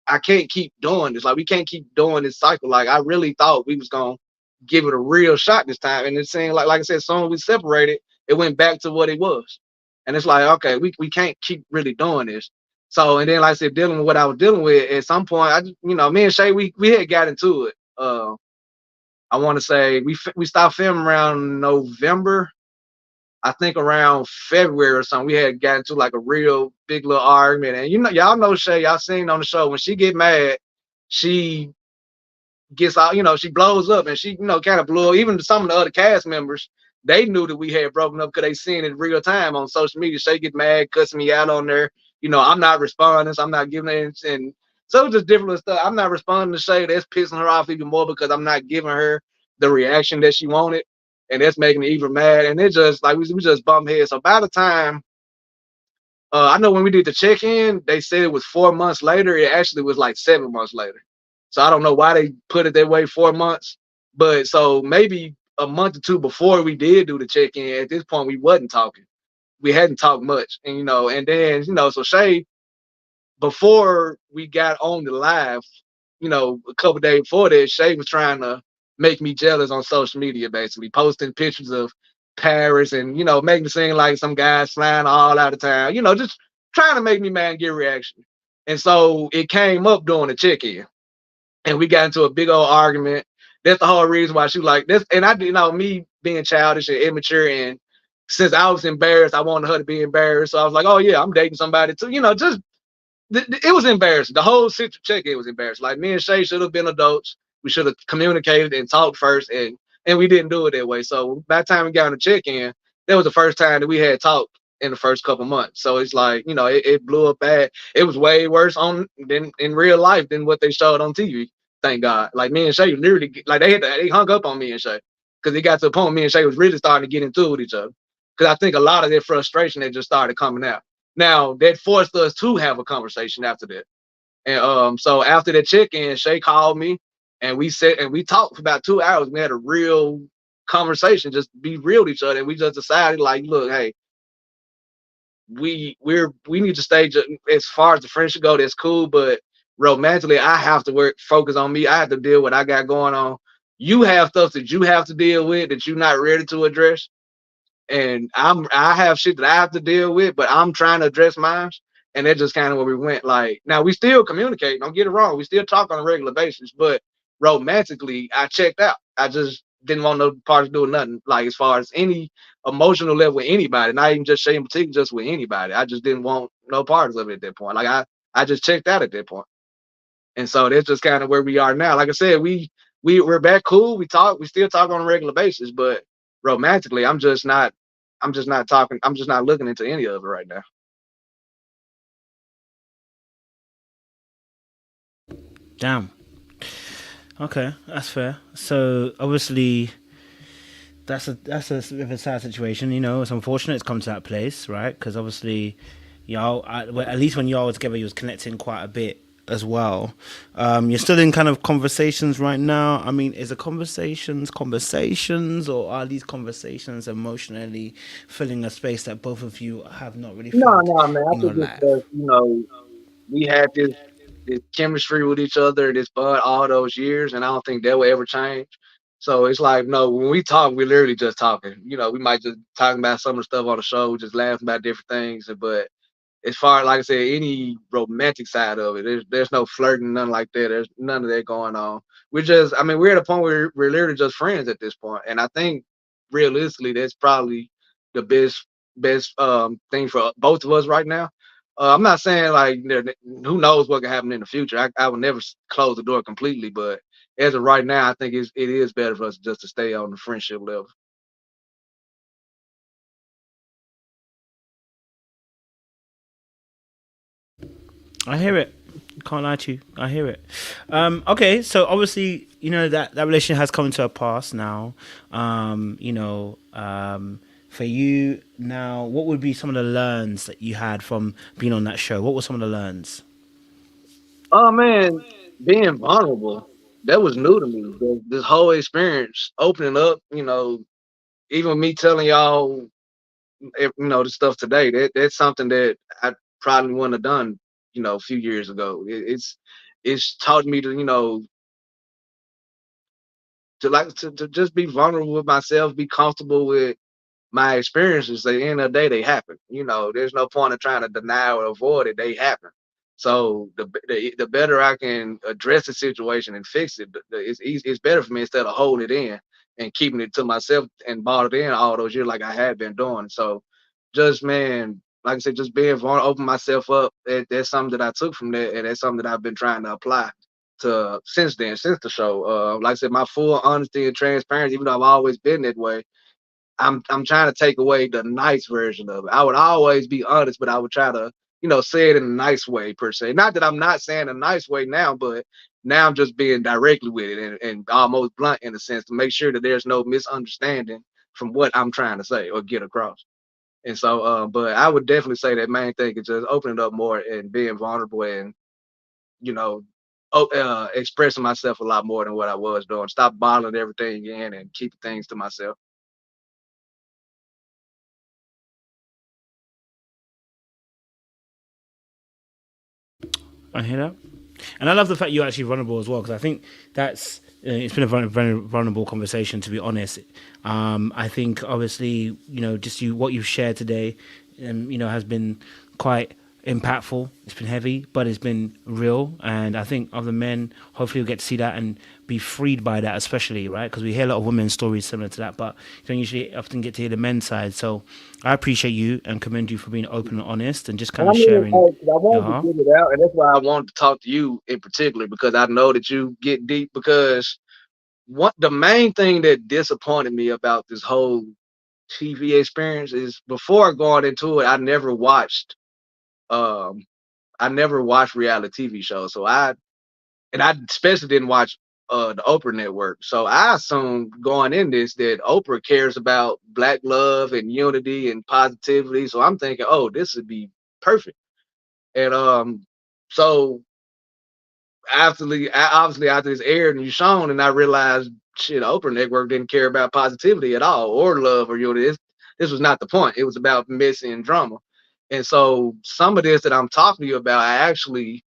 I can't keep doing this. Like, we can't keep doing this cycle. Like, I really thought we was going to give it a real shot this time. And it seemed like I said, as soon as we separated, it went back to what it was. And it's like, okay, we can't keep really doing this. So, and then, like I said, dealing with what I was dealing with, at some point, me and Shay, we had got into it. I want to say we stopped filming around November. I think around February or something, we had gotten to like a real big little argument. And y'all know Shay, y'all seen on the show, when she get mad, she gets out, she blows up, and she, kind of blew up. Even some of the other cast members, they knew that we had broken up because they seen it in real time on social media. Shay get mad, cussing me out on there. I'm not responding, so I'm not giving it. And so it's just different stuff. I'm not responding to Shay. That's pissing her off even more because I'm not giving her the reaction that she wanted. And that's making me even mad. And it just, like, we just bumped heads. So by the time, I know when we did the check-in, they said it was 4 months later. It actually was like 7 months later. So I don't know why they put it that way, 4 months. But so maybe a month or two before we did do the check-in, at this point, we wasn't talking. We hadn't talked much. And, and then, so Shay, before we got on the live, a couple days before that, Shay was trying to make me jealous on social media, basically posting pictures of Paris and, making it seem like some guys flying all out of town, just trying to make me mad and get a reaction. And so it came up during the check-in, and we got into a big old argument. That's the whole reason why she was like this. And I, me being childish and immature, and since I was embarrassed, I wanted her to be embarrassed. So I was like, oh yeah, I'm dating somebody too, just it was embarrassing. The whole check-in was embarrassing. Like, me and Shay should have been adults. We should have communicated and talked first, and we didn't do it that way. So by the time we got on the check-in, that was the first time that we had talked in the first couple months. So it's like, it blew up bad. It was way worse than in real life than what they showed on TV. Thank God. Like, me and Shay literally, like, they hung up on me and Shay, because it got to the point me and Shay was really starting to get into it with each other. Because I think a lot of their frustration had just started coming out. Now, that forced us to have a conversation after that. And so after the check-in, Shay called me, and we talked for about 2 hours. We had a real conversation, just be real with each other. And we just decided, like, look, hey, we need to stay as far as the friendship go, that's cool. But romantically, I have to focus on me. I have to deal with what I got going on. You have stuff that you have to deal with that you're not ready to address. And I have shit that I have to deal with, but I'm trying to address mine. And that's just kind of where we went. Like, now we still communicate. Don't get it wrong. We still talk on a regular basis, but romantically, I checked out. I just didn't want no parts doing nothing. Like as far as any emotional level with anybody, not even just Shay in particular, just with anybody. I just didn't want no parts of it at that point. Like I just checked out at that point. And so that's just kind of where we are now. Like I said, we're back cool. We still talk on a regular basis, but romantically, I'm just not talking. I'm just not looking into any of it right now. Damn. Okay, that's fair. So obviously, that's a bit of a sad situation. You know, it's unfortunate it's come to that place, right? Because obviously, y'all, well, at least when y'all were together, you was connecting quite a bit as well. You're still in kind of conversations right now. I mean, is it conversations, or are these conversations emotionally filling a space that both of you have not really No, filled no, man. I in your think it's life? just we had this chemistry with each other, this bond all those years, and I don't think that will ever change. So it's like, no, when we talk, we're literally just talking. We might just talking about some of the stuff on the show, just laughing about different things. But as far like I said, any romantic side of it, there's no flirting, nothing like that. There's none of that going on. I mean, we're at a point where we're literally just friends at this point, and I think realistically, that's probably the best thing for both of us right now. I'm not saying like who knows what can happen in the future. I would never close the door completely, but as of right now, I think it is better for us just to stay on the friendship level. I hear it. Can't lie to you. I hear it. Okay, so obviously, you know that relationship has come to a pass now. For you now, what would be some of the learns that you had from being on that show? What were some of the learns? Oh man, being vulnerable, that was new to me. This whole experience, opening up, even me telling y'all, the stuff today, that's something that I probably wouldn't have done, a few years ago. It's taught me to just be vulnerable with myself, be comfortable with my experiences. At the end of the day, they happen. There's no point of trying to deny or avoid it. They happen. So the better I can address the situation and fix it, it's easy. It's better for me instead of holding it in and keeping it to myself and bottled in all those years like I had been doing. So just man, like I said, just being vulnerable, open myself up. That's something that I took from that, and that's something that I've been trying to apply to since then, since the show. Like I said, my full honesty and transparency, even though I've always been that way, I'm trying to take away the nice version of it. I would always be honest, but I would try to, say it in a nice way per se. Not that I'm not saying a nice way now, but now I'm just being directly with it and almost blunt in a sense to make sure that there's no misunderstanding from what I'm trying to say or get across. And so, but I would definitely say that main thing is just opening up more and being vulnerable and, you know, expressing myself a lot more than what I was doing. Stop bottling everything in and keep things to myself. I hear that, and I love the fact you're actually vulnerable as well, because I think that's it's been a very vulnerable conversation, to be honest. I think obviously, just what you've shared today, has been quite impactful. It's been heavy, but it's been real, and I think other men hopefully will get to see that and be freed by that, especially, right? Because we hear a lot of women's stories similar to that, but you don't usually often get to hear the men's side. So I appreciate you and commend you for being open and honest and just kind I of mean, sharing 'cause I your wanted to heart. get it out, and that's why I wanted to talk to you in particular because I know that you get deep. Because what the main thing that disappointed me about this whole TV experience is before going into it, um I never watched reality TV shows. I especially didn't watch the Oprah network. So I assumed going in this that Oprah cares about black love and unity and positivity. So I'm thinking, oh, this would be perfect. And so obviously after this aired and you shown, and I realized shit, Oprah Network didn't care about positivity at all or love or unity. This was not the point. It was about messy and drama. And so some of this that I'm talking to you about, I actually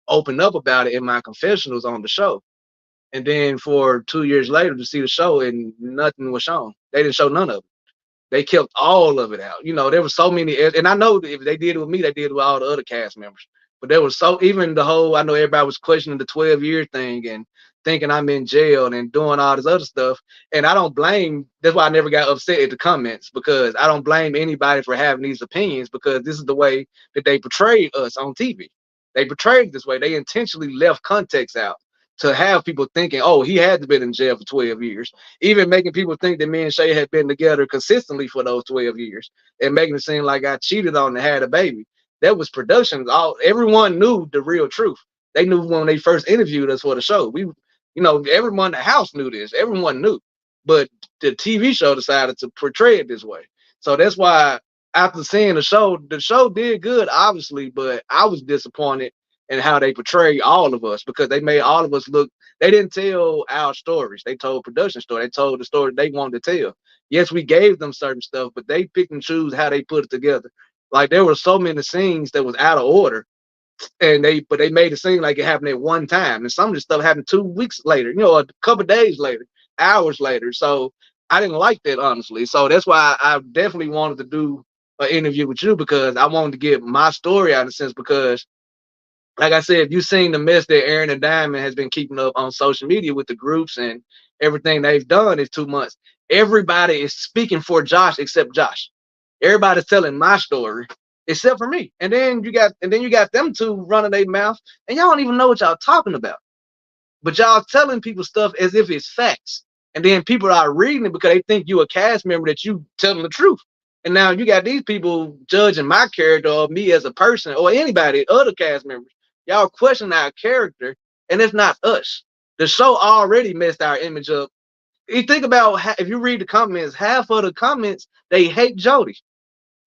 opened up about it in my confessionals on the show. And then for 2 years later to see the show and nothing was shown. They didn't show none of it. They kept all of it out. There were so many, and I know that if they did it with me, they did it with all the other cast members. But there was so even the whole I know everybody was questioning the 12-year thing and thinking I'm in jail and doing all this other stuff. And I don't blame that's why I never got upset at the comments because I don't blame anybody for having these opinions because this is the way that they portrayed us on TV. They portrayed this way. They intentionally left context out to have people thinking, oh, he had to been in jail for 12 years, even making people think that me and Shay had been together consistently for those 12 years and making it seem like I cheated on and had a baby. That was production. Everyone knew the real truth. They knew when they first interviewed us for the show. Everyone in the house knew this. Everyone knew. But the TV show decided to portray it this way. So that's why after seeing the show did good, obviously, but I was disappointed in how they portray all of us because they made all of us look. They didn't tell our stories. They told production story. They told the story they wanted to tell. Yes, we gave them certain stuff, but they picked and choose how they put it together. Like there were so many scenes that was out of order, and they made it seem like it happened at one time, and some of the stuff happened 2 weeks later, a couple of days later, hours later. So I didn't like that honestly. So that's why I definitely wanted to do an interview with you because I wanted to get my story out in a sense because like I said, if you've seen the mess that Aaron and Diamond has been keeping up on social media with the groups and everything they've done in 2 months, everybody is speaking for Josh except Josh. Everybody's telling my story except for me. And then you got them two running their mouth, and y'all don't even know what y'all talking about. But y'all telling people stuff as if it's facts. And then people are reading it because they think you a cast member that you telling the truth. And now you got these people judging my character or me as a person or anybody, other cast members. Y'all questioning our character, and it's not us. The show already messed our image up. You think about if you read the comments, half of the comments, they hate Jody.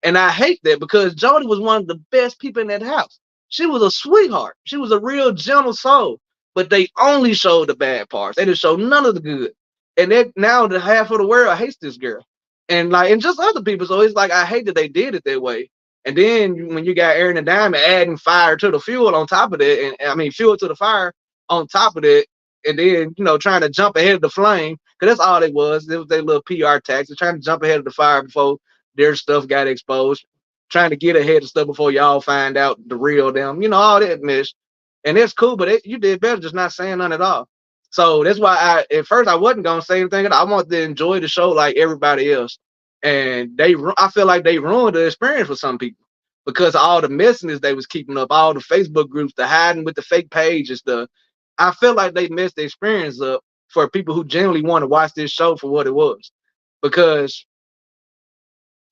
And I hate that because Jody was one of the best people in that house. She was a sweetheart. She was a real gentle soul. But they only showed the bad parts. They didn't show none of the good. And now the half of the world hates this girl. And just other people. So it's like I hate that they did it that way. And then when you got Aaron and Diamond adding fire to the fuel on top of that, and fuel to the fire on top of it, and then trying to jump ahead of the flame, because that's all it was. It was their little PR tax. They're trying to jump ahead of the fire before their stuff got exposed, trying to get ahead of stuff before y'all find out the real them, all that mess. And it's cool, but you did better just not saying none at all. So that's why at first I wasn't gonna say anything. I wanted to enjoy the show like everybody else. And I feel like they ruined the experience for some people because all the messiness they was keeping up, all the Facebook groups, the hiding with the fake pages, I feel like they messed the experience up for people who genuinely want to watch this show for what it was. Because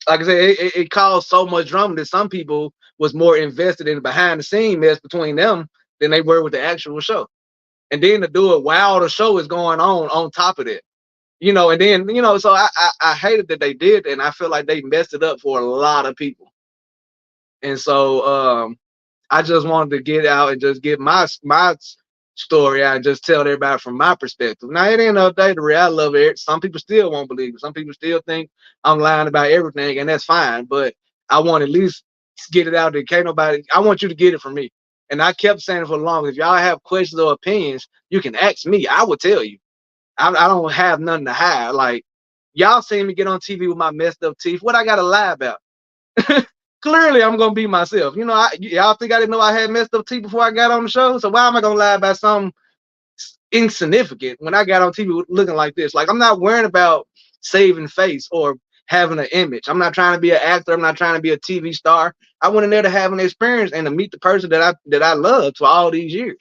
like I said, it caused so much drama that some people was more invested in the behind the scene mess between them than they were with the actual show. And then to do it while the show is going on top of it, and then, so I hated that they did, and I feel like they messed it up for a lot of people. And so I just wanted to get out and just get my story out and just tell everybody from my perspective. Now, it ain't no day the reality of it. Some people still won't believe it. Some people still think I'm lying about everything, and that's fine. But I want to at least get it out there. I want you to get it from me. And I kept saying it for long. If y'all have questions or opinions, you can ask me. I will tell you. I don't have nothing to hide. Like, y'all seen me get on TV with my messed up teeth. What I got to lie about? Clearly, I'm going to be myself. Y'all think I didn't know I had messed up teeth before I got on the show? So why am I going to lie about something insignificant when I got on TV looking like this? Like, I'm not worrying about saving face or having an image. I'm not trying to be an actor. I'm not trying to be a TV star. I went in there to have an experience and to meet the person that I loved for all these years.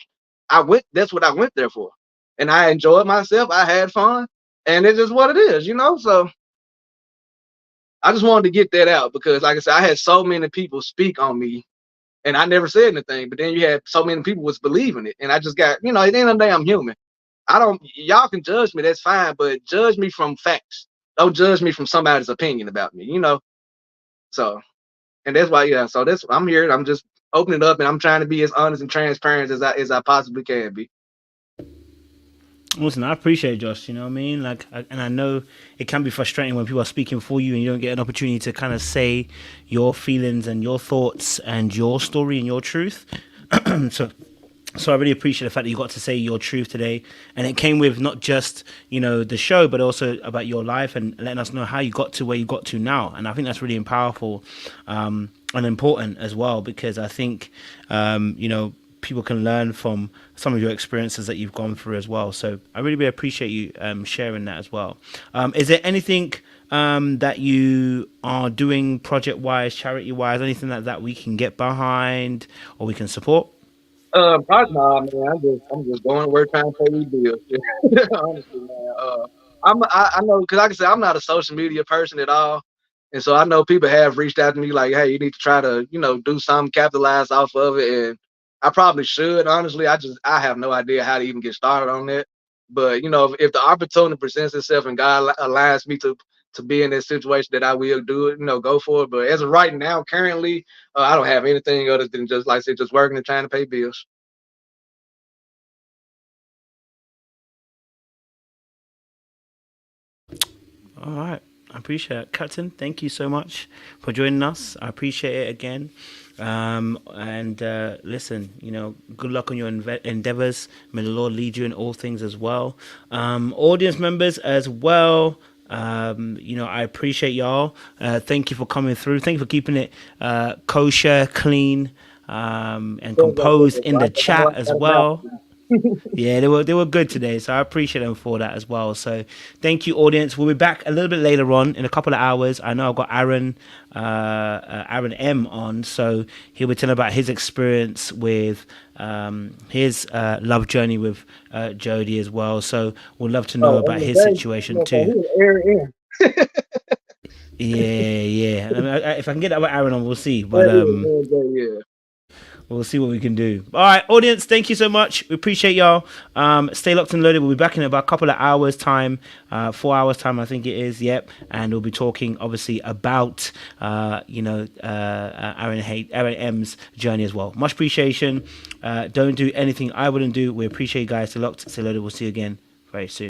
That's what I went there for. And I enjoyed myself. I had fun. And it's just what it is, So I just wanted to get that out because, like I said, I had so many people speak on me and I never said anything. But then you had so many people was believing it. And I just got, at the end of the day, I'm human. Y'all can judge me. That's fine. But judge me from facts. Don't judge me from somebody's opinion about me, So, and that's why, so I'm here. I'm just opening it up and I'm trying to be as honest and transparent as I possibly can be. Listen, I appreciate it, Josh. You know what I mean? And I know it can be frustrating when people are speaking for you and you don't get an opportunity to kind of say your feelings and your thoughts and your story and your truth. So So I really appreciate the fact that you got to say your truth today, and it came with not just the show, but also about your life and letting us know how you got to where you got to now. And I think that's really powerful and important as well, because I think people can learn from some of your experiences that you've gone through as well. So I really appreciate you sharing that as well. Is there anything that you are doing project wise, charity wise, anything like that we can get behind or we can support? Probably nah, man. I'm just going to work trying to pay these bills. Honestly, man. I know because like I said, I'm not a social media person at all, and so I know people have reached out to me like, "Hey, you need to try to, do something, capitalize off of it." And I probably should. Honestly, I have no idea how to even get started on that. But if the opportunity presents itself and God aligns me to be in this situation, that I will do it. Go for it. But as of right now, currently, I don't have anything other than just like I said, just working and trying to pay bills. All right. I appreciate it. Captain, thank you so much for joining us. I appreciate it again. And listen, good luck on your endeavors. May the Lord lead you in all things as well. Audience members as well. I appreciate y'all. Thank you for coming through. Thank you for keeping it kosher, clean, and composed in the chat as well. Yeah, they were good today, so I appreciate them for that as well. So thank you, audience. We'll be back a little bit later on in a couple of hours. I know I've got Aaron M on, so he'll be telling about his experience with his love journey with Jody as well. So we'd love to know about his situation too. Yeah. I mean, if I can get that with Aaron on, we'll see. But Yeah. we'll see what we can do. All right, audience, thank you so much. We appreciate y'all. Stay locked and loaded. We'll be back in about a couple of hours' time, 4 hours' time, I think it is. Yep. And we'll be talking, obviously, about, Aaron M's journey as well. Much appreciation. Don't do anything I wouldn't do. We appreciate you guys. Stay locked, stay loaded. We'll see you again very soon.